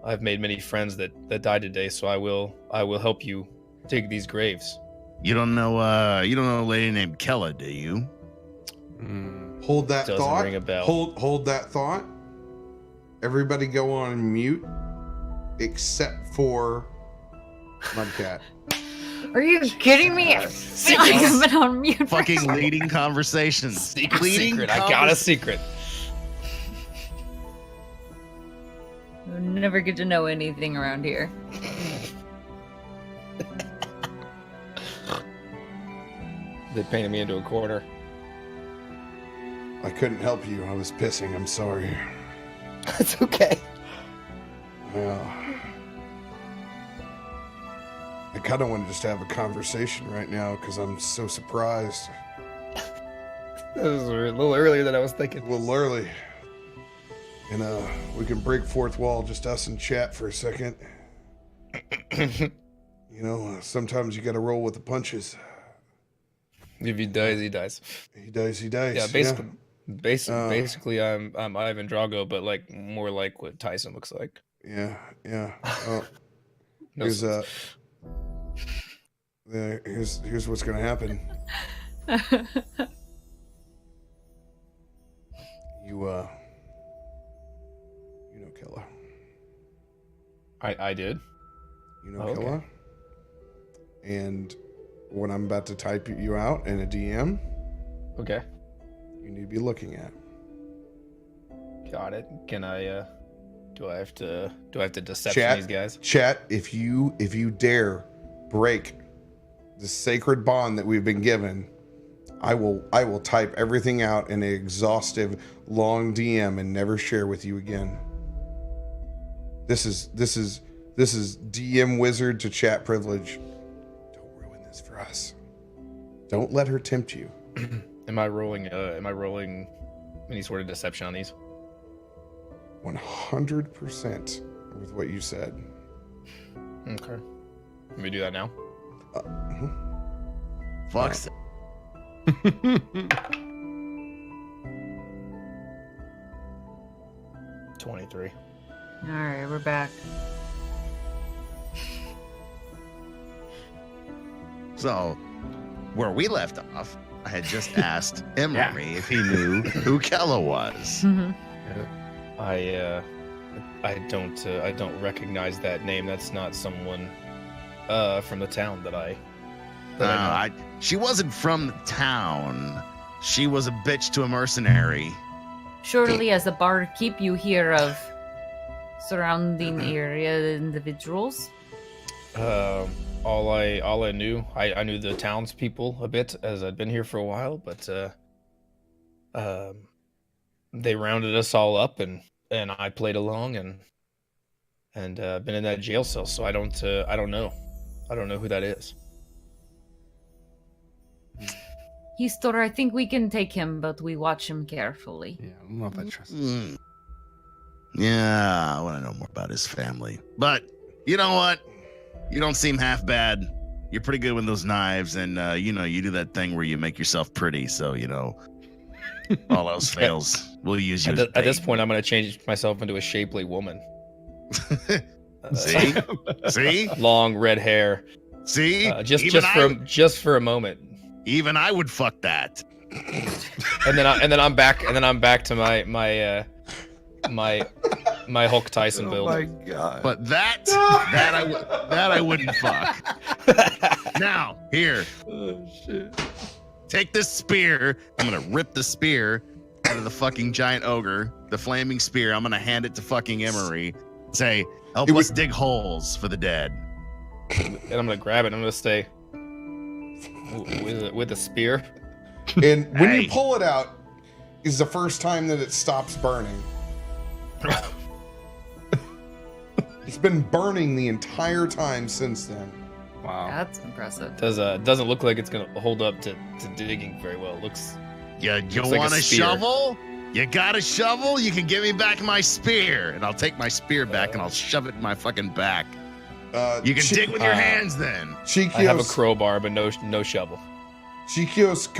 I've made many friends that died today. So I will help you dig these graves.
You don't know a lady named Kella, do you?
Hold that
Doesn't
thought.
ring a bell.
Hold that thought. Everybody go on mute, except for Mudcat.
Are you kidding me? I feel like I've been on mute. for
Fucking
so long.
leading conversations. Leading
I got a secret.
You'll never get to know anything around here.
They painted me into a corner.
I couldn't help you. I was pissing. I'm sorry.
It's okay.
Well, I kind of want to just have a conversation right now because I'm so surprised.
This was a little earlier than I was thinking.
A little early. And we can break fourth wall, just us and chat for a second. You know, sometimes you got to roll with the punches.
If he dies, he dies.
He dies. He dies.
Yeah, basically, I'm Ivan Drago, but like more like what Tyson looks like.
Yeah. Well,
No
here's
sense.
here's what's gonna happen. You know Killa.
I did.
You know
Oh, okay.
Killa. And what I'm about to type you out in a DM,
Okay,
you need to be looking at.
got it. Can I? Do I have to deception
Chat.
these guys?
Chat, if you dare break the sacred bond that we've been given, I will type everything out in an exhaustive long DM and never share with you again. This is This is DM wizard to chat privilege. Don't ruin this for us. Don't let her tempt you.
Am I rolling any sort of deception on these?
100% with what you said.
Okay. Let me do that now.
Fuck.
23.
All right, we're back.
So, where we left off, I had just asked Emery if he knew who Kella was.
I don't recognize that name. That's not someone from the town that I know.
She wasn't from the town. She was a bitch to a mercenary.
Surely, as a barkeep, you hear of surrounding area individuals.
All I knew, I knew the townspeople a bit as I'd been here for a while, but they rounded us all up and I played along and been in that jail cell, so I don't know who that is.
Histor, I think we can take him, but we watch him carefully.
Yeah, I don't know if I trust.
Yeah, I want to know more about his family. But you know what? You don't seem half bad. You're pretty good with those knives, and you do that thing where you make yourself pretty. So all else fails, we'll use you.
At this point, I'm going to change myself into a shapely woman.
See,
long red hair.
See,
just for a moment.
Even I would fuck that.
And then I'm back to my Hulk Tyson build.
Oh my god!
But that I wouldn't fuck. Now here, take this spear. I'm gonna rip the spear out of the fucking giant ogre. The flaming spear. I'm gonna hand it to fucking Emery. Say, help us dig holes for the dead.
And I'm gonna grab it. I'm gonna say, with a spear.
And when you pull it out, is the first time that it stops burning. It's been burning the entire time since then.
Wow.
That's impressive.
Doesn't look like it's gonna hold up to digging very well. It looks.
You
like
want
a
a
spear.
shovel? You got a shovel? You can give me back my spear, and I'll take my spear back and I'll shove it in my fucking back. You can dig with your hands then.
Chikios,
I have a crowbar, but no shovel.
Chikios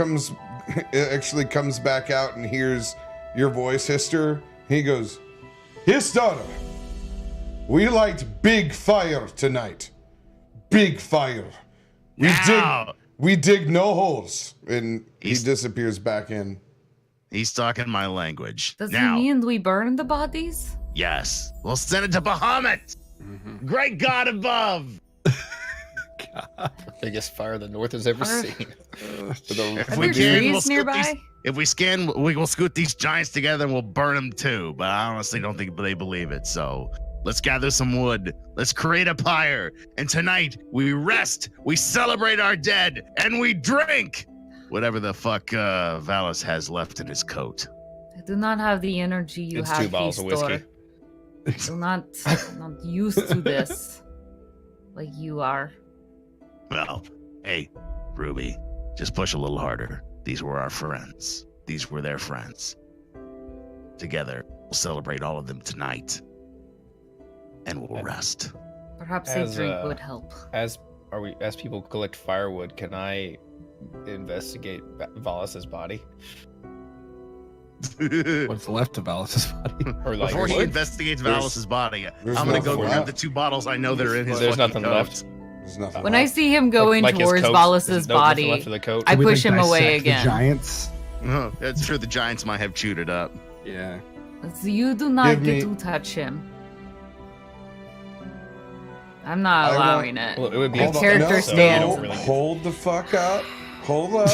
comes back out and hears your voice, Hister. He goes, Hister, we light big fire tonight. Big fire. We dig no holes. And he disappears back in.
He's talking my language.
Does
now,
he mean we burn the bodies?
Yes. We'll send it to Bahamut.
Mm-hmm.
Great God above.
Biggest fire the North has ever seen.
If
Are
we
there
can, we'll
trees
scoot
nearby?
these, if we scan, we will scoot these giants together and we'll burn them too. But I honestly don't think they believe it. So let's gather some wood. Let's create a pyre. And tonight we rest, we celebrate our dead, and we drink whatever the fuck Vallus has left in his coat.
I do not have the energy you
It's
have,
2 bottles of
Histor.
whiskey.
I'm not used to this like you are.
Well, hey, Ruby, just push a little harder. These were our friends. These were their friends. Together, we'll celebrate all of them tonight. And we'll rest.
Perhaps a
As,
drink would help.
As people collect firewood, can I investigate Vallus's body?
What's left of Alice's body?
Or like,
Before he
what?
investigates Vallus's body,
there's
I'm gonna go
nothing
grab
left.
the 2 bottles I know that are in his
There's
fucking
nothing
coat.
left.
There's nothing
When I
left.
see him going
Like his
towards
coat?
Vallus's
There's nothing
body,
left of the coat.
I
Should we,
push him away
dissect the
again.
Giants.
Oh, that's true. The giants might have chewed it up.
Yeah.
So you do not
Give
get
me-
to touch him. I'm not
I
allowing it.
Well, it would be
Your
Hold on.
character
No,
stands.
no,
Really good.
hold the fuck up. Hold up.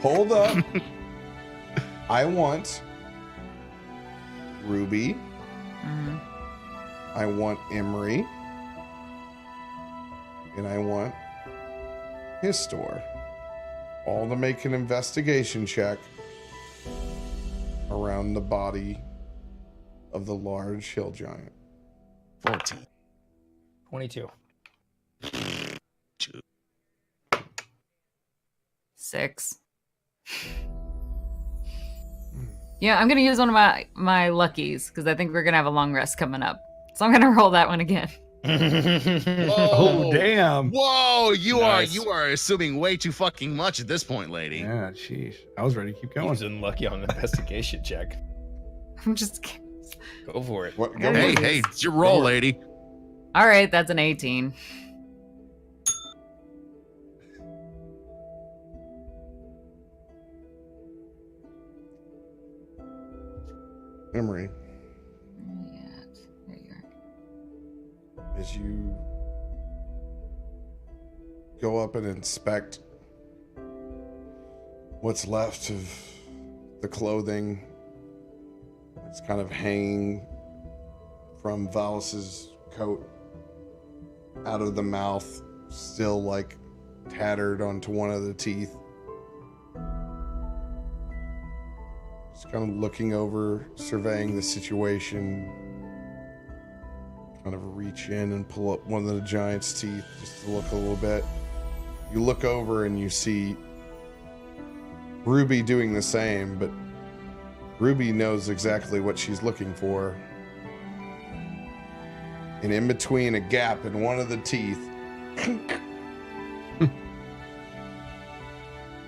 Hold up. I want Ruby.
Mhm.
I want Emery. And I want Histor. All to make an investigation check around the body of the large hill giant.
14.
22.
6. Yeah, I'm gonna use one of my luckies because I think we're gonna have a long rest coming up. So I'm gonna roll that one again.
Oh, damn.
Whoa, you
Nice.
are assuming way too fucking much at this point, lady.
Yeah, sheesh. I was ready to keep
I
going.
was unlucky on an investigation check.
I'm just kidding.
Go for it.
What? Go
Hey,
for it.
hey, it's your roll, lady.
All right, that's an 18.
Emery,
There you are.
as you go up and inspect what's left of the clothing that's kind of hanging from Vallus's coat out of the mouth, still like tattered onto one of the teeth. Just kind of looking over, surveying the situation. Kind of reach in and pull up one of the giant's teeth just to look a little bit. You look over and you see Ruby doing the same, but Ruby knows exactly what she's looking for. And in between a gap in one of the teeth,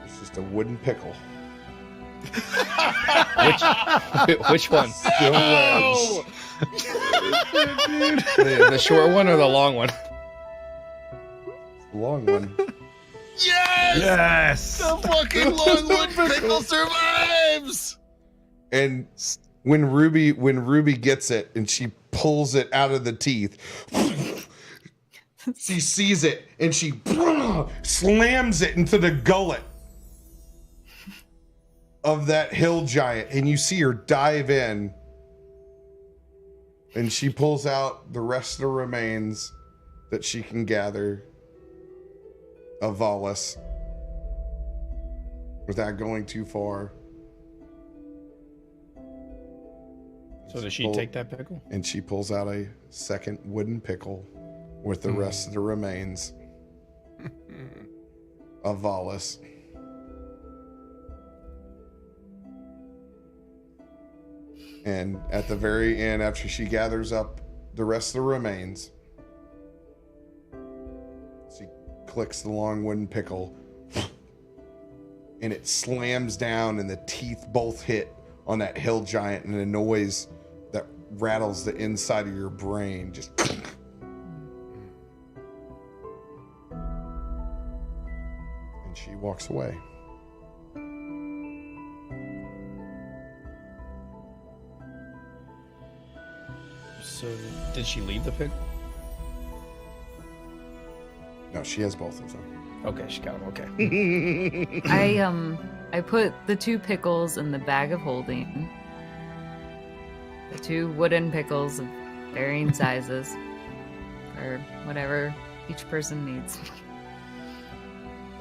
it's just a wooden pickle.
Which one?
Still wedged.
The short one or the long one?
The long one.
Yes!
Yes.
The fucking longwood pickle survives!
And when Ruby gets it and she pulls it out of the teeth, she sees it and she slams it into the gullet of that hill giant, and you see her dive in, and she pulls out the rest of the remains that she can gather of Vallus without going too far.
So does she take that pickle?
And she pulls out a second wooden pickle with the rest of the remains of Vallus. And at the very end, after she gathers up the rest of the remains, she clicks the long wooden pickle, and it slams down, and the teeth both hit on that hill giant, and a noise that rattles the inside of your brain. Just. And she walks away.
So did she leave the pickle?
No, she has both of them.
Okay, she got them. Okay.
I put the 2 pickles in the bag of holding. The 2 wooden pickles of varying sizes, or whatever each person needs.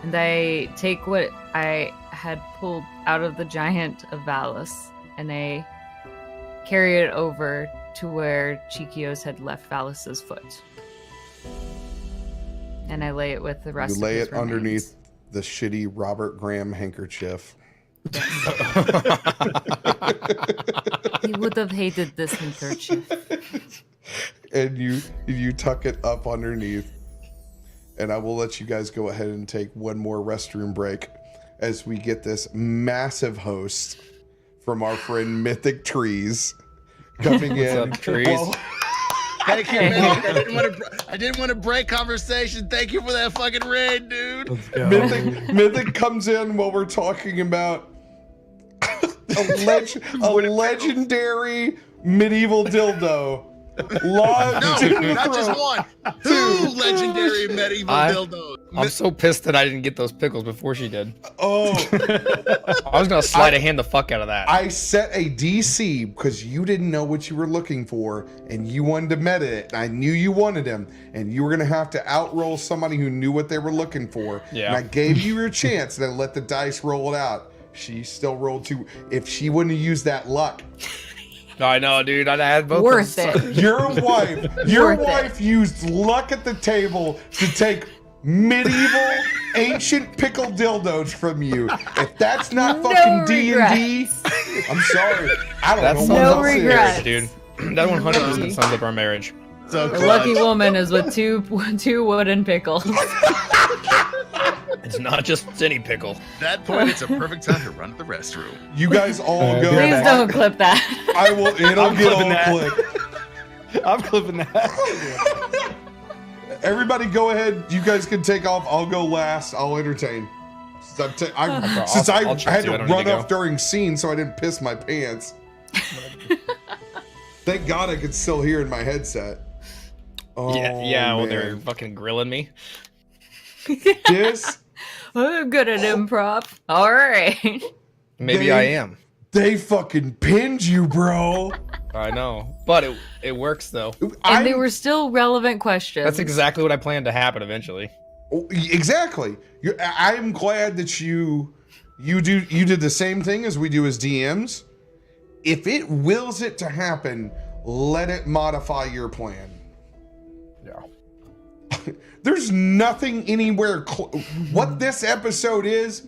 And I take what I had pulled out of the giant of Vallus, and I carry it over to where Chikios had left Vallus's foot. And I lay it with the rest
You lay
of his
it underneath
remains.
the shitty Robert Graham handkerchief.
He would have hated this handkerchief.
And you tuck it up underneath. And I will let you guys go ahead and take one more restroom break as we get this massive host from our friend Mythic Trees coming in.
What's up, Trees?
Well,
Thank you, man. I didn't want to break conversation. Thank you for that fucking raid, dude.
Let's go.
Mythic comes in while we're talking about a legendary medieval dildo.
No, not just one. 2 legendary medieval dildos.
I'm so pissed that I didn't get those pickles before she did.
Oh,
I was gonna slide a hand the fuck out of that.
I set a DC because you didn't know what you were looking for, and you wanted to meta it. And I knew you wanted him, and you were gonna have to outroll somebody who knew what they were looking for.
Yeah.
And I gave you your chance, and I let the dice roll it out. She still rolled 2. If she wouldn't have used that luck,
I know, dude. I had both.
Worth
of them.
it.
Your
Worth it.
wife used luck at the table to take medieval, ancient pickle dildos from you. If that's not
No
fucking D&D,
regrets.
I'm sorry. I don't
That's
know what
no
else is.
regrets.
dude. That 100% sums up our marriage.
So
The lucky woman is with two wooden pickles.
It's not just any pickle.
At that point, it's a perfect time to run to the restroom.
You guys all go.
Please don't clip that.
I will. It'll
I'm
get all
clipping that.
clipped.
I'm clipping that.
Everybody, go ahead. You guys can take off. I'll go last. I'll entertain. Since I
I'll
had
trust you.
to
I don't need
run
to
off
go.
during scene, so I didn't piss my pants. Thank God I could still hear in my headset. Oh,
Yeah. Well, they're
man.
fucking grilling me.
This.
I'm good at improv. All right.
Maybe
They-
I am.
They fucking pinned you, bro.
I know, but it works though.
And they were still relevant questions.
That's exactly what I planned to happen eventually.
Exactly. I'm glad that you did the same thing as we do as DMs. If it wills it to happen, let it modify your plan.
Yeah.
There's nothing anywhere what this episode is.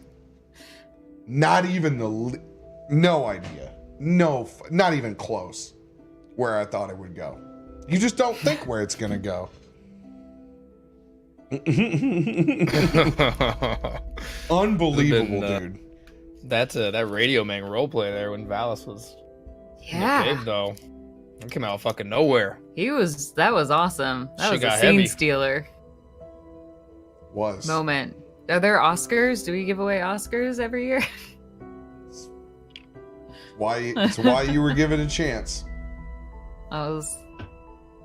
Not even no idea. No, not even close where I thought it would go. You just don't think where it's gonna go. Unbelievable, dude.
That's that Radio Man roleplay there when Vallus was in the
Yeah.
cave, though. It came out of fucking nowhere.
That was awesome. That
She
was a
got
scene
heavy.
stealer
Was.
moment. Are there Oscars? Do we give away Oscars every year?
It's why you were given a chance.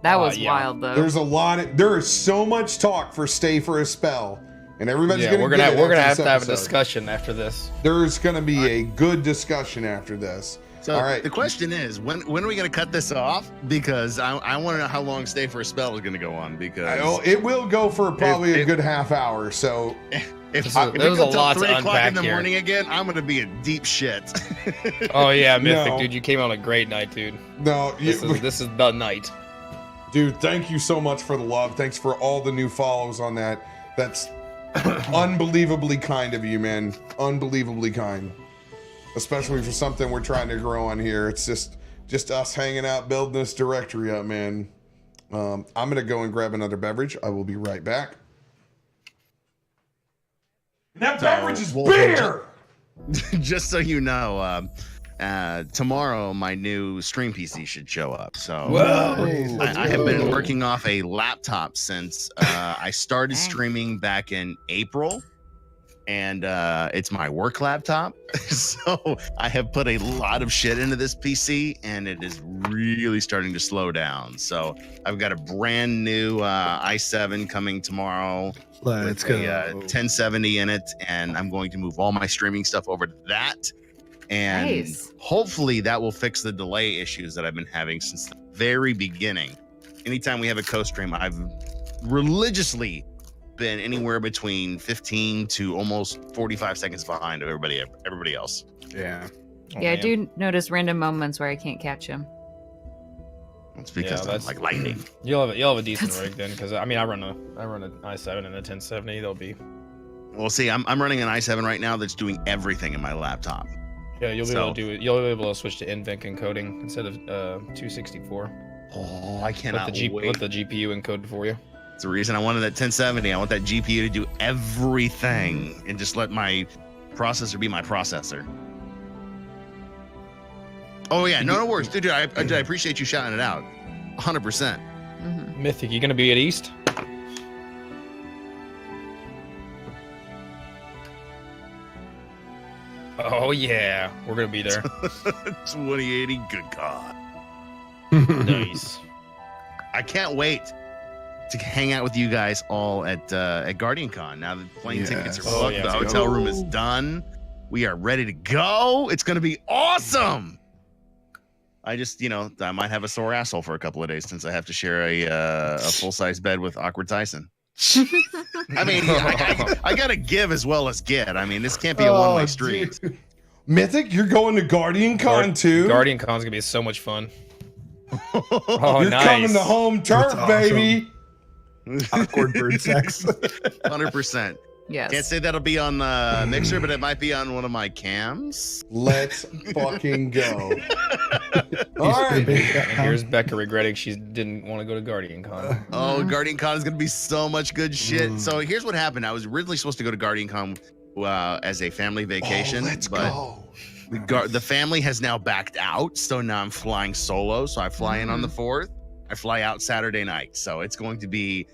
That was
Yeah.
wild though.
There is so much talk for stay for a spell, and everybody's
Yeah,
gonna
we're gonna
get it
we're gonna
after
have to have a
this episode.
discussion after this.
There's gonna be a good discussion after this.
So
All right.
the question is, when are we going to cut this off? Because I want to know how long Stay for a Spell is going to go on. Because
It will go for probably a
If-
good half hour. So
if
There's
it
a
goes till
lot to
3 o'clock in
unpack
the
here.
morning again, I'm going to be in deep shit.
Oh yeah, Mythic
No.
dude, you came on a great night, dude.
no,
This is the night.
dude, thank you so much for the love. Thanks for all the new follows on that. That's unbelievably kind of you, man. Unbelievably kind. Especially for something we're trying to grow on here. It's just us hanging out, building this directory up, man. I'm gonna go and grab another beverage. I will be right back. And that beverage is
we'll-
beer.
Just so you know, tomorrow my new stream PC should show up. So I have been working off a laptop since I started streaming back in April. And it's my work laptop. So I have put a lot of shit into this PC and it is really starting to slow down. So I've got a brand new i7 coming tomorrow.
Let's
with
go.
a 1070 in it. And I'm going to move all my streaming stuff over to that. And
Nice.
hopefully that will fix the delay issues that I've been having since the very beginning. Anytime we have a co-stream, I've religiously been anywhere between 15 to almost 45 seconds behind of everybody else.
Yeah.
Oh,
Yeah, I
man.
do notice random moments where I can't catch him.
It's because I'm
that's-
like lightning.
You'll have a decent rig then, because I mean I run an i7 and a 1070. They'll be
Well, see, I'm running an i7 right now that's doing everything in my laptop.
yeah. You'll be
So-
able to do it. You'll be able to switch to NVENC encoding instead of 264.
Oh, I cannot wait.
Let the GPU encode for you.
It's the reason I wanted that 1070. I want that GPU to do everything and just let my processor be my processor. Oh yeah, no worries, dude. I appreciate you shouting it out. 100%.
hmm
Mythic, you gonna be at East? Oh yeah, we're gonna be there.
2080. Good God.
Nice.
I can't wait to hang out with you guys all at GuardianCon. Now the plane tickets are
Yes.
booked,
Oh, yeah,
the
let's
hotel
go.
room is done. We are ready to go. It's going to be awesome. I just, I might have a sore asshole for a couple of days since I have to share a full-size bed with Awkward Tyson. I mean, I got to give as well as get. I mean, this can't be a one-way street.
Dude. Mythic, you're going to Guardian Con too.
Guardian Con's gonna be so much fun. Oh,
You're
nice.
coming to home turf,
That's
baby.
Awkward bird sex.
100%.
Yes.
Can't say that'll be on the Mixer, but it might be on one of my cams.
Let's fucking go. All right.
And here's Becca regretting she didn't want to go to Guardian Con.
Oh, Guardian Con is going to be so much good shit. So here's what happened. I was originally supposed to go to Guardian Con as a family vacation.
Let's
but
go.
The family has now backed out. So now I'm flying solo. So I fly in on the 4th. I fly out Saturday night. So it's going to be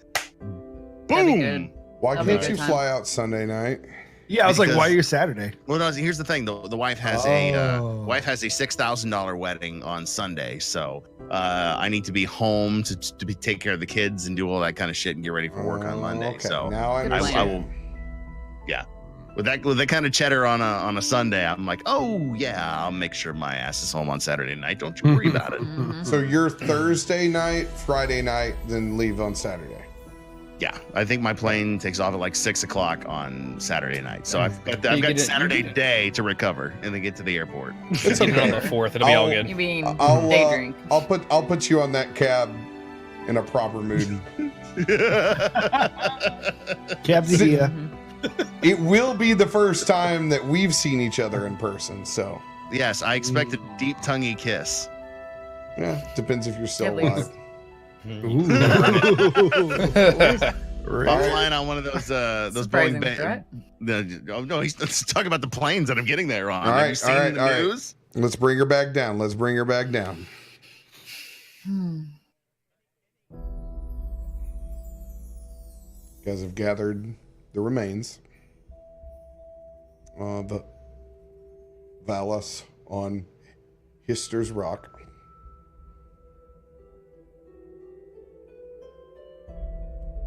That'd be
boom.
good.
Why
That'll be
can't
a
you
good
fly out Sunday night?
Yeah, I was like,
Because-
why are you Saturday?
Well, no, here's the thing. The wife has a $6,000 wedding on Sunday, so I need to be home to take care of the kids and do all that kind of shit and get ready for work on Monday.
Okay,
So
now I
Good
I
understand.
will, yeah. With that kind of cheddar on a Sunday, I'm like, oh yeah, I'll make sure my ass is home on Saturday night. Don't you worry about it.
Mhm.
So you're Thursday night, Friday night, then leave on Saturday.
Yeah, I think my plane takes off at like 6 o'clock on Saturday night, so I've
You
got
get it-
Saturday
you get it.
day to recover and then get to the airport.
It's
Get it on
okay.
the 4th. It'll be all
I'll-
good.
You mean
I'll
day drink?
I'll put you on that cab in a proper mood.
Cabs here.
Mhm.
It will be the first time that we've seen each other in person, so
Yes, I expect a deep tonguey kiss.
yeah, depends if you're still
At least.
alive.
I'm
All right.
flying on one of those
Surprising
Boeing.
threat.
Oh no, he's talking about the planes that I'm getting there on.
All
Have
right,
you seen
all right,
the
all right.
news?
Let's bring her back down. Let's bring her back down.
Hmm.
You guys have gathered the remains of Vallus on Hister's Rock.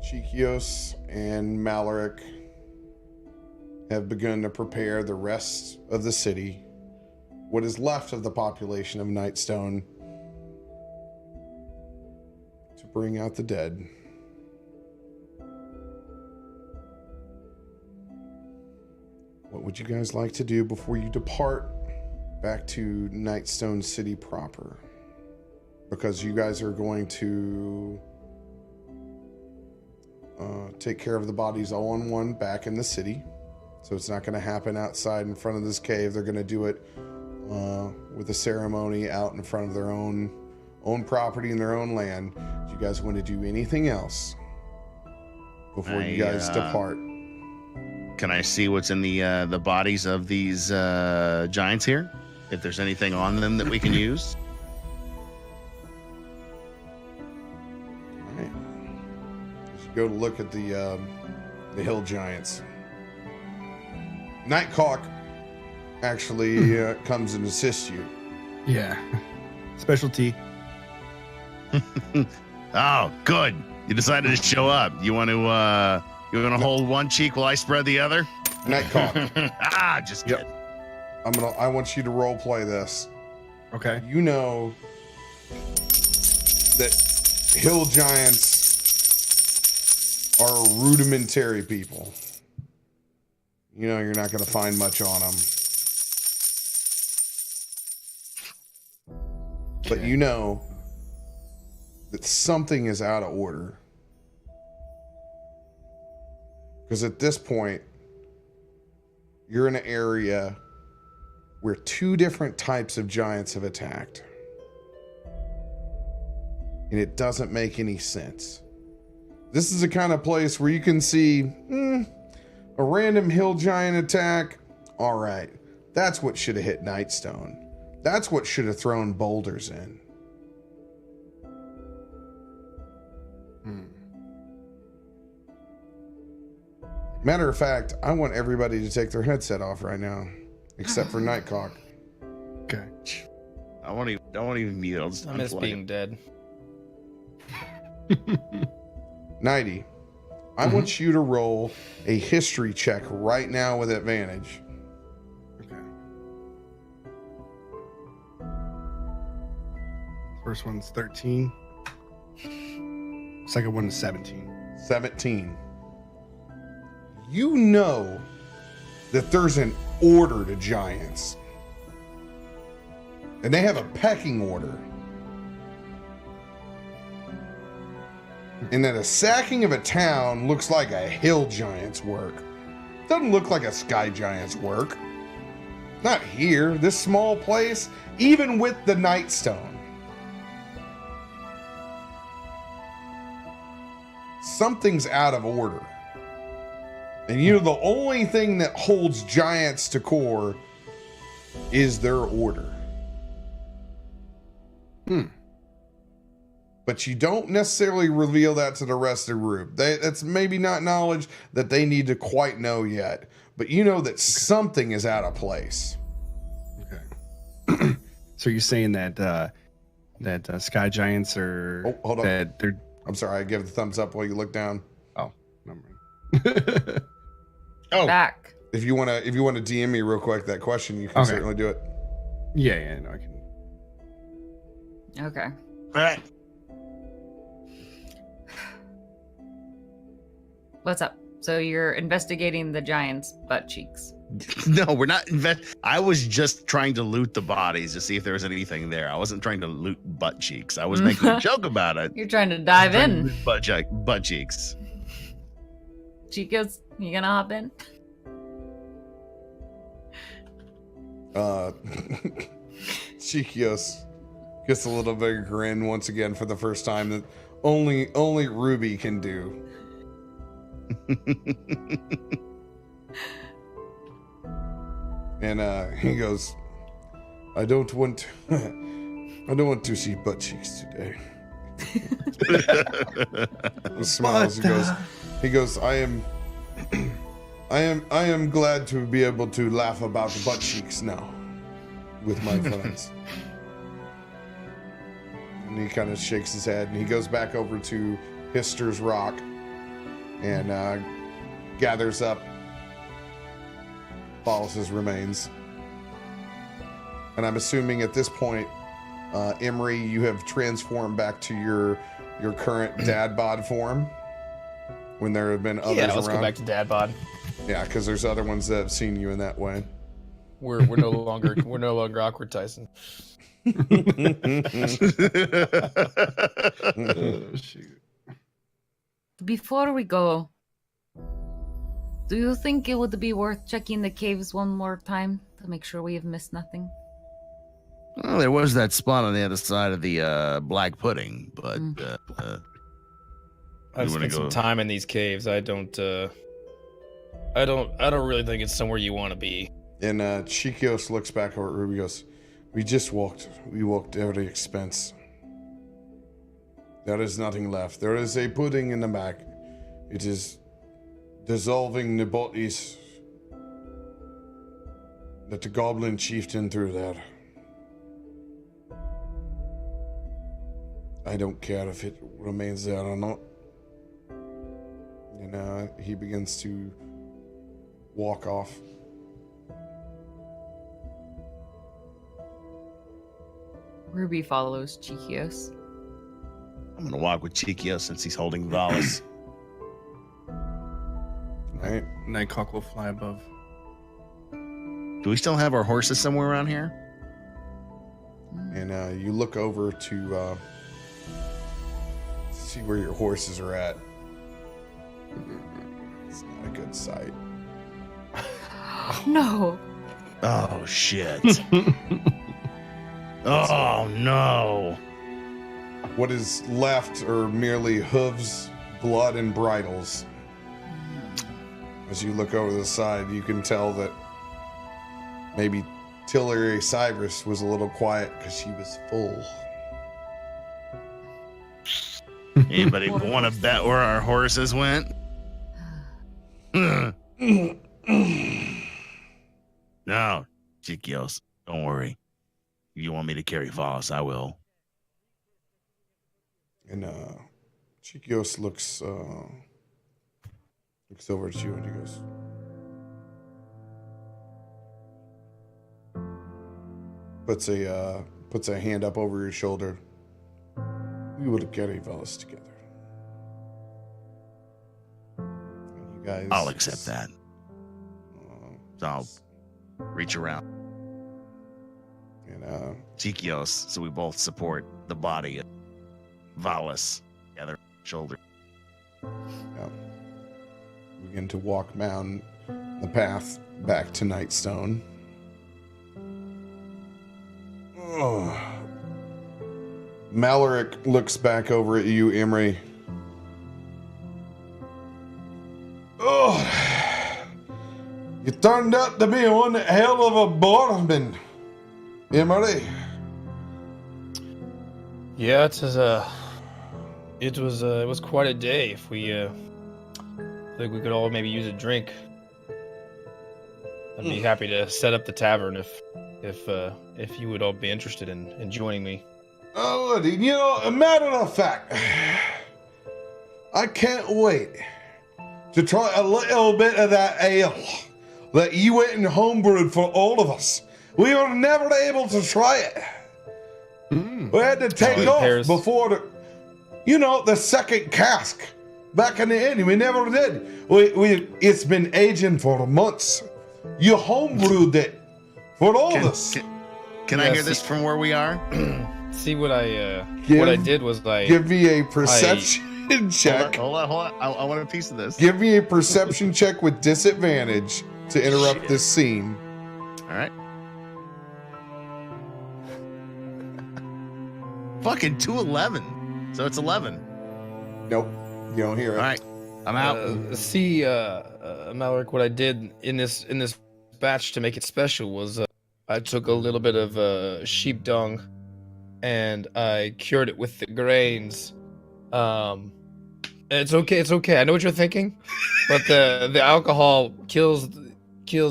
Chikios and Malaric have begun to prepare the rest of the city, what is left of the population of Nightstone, to bring out the dead. What would you guys like to do before you depart back to Nightstone City proper? Because you guys are going to take care of the bodies all in one back in the city. So it's not going to happen outside in front of this cave. They're going to do it with a ceremony out in front of their own property and their own land. Do you guys want to do anything else before you guys depart?
Can I see what's in the bodies of these giants here? If there's anything on them that we can use?
All right. As you go to look at the hill giants, Nightcock actually comes and assists you.
Yeah. Specialty.
Oh, good. You decided to show up. You want to hold one cheek while I spread the other?
Nightcock,
Just
Yep.
kidding.
I want you to role play this.
Okay.
You know that hill giants are rudimentary people. You know you're not going to find much on them. But you know that something is out of order. Because at this point, you're in an area where two different types of giants have attacked. And it doesn't make any sense. This is the kind of place where you can see a random hill giant attack. All right, that's what should have hit Nightstone. That's what should have thrown boulders in. Matter of fact, I want everybody to take their headset off right now, except for Nightcock.
Okay.
I won't even mute. I'll just
I miss
unplug
being
it.
dead.
Nighty, I want you to roll a history check right now with advantage.
Okay. First one's 13. Second one is 17.
17. You know that there's an order to giants. And they have a pecking order. And that a sacking of a town looks like a hill giant's work. Doesn't look like a sky giant's work. Not here, this small place, even with the Nightstone. Something's out of order. And you know, the only thing that holds giants to core is their order. But you don't necessarily reveal that to the rest of the group. That's maybe not knowledge that they need to quite know yet. But you know that something is out of place.
Okay. So you're saying that sky giants are...
Oh, hold on.
That they're...
I'm sorry, I give the thumbs up while you look down.
Oh, never mind.
Oh,
Back.
If you wanna DM me real quick that question, you can certainly do it.
Yeah, no, I can.
Okay.
all right.
What's up? So you're investigating the giant's butt cheeks.
No, we're not. I was just trying to loot the bodies to see if there was anything there. I wasn't trying to loot butt cheeks. I was making a joke about it.
You're trying to dive in.
Butt cheeks.
Chicos, you gonna hop in?
Chikios gets a little bit of grin once again for the first time that only Ruby can do. And he goes, I don't want to see butt cheeks today. He smiles. He goes, I am glad to be able to laugh about butt cheeks now with my friends. And he kind of shakes his head and he goes back over to Hister's Rock and gathers up Vallus's remains. And I'm assuming at this point, Emery, you have transformed back to your current dad bod form when there have been others around.
Yeah, let's go back to dad bod.
Yeah, because there's other ones that have seen you in that way.
We're no longer awkward, Tyson.
Oh, shoot.
Before we go, do you think it would be worth checking the caves one more time to make sure we have missed nothing?
Well, there was that spot on the other side of the black pudding, but
I've spent some time in these caves. I don't really think it's somewhere you want to be.
And Chikios looks back over at Ruby and goes, we walked every expense. There is nothing left. There is a pudding in the back. It is dissolving the bodies that the goblin chieftain threw there. I don't care if it remains there or not. And he begins to walk off.
Ruby follows Chikios.
I'm gonna walk with Chikios since he's holding Vallus.
Right?
Nightcock will fly above.
Do we still have our horses somewhere around here?
And you look over to see where your horses are at. It's not a good sight.
No.
Oh shit. Oh no.
What is left are merely hooves, blood, and bridles. As you look over the side, you can tell that maybe Tillery Cyrus was a little quiet because she was full.
Anybody want to bet where our horses went? No, Chikios, don't worry. If you want me to carry Vallus, I will.
And Chikios looks over at you and he goes, puts a hand up over your shoulder. We will carry Vallus together. And you guys,
I'll accept that. So I'll reach around.
And
Chikios, so we both support the body of Vallus. Together, shoulder.
Begin to walk down the path back to Nightstone. Oh. Maloric looks back over at you, Imri. Oh, you turned out to be one hell of a barman, Imri.
Yeah, it was quite a day. If we think we could all maybe use a drink, I'd be happy to set up the tavern if you would all be interested in joining me.
Oh, you know, a matter of fact, I can't wait to try a little bit of that ale that you went and homebrewed for all of us. We were never able to try it. We had to take off before the second cask back in the inn. We never did. It's been aging for months. You homebrewed it for all of us.
Can I hear this from where we are?
See what I did was
give me a perception check.
Hold on. I want a piece of this.
Give me a perception check with disadvantage to interrupt this scene.
All right. Fucking 211. So it's 11.
Nope. You don't hear it.
All right. I'm out.
Maloric, what I did in this batch to make it special was I took a little bit of sheep dung and I cured it with the grains. It's okay. I know what you're thinking, but the alcohol kills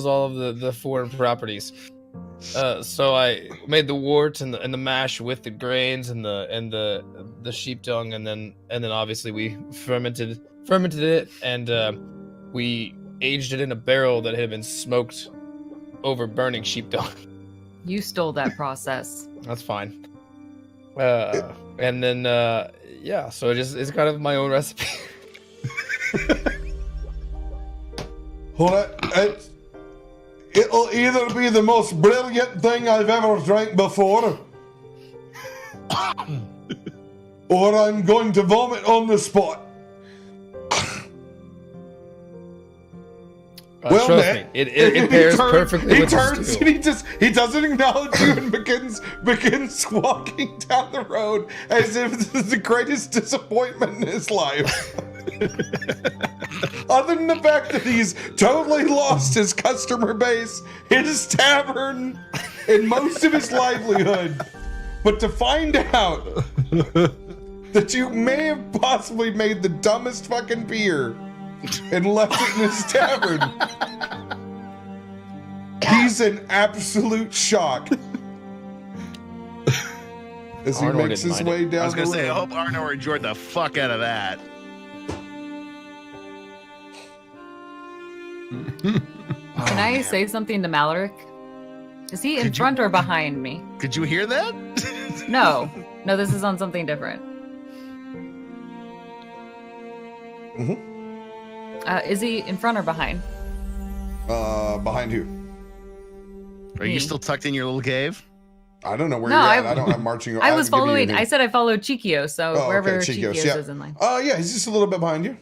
all of the foreign properties. So I made the wort and the mash with the grains and the sheep dung, and then obviously we fermented it, and we aged it in a barrel that had been smoked over burning sheep dung.
You stole that process.
That's fine. And then so it's kind of my own recipe.
Hold it. It'll either be the most brilliant thing I've ever drank before, or I'm going to vomit on the spot.
Well, trust me, it pairs perfectly
He
with the
turns
stew.
and he doesn't acknowledge you and begins walking down the road as if this is the greatest disappointment in his life. Other than the fact that he's totally lost his customer base, his tavern, and most of his livelihood. But to find out that you may have possibly made the dumbest fucking beer and left it in his tavern, he's in absolute shock as he
Arnor
makes
didn't
his
mind
way down
I was
the
gonna say, I
road.
hope Arnor enjoyed the fuck out of that.
Can I say something to Maloric? Is he in front or behind me?
Could you hear that?
No, this is on something different. Is he in front or behind?
Behind who?
Are you still tucked in your little cave?
I don't know where
No,
you're at. I'm marching.
I was
I'm giving you
following.
a-
I said I followed Chikio, so wherever
okay,
Chikios
yeah.
is in line.
Yeah, he's just a little bit behind you.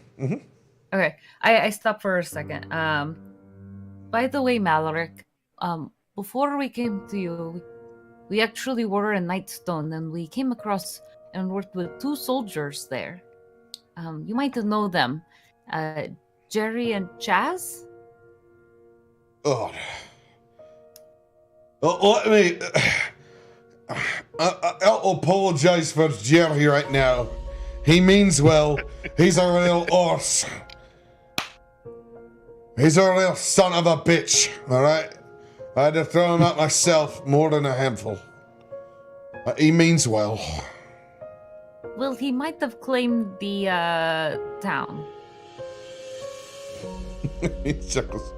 Okay, I stopped for a second. By the way, Maloric, before we came to you, we actually were in Nightstone, and we came across and worked with two soldiers there. You might know them, Jerry and Chaz.
Oh, let me. I'll apologize for Jerry right now. He means well. He's a real horse. He's a real son of a bitch, all right? I had to throw him out myself more than a handful. He means well.
Well, he might have claimed the town.
He chuckles.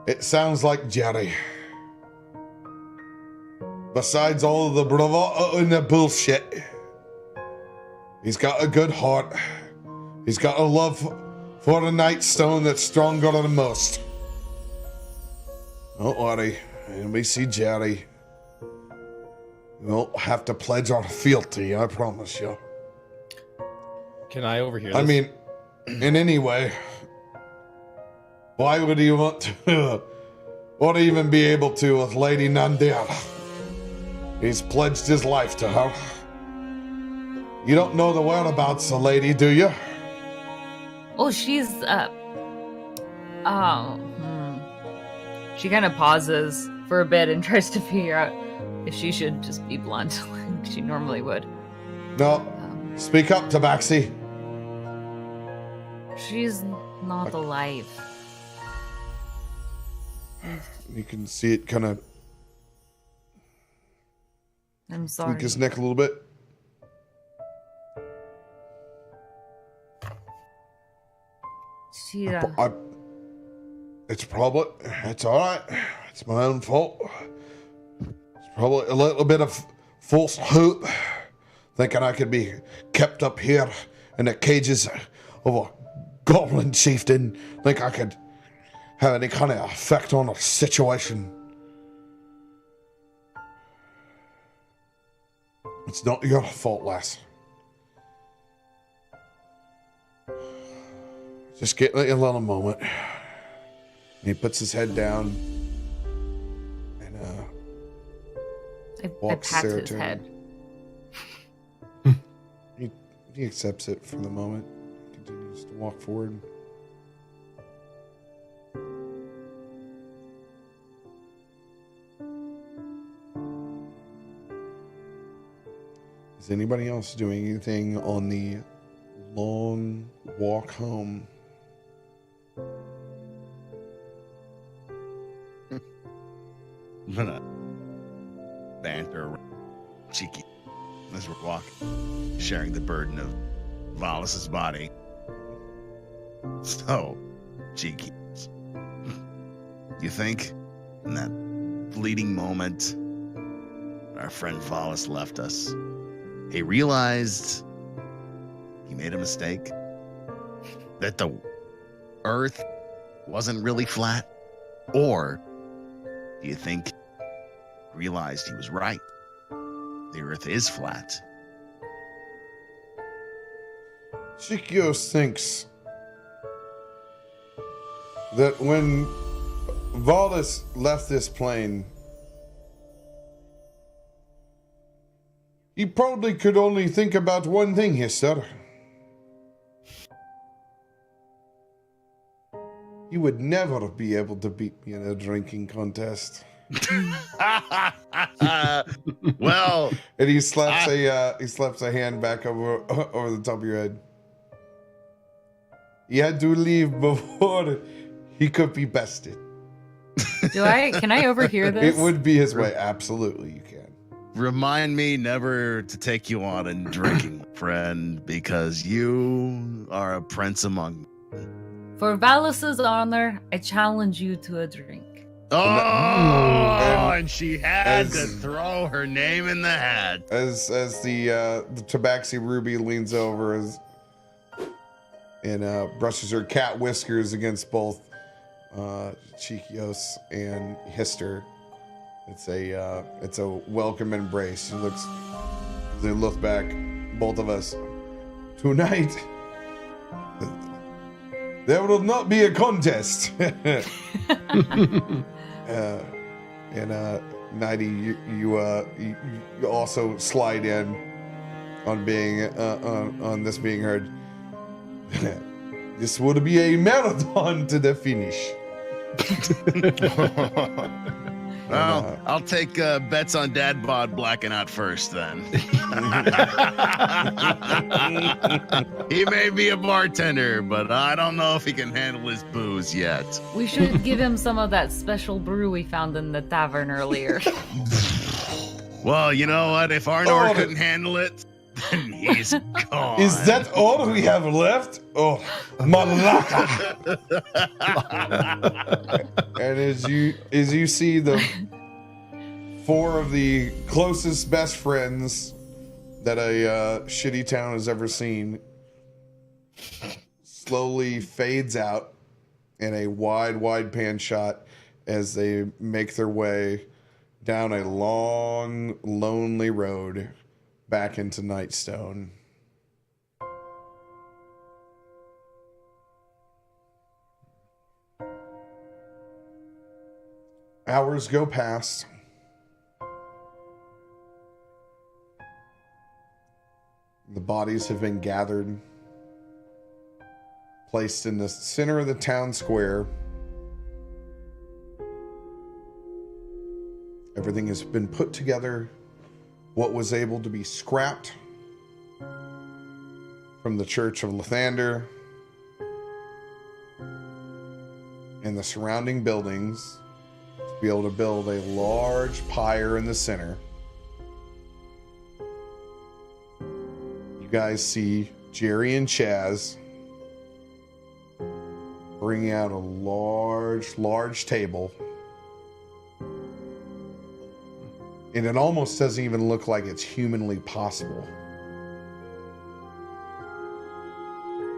It sounds like Jerry. Besides all of the bravado and the bullshit, he's got a good heart. He's got a love for the Nightstone that's stronger than most. Don't worry. When we see Jerry, we'll have to pledge our fealty, I promise you.
Can I overhear this?
I mean, in any way, why would he want to, or even be able to with Lady Nandir? He's pledged his life to her. You don't know the whereabouts of Lady, do you?
Oh, she's She kind of pauses for a bit and tries to figure out if she should just be blunt like she normally would.
No. Speak up, Tabaxi.
She's not alive.
You can see it kind of
I'm sorry.
tweak his neck a little bit.
She,
it's all right. It's my own fault. It's probably a little bit of false hope, thinking I could be kept up here in the cages of a goblin chieftain, think I could have any kind of effect on a situation. It's not your fault, lass. Just get a little moment. He puts his head down and
I
walks
pat
Sarah
his
to
head.
him. He accepts it for the moment. Continues to walk forward. Is anybody else doing anything on the long walk home?
I'm gonna banter around cheeky as we're walking, sharing the burden of Vallus's body. So, cheeky. You think in that fleeting moment our friend Vallus left us, he realized he made a mistake? That the earth wasn't really flat? Or do you think he realized he was right? The earth is flat.
Chikios thinks that when Vallus left this plane, he probably could only think about one thing, Hister. He would never be able to beat me in a drinking contest.
Well,
And he slaps a hand back over the top of your head. He had to leave before he could be bested.
Can I overhear this?
It would be his way. Absolutely, you can.
remind me never to take you on in drinking, friend, because you are a prince among.
For Vallus's honor, I challenge you to a drink.
Oh, and she had to throw her name in the hat.
As the Tabaxi Ruby leans over and brushes her cat whiskers against both Chikios and Hister. It's a welcome embrace. They look back, both of us. Tonight, there will not be a contest. Nighty, you also slide in on being on this being heard. This would be a marathon to the finish.
Well, I'll take bets on Dad Bod blacking out first then. He may be a bartender, but I don't know if he can handle his booze yet.
We should give him some of that special brew we found in the tavern earlier.
Well, you know what? If Arnor couldn't handle it, then he's gone.
Is that all we have left? Oh, malaka! And as you see the four of the closest best friends that a shitty town has ever seen slowly fades out in a wide pan shot as they make their way down a long, lonely road back into Nightstone. Hours go past. The bodies have been gathered, placed in the center of the town square. Everything has been put together. What was able to be scrapped from the Church of Lathander and the surrounding buildings to be able to build a large pyre in the center. You guys see Jerry and Chaz bringing out a large table. And it almost doesn't even look like it's humanly possible.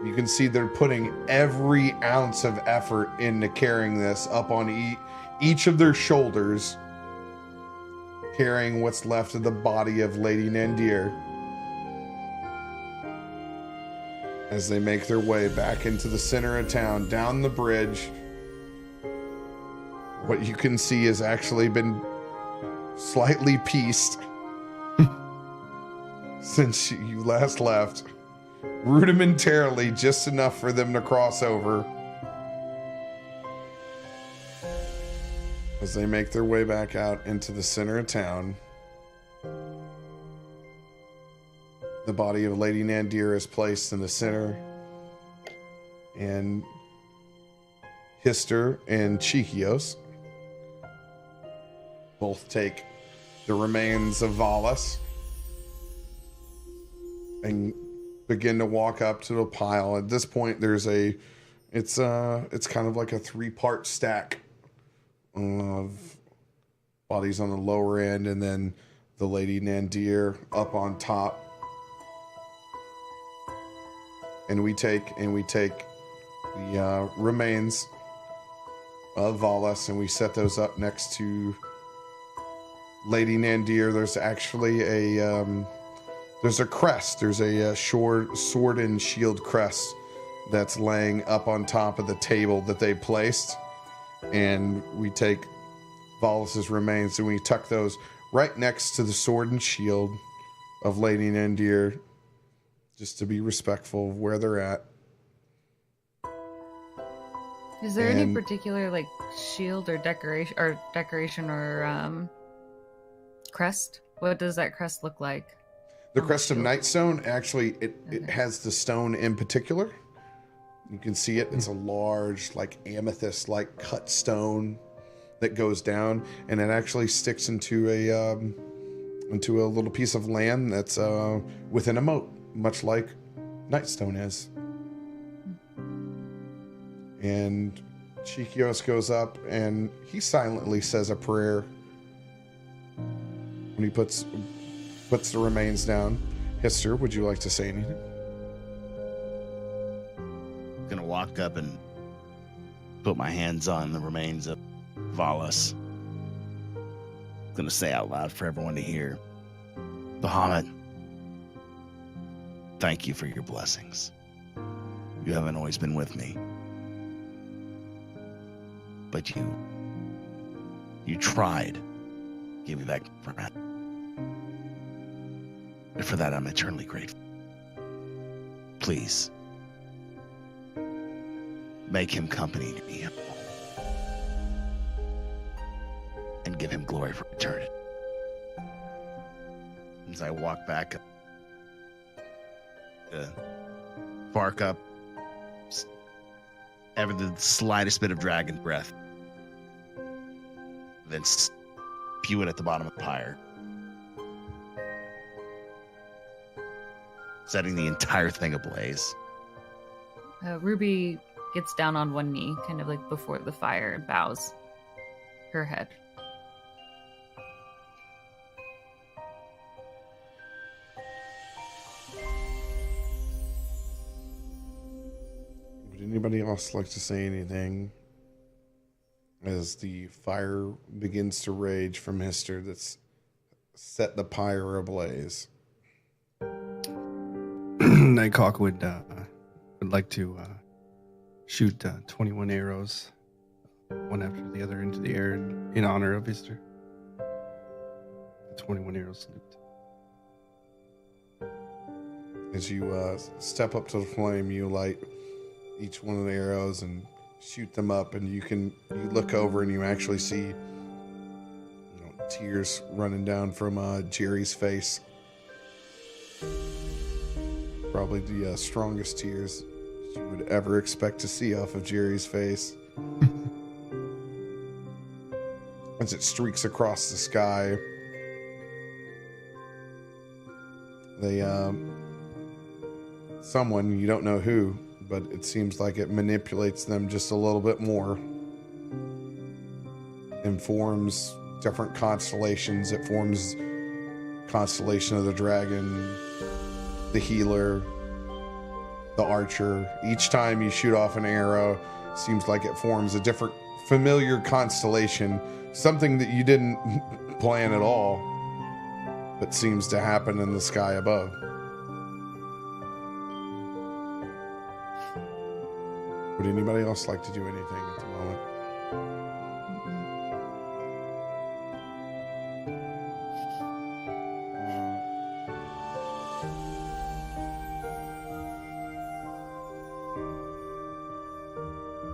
You can see they're putting every ounce of effort into carrying this up on each of their shoulders, carrying what's left of the body of Lady Nandir as they make their way back into the center of town, down the bridge. What you can see has actually been slightly pieced since you last left, rudimentarily, just enough for them to cross over as they make their way back out into the center of town. The body of Lady Nandir is placed in the center, and Hister and Chikios both take the remains of Vallus and begin to walk up to the pile. At this point, it's kind of like a 3-part stack of bodies on the lower end, and then the Lady Nandir up on top. And we take the remains of Vallus and we set those up next to Lady Nandir. There's actually there's a crest. There's a sword and shield crest that's laying up on top of the table that they placed. And we take Vallus's remains and we tuck those right next to the sword and shield of Lady Nandir, just to be respectful of where they're at.
Is there any particular like shield or decoration or crest? What does that crest look like?
The crest of Nightstone, actually, it has the stone in particular. You can see it. It's a large, like amethyst-like cut stone that goes down, and it actually sticks into a little piece of land that's within a moat, much like Nightstone is. And Chikios goes up and he silently says a prayer when he puts the remains down. Hister, would you like to say anything?
I'm gonna walk up and put my hands on the remains of Vallus. I'm gonna say out loud for everyone to hear. Bahamut, thank you for your blessings. You haven't always been with me, but you tried. Give me that friend. And for that, I'm eternally grateful. Please, make him company to me and give him glory for eternity. As I walk back, bark up, ever the slightest bit of dragon breath, then spew it at the bottom of the pyre, setting the entire thing ablaze.
Ruby gets down on one knee, kind of like before the fire, and bows her head.
Would anybody else like to say anything as the fire begins to rage from Hister that's set the pyre ablaze.
Nighthawk would like to shoot 21 arrows, one after the other, into the air in honor of Hister. The 21 arrows salute.
As you step up to the flame, you light each one of the arrows and shoot them up, and you look over and you actually see tears running down from Jerry's face. Probably the strongest tears you would ever expect to see off of Jerry's face. As it streaks across the sky, someone, you don't know who, but it seems like it manipulates them just a little bit more and forms different constellations. It forms constellation of the dragon, the healer, the archer. Each time you shoot off an arrow, it seems like it forms a different familiar constellation, something that you didn't plan at all, but seems to happen in the sky above. Would anybody else like to do anything at the moment?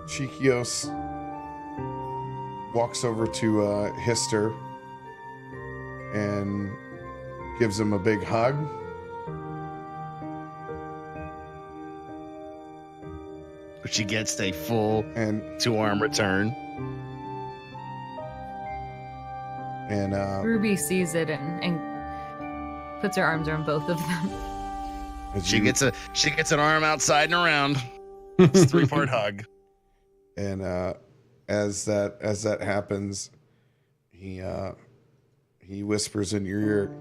Chikios walks over to Hister and gives him a big hug.
She gets a full
And
2-arm return.
and
Ruby sees it and puts her arms around both of them.
as
She
you-
gets an arm outside and around. It's a 3-part hug.
And as that happens, he whispers in your ear,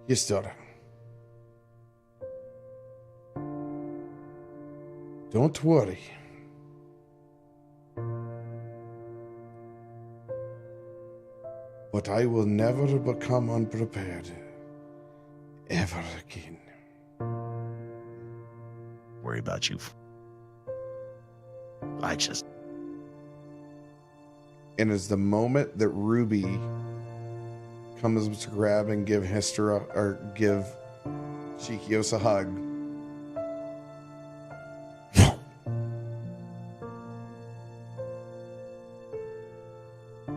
Hister, don't worry. But I will never become unprepared ever again.
Worry about you.
And as the moment that Ruby comes to grab and give give Chikios a hug,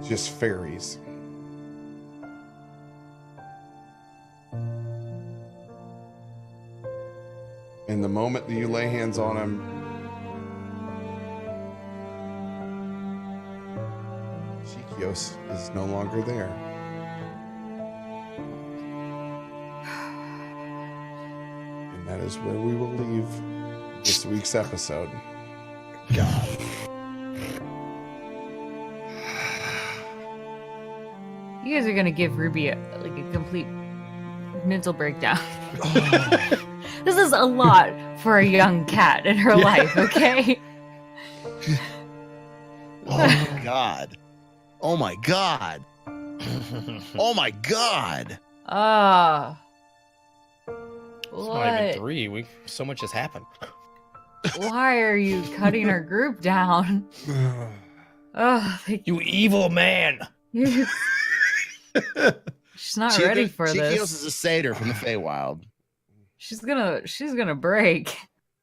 just fairies. And the moment that you lay hands on him, Chikios is no longer there. And that is where we will leave this week's episode.
God.
You guys are gonna give Ruby a complete mental breakdown. This is a lot for a young cat in her life, okay?
Oh my God. Oh my God. Oh my God.
It's not even 3. So much has happened.
Why are you cutting our group down? Oh,
You evil man!
she's not ready for
Chikios
this.
is a satyr from the Feywild.
She's gonna break.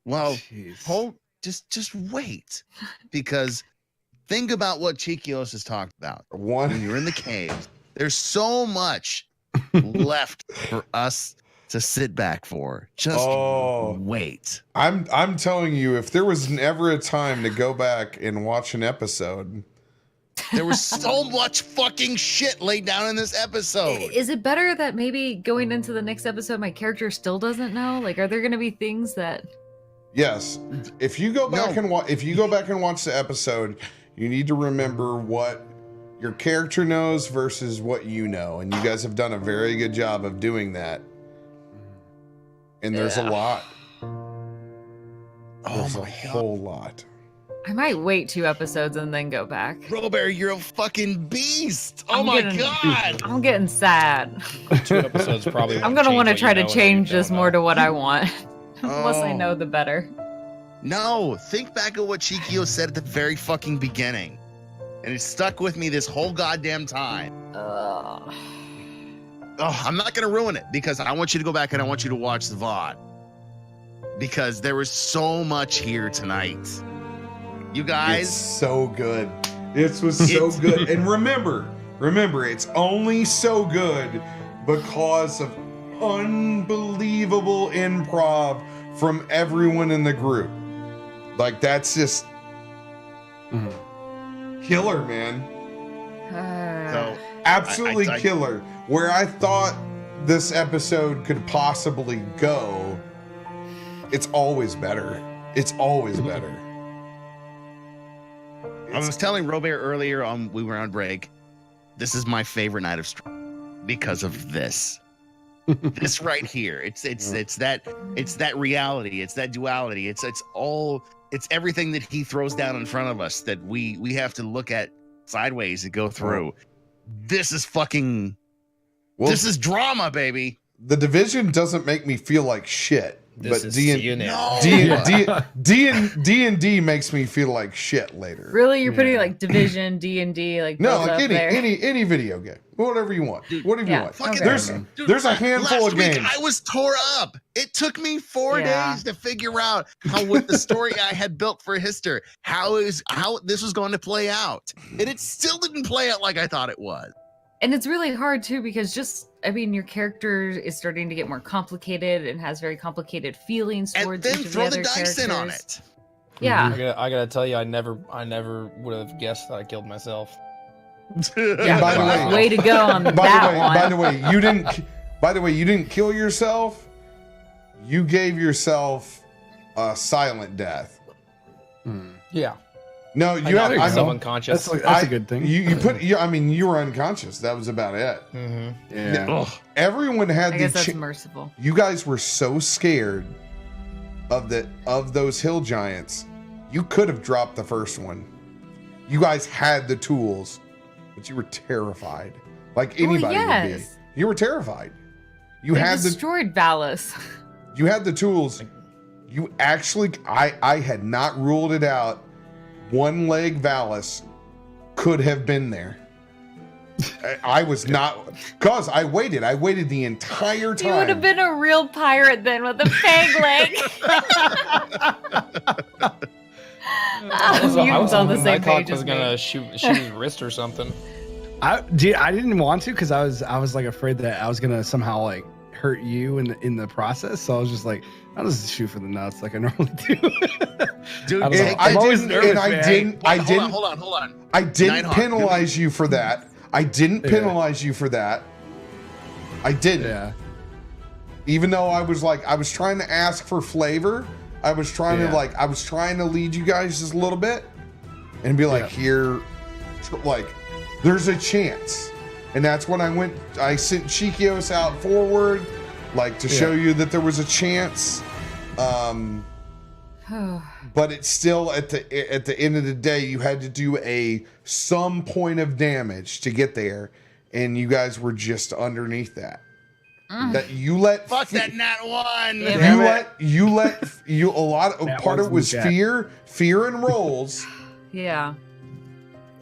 Well,
Jeez.
just wait, because think about what Chikios has talked about when
One,
you're in the caves. There's so much left for us to sit back for. Just wait.
I'm telling you, if there was ever a time to go back and watch an episode,
There was so much fucking shit laid down in this episode.
Is it better that maybe going into the next episode my character still doesn't know? Like, are there gonna be things that
yes, if you go back
No.
and watch the episode, you need to remember what your character knows versus what you know, and you guys have done a very good job of doing that. And there's a lot. There's a whole lot.
I might wait 2 episodes and then go back.
RoBear, you're a fucking beast. Oh
I'm
my
getting-
god.
I'm getting sad.
2 episodes probably.
I'm
won't
gonna want to
change
try
what
to
you know and
change
what you
this
don't
more
know.
to what I want. The less I
Oh.
know, the better.
No, think back at what Chikio said at the very fucking beginning. And it stuck with me this whole goddamn time.
Ugh.
Oh, I'm not going to ruin it because I want you to go back and I want you to watch the VOD. Because there was so much here tonight. You
It's
guys,
so good. This was so
It's-
good. And remember, it's only so good because of unbelievable improv from everyone in the group. Like, that's just killer, man.
so
Absolutely
I-
killer. Where I thought this episode could possibly go, it's always better. It's always better.
I was telling RoBear earlier we were on break. This is my favorite night of stream because of this. This right here. It's that reality. It's that duality. It's everything that he throws down in front of us that we have to look at sideways and go through. This is fucking this is drama, baby.
The Division doesn't make me feel like shit.
This
But
is
D&D makes me feel like shit later.
Really, you're putting like Division, D&D, like
No,
both
like
up there?
any video game, whatever you want, whatever you
Yeah,
want.
Fucking
okay.
There's a handful
last
of
week
games.
I was tore up. It took me 4
Yeah.
days to figure out what the story I had built for Hister, how this was going to play out, and it still didn't play out like I thought it was.
And it's really hard too because your character is starting to get more complicated and has very complicated feelings
And
towards
then
each of
throw
the
the
other
dice
characters.
in on it.
Yeah.
I gotta tell you, I never would have guessed that I killed myself.
Yeah.
By the way-
Way to go on that one.
By the way, you didn't kill yourself. You gave yourself a silent death.
Yeah,
No,
I
you
knocked
have.
myself
I,
unconscious.
That's a good thing.
you were unconscious. That was about it.
Yeah.
Everyone had
I
the.
guess that's merciful.
You guys were so scared of those hill giants. You could have dropped the first one. You guys had the tools, but you were terrified, like anybody would be.
yes.
You were terrified. You
They
had the
destroyed Vallus.
you had the tools. You actually, I had not ruled it out. One leg Vallus could have been there. I was not, cause I waited the entire time.
You would have been a real pirate then with a peg leg. Mutants on the
hoping
same
Nighthawk
page
was
as
gonna
me.
shoot his wrist or something.
I didn't want to because I was like afraid that I was gonna somehow like hurt you in the process. So I was just like, I'll just shoot for the nuts like I normally do.
Dude,
I don't
And
know.
I
I'm always
didn't,
nervous,
and I
man.
didn't, I didn't,
Hold on.
I didn't
Nighthawk,
penalize you for that. I didn't
Yeah.
penalize you for that. I didn't.
Yeah.
Even though I was trying to ask for flavor. I was trying to lead you guys just a little bit and be like, here, like, there's a chance. And that's when I sent Chikios out forward, like to show you that there was a chance. But it's still at the end of the day, you had to do some point of damage to get there, and you guys were just underneath that. That you let
fuck that nat one.
Yeah.
Part of it was
Jack.
fear and rolls.
Yeah.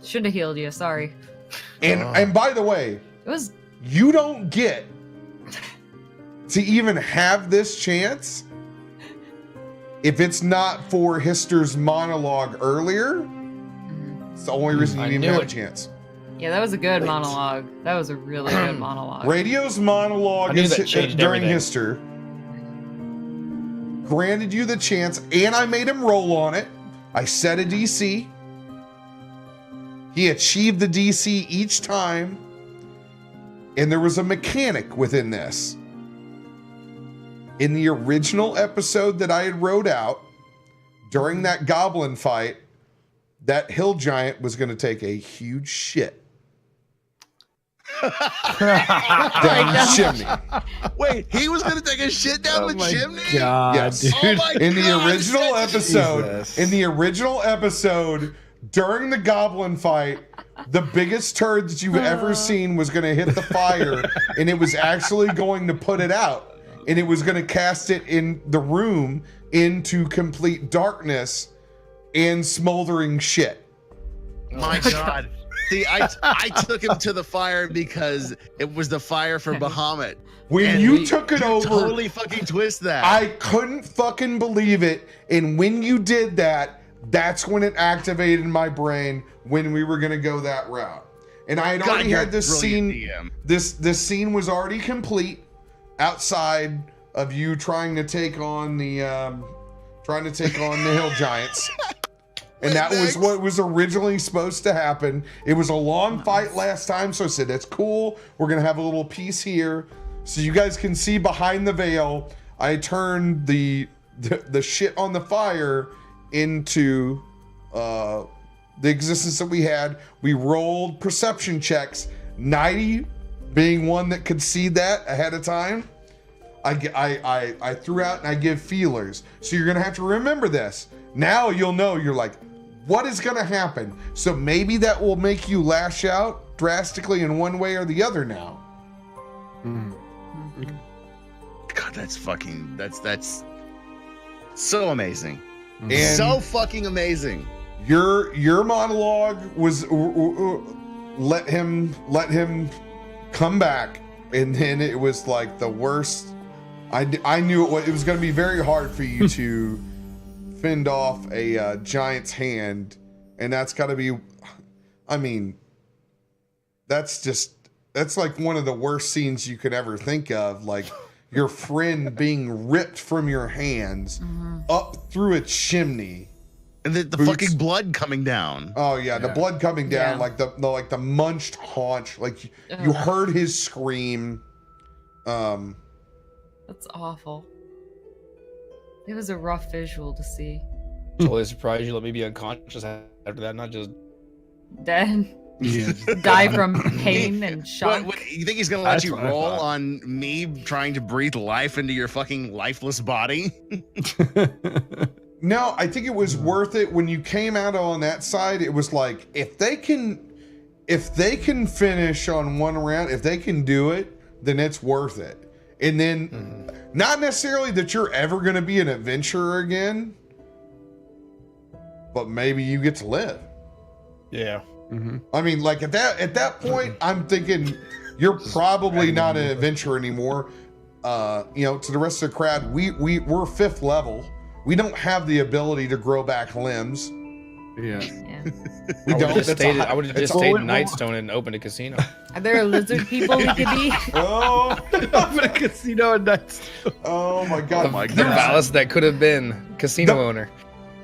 Should have healed you. Sorry.
And by the way,
It was.
you don't get to even have this chance if it's not for Hister's monologue earlier. It's the only reason you
I
didn't
knew
have a
it.
chance.
Yeah, that was a good monologue. That was a really good monologue.
Radio's
I
monologue
knew that changed
during
everything.
Hister granted you the chance, and I made him roll on it. I set a DC. He achieved the DC each time, and there was a mechanic within this. In the original episode that I had wrote out, during that goblin fight, that hill giant was going to take a huge shit. down the chimney.
Wait, he was gonna take a shit down the chimney?
God,
Yes.
dude.
Oh my
In the
God,
original
that's-
episode, during the goblin fight, the biggest turd that you've ever seen was going to hit the fire, and it was actually going to put it out, and it was going to cast it in the room into complete darkness and smoldering shit.
My God. See, I took him to the fire because it was the fire for Bahamut.
When
And
you
we
took it over,
totally fucking twist that.
I couldn't fucking believe it, and when you did that, that's when it activated my brain when we were going to go that route. And I had
God,
already
you're
had this
a
scene.
brilliant DM.
This scene was already complete outside of you trying to take on the hill giants. And that was what was originally supposed to happen. It was a long fight last time, so I said, that's cool. We're going to have a little piece here. So you guys can see behind the veil, I turned the shit on the fire into the existence that we had. We rolled perception checks, 90 being one that could see that ahead of time. I threw out and I give feelers. So you're gonna have to remember this. Now you'll know, you're like, what is gonna happen? So maybe that will make you lash out drastically in one way or the other now.
God, that's so amazing.
And
So fucking amazing.
your monologue was let him come back, and then it was like the worst. I knew it was going to be very hard for you to fend off a giant's hand, and that's got to be, I mean, that's like one of the worst scenes you could ever think of, like your friend being ripped from your hands up through a chimney.
And the
Boots.
fucking blood coming down.
Oh yeah, the blood coming down,
Yeah.
like the munched haunch, like you heard his scream.
That's awful. It was a rough visual to see.
Totally surprised you let me be unconscious after that, not just
Dead.
Yeah.
Die from pain and shock.
What, you think he's gonna let
That's
you
what I
roll
thought.
on me trying to breathe life into your fucking lifeless body?
No, I think it was worth it when you came out on that side. It was like, if they can finish on one round, if they can do it, then it's worth it. And then not necessarily that you're ever going to be an adventurer again, but maybe you get to live.
yeah.
I mean, like at that point, I'm thinking you're probably not an adventurer anymore. To the rest of the crowd, we're 5th level. We don't have the ability to grow back limbs.
Yeah.
Yeah.
We
I
don't.
would have just stayed in Nightstone and opened a casino.
Are there lizard people we could be?
Oh,
I'm in a casino at night.
oh my god!
my
The
God.
Vallus that could have been casino owner.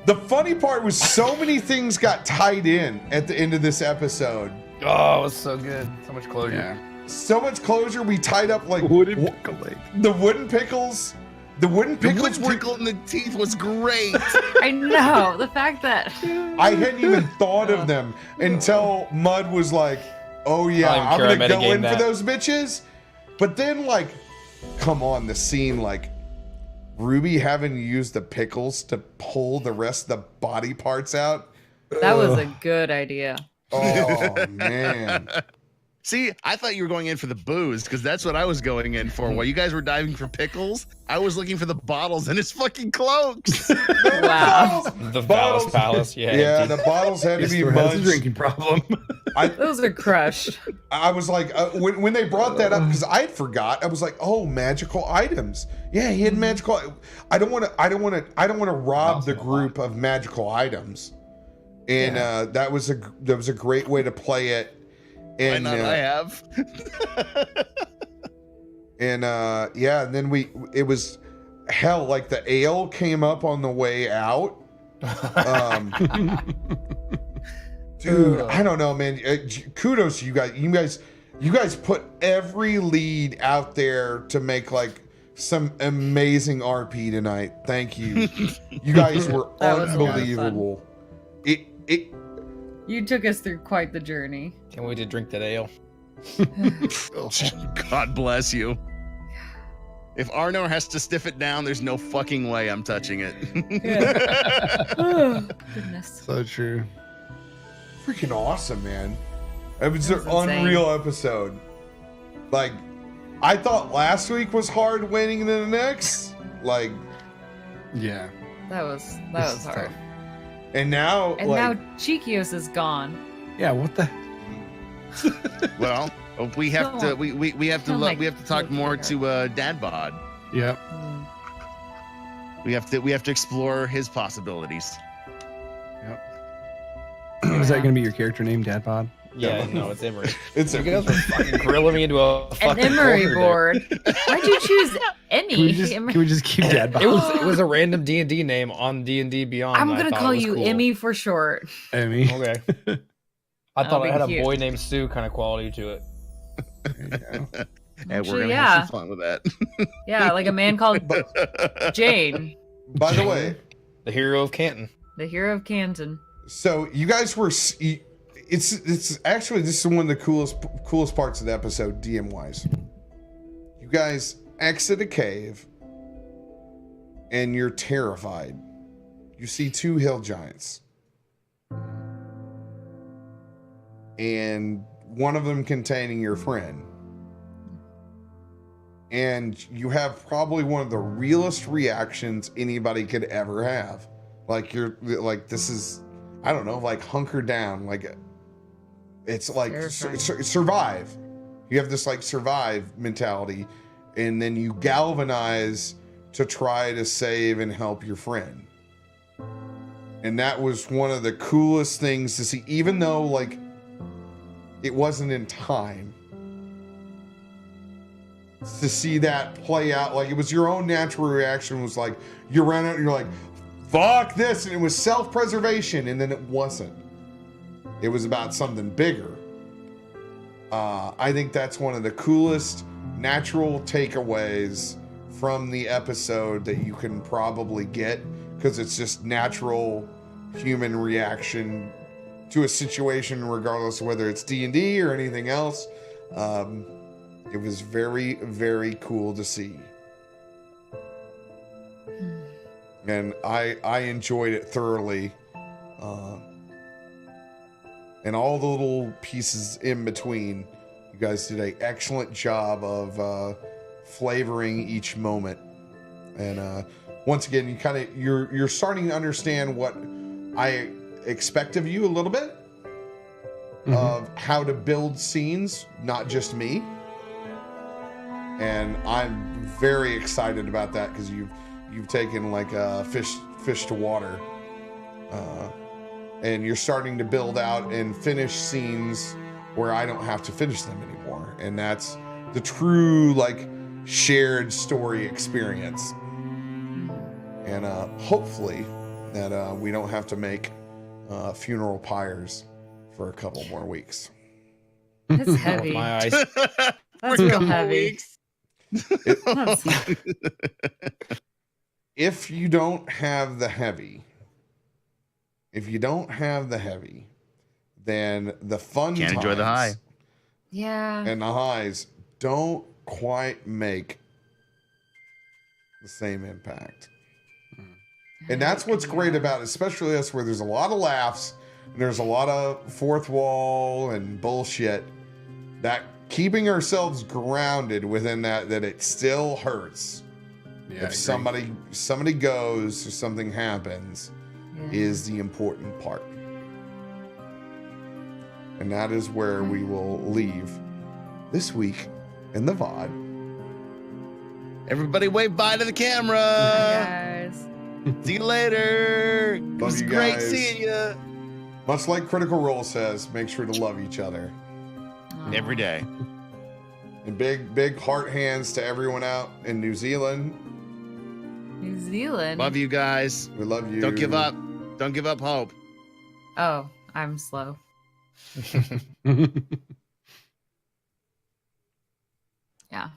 The funny part was so many things got tied in at the end of this episode.
Oh, it was so good. So much closure.
Yeah.
So much closure. We tied up like
Wooden pickle leg.
the wooden pickles. The wooden
The
pickles
wood pickle in the teeth was great.
I know. The fact that
I hadn't even thought of them until Mud was like, "Oh yeah,
I'm
I'm
sure I
gonna go
metagamed
in
that.
for those bitches." But then, like, come on, the scene, like Ruby having to use the pickles to pull the rest of the body parts out.
that was a good idea.
Oh man.
See, I thought you were going in for the booze because that's what I was going in for. While you guys were diving for pickles, I was looking for the bottles and his fucking cloaks.
Wow.
The
Bottles.
Vallus Palace. Yeah.
Yeah,
empty.
the bottles had to be
Has a
Mud's.
drinking problem.
Those are crushed.
I was like, when they brought that up, because I forgot. I was like, oh, magical items. Yeah, he had magical. I don't want to rob the group of magical items, and that was a great way to play it.
Why
And
not? I have.
and then it was hell. Like the ale came up on the way out. Dude, I don't know, man. Kudos to you guys. You guys put every lead out there to make like some amazing RP tonight. Thank you. You guys were
That was a lot of
unbelievable. It
You took us through quite the journey.
Can't wait to drink that ale.
God bless you. If Arnor has to stiff it down, there's no fucking way I'm touching it.
Oh, goodness.
So true.
Freaking awesome, man. It was
That
an
was insane.
unreal episode. Like, I thought last week was hard winning the next. Like,
Yeah.
That was
This is
hard.
tough.
and now,
And
like,
now Chikios is gone.
Yeah, what the?
Well, we have to we have to
Oh my
we have to talk more to Dad Bod.
Yep.
Mm.
We have to explore his possibilities.
Is that going to be your character name, Dadbod?
Yeah, no, it's Emery.
it's
You
a,
guys were fucking grilling me into a
An
fucking
Emery
corner there.
board. Why'd you choose
Can we
Emmy?
just, can we just keep Dadbod?
It was a random D&D name on D&D Beyond.
I'm
I
gonna
thought
call
it was
you
cool.
Emmy for short.
Emmy.
Okay. I
That'll
thought
be
it had a
cute.
boy named Sue kind of quality to it.
There you go.
And
Actually,
we're gonna
yeah.
have some fun with that.
Yeah, like a man called Jane,
by the way,
The hero of Canton.
the hero of Canton.
so you guys were. It's actually, this is one of the coolest parts of the episode, DM wise. You guys exit a cave, and you're terrified. You see two hill giants, and one of them containing your friend. And you have probably one of the realest reactions anybody could ever have. Like, you're like, this is, I don't know, like hunker down. Like, it's like
Terrifying.
survive. You have this like survive mentality, and then you galvanize to try to save and help your friend. And that was one of the coolest things to see, even though like it wasn't in time. To see that play out, like it was your own natural reaction, was like you ran out and you're like, fuck this, and it was self-preservation, and then it wasn't. It was about something bigger. I think that's one of the coolest natural takeaways from the episode that you can probably get, because it's just natural human reaction to a situation, regardless of whether it's D&D or anything else. It was very, very cool to see. And I enjoyed it thoroughly. And all the little pieces in between, you guys did an excellent job of flavoring each moment. And once again, you kind of you're starting to understand what I expect of you a little bit, of how to build scenes, not just me. And I'm very excited about that, because you've taken like a fish to water. And you're starting to build out and finish scenes where I don't have to finish them anymore. And that's the true, like, shared story experience. And hopefully that we don't have to make funeral pyres for a couple more weeks.
That's
With
heavy.
my eyes.
That's real heavy. That's-
If you don't have the heavy, then the fun
Can't enjoy the high.
times
yeah.
and the highs don't quite make the same impact. And that's what's great about it, especially us, where there's a lot of laughs and there's a lot of fourth wall and bullshit, that keeping ourselves grounded within that it still hurts.
Yeah,
If somebody goes or something happens, is the important part. And that is where we will leave this week in the VOD.
Everybody wave bye to the camera.
Guys.
See you later. It
Love
was
you
great
guys.
seeing you.
Much like Critical Role says, make sure to love each other.
Every day.
And big heart hands to everyone out in New Zealand.
New Zealand.
Love you guys.
We love you.
Don't give up. Don't give up hope.
Oh, I'm slow. Yeah.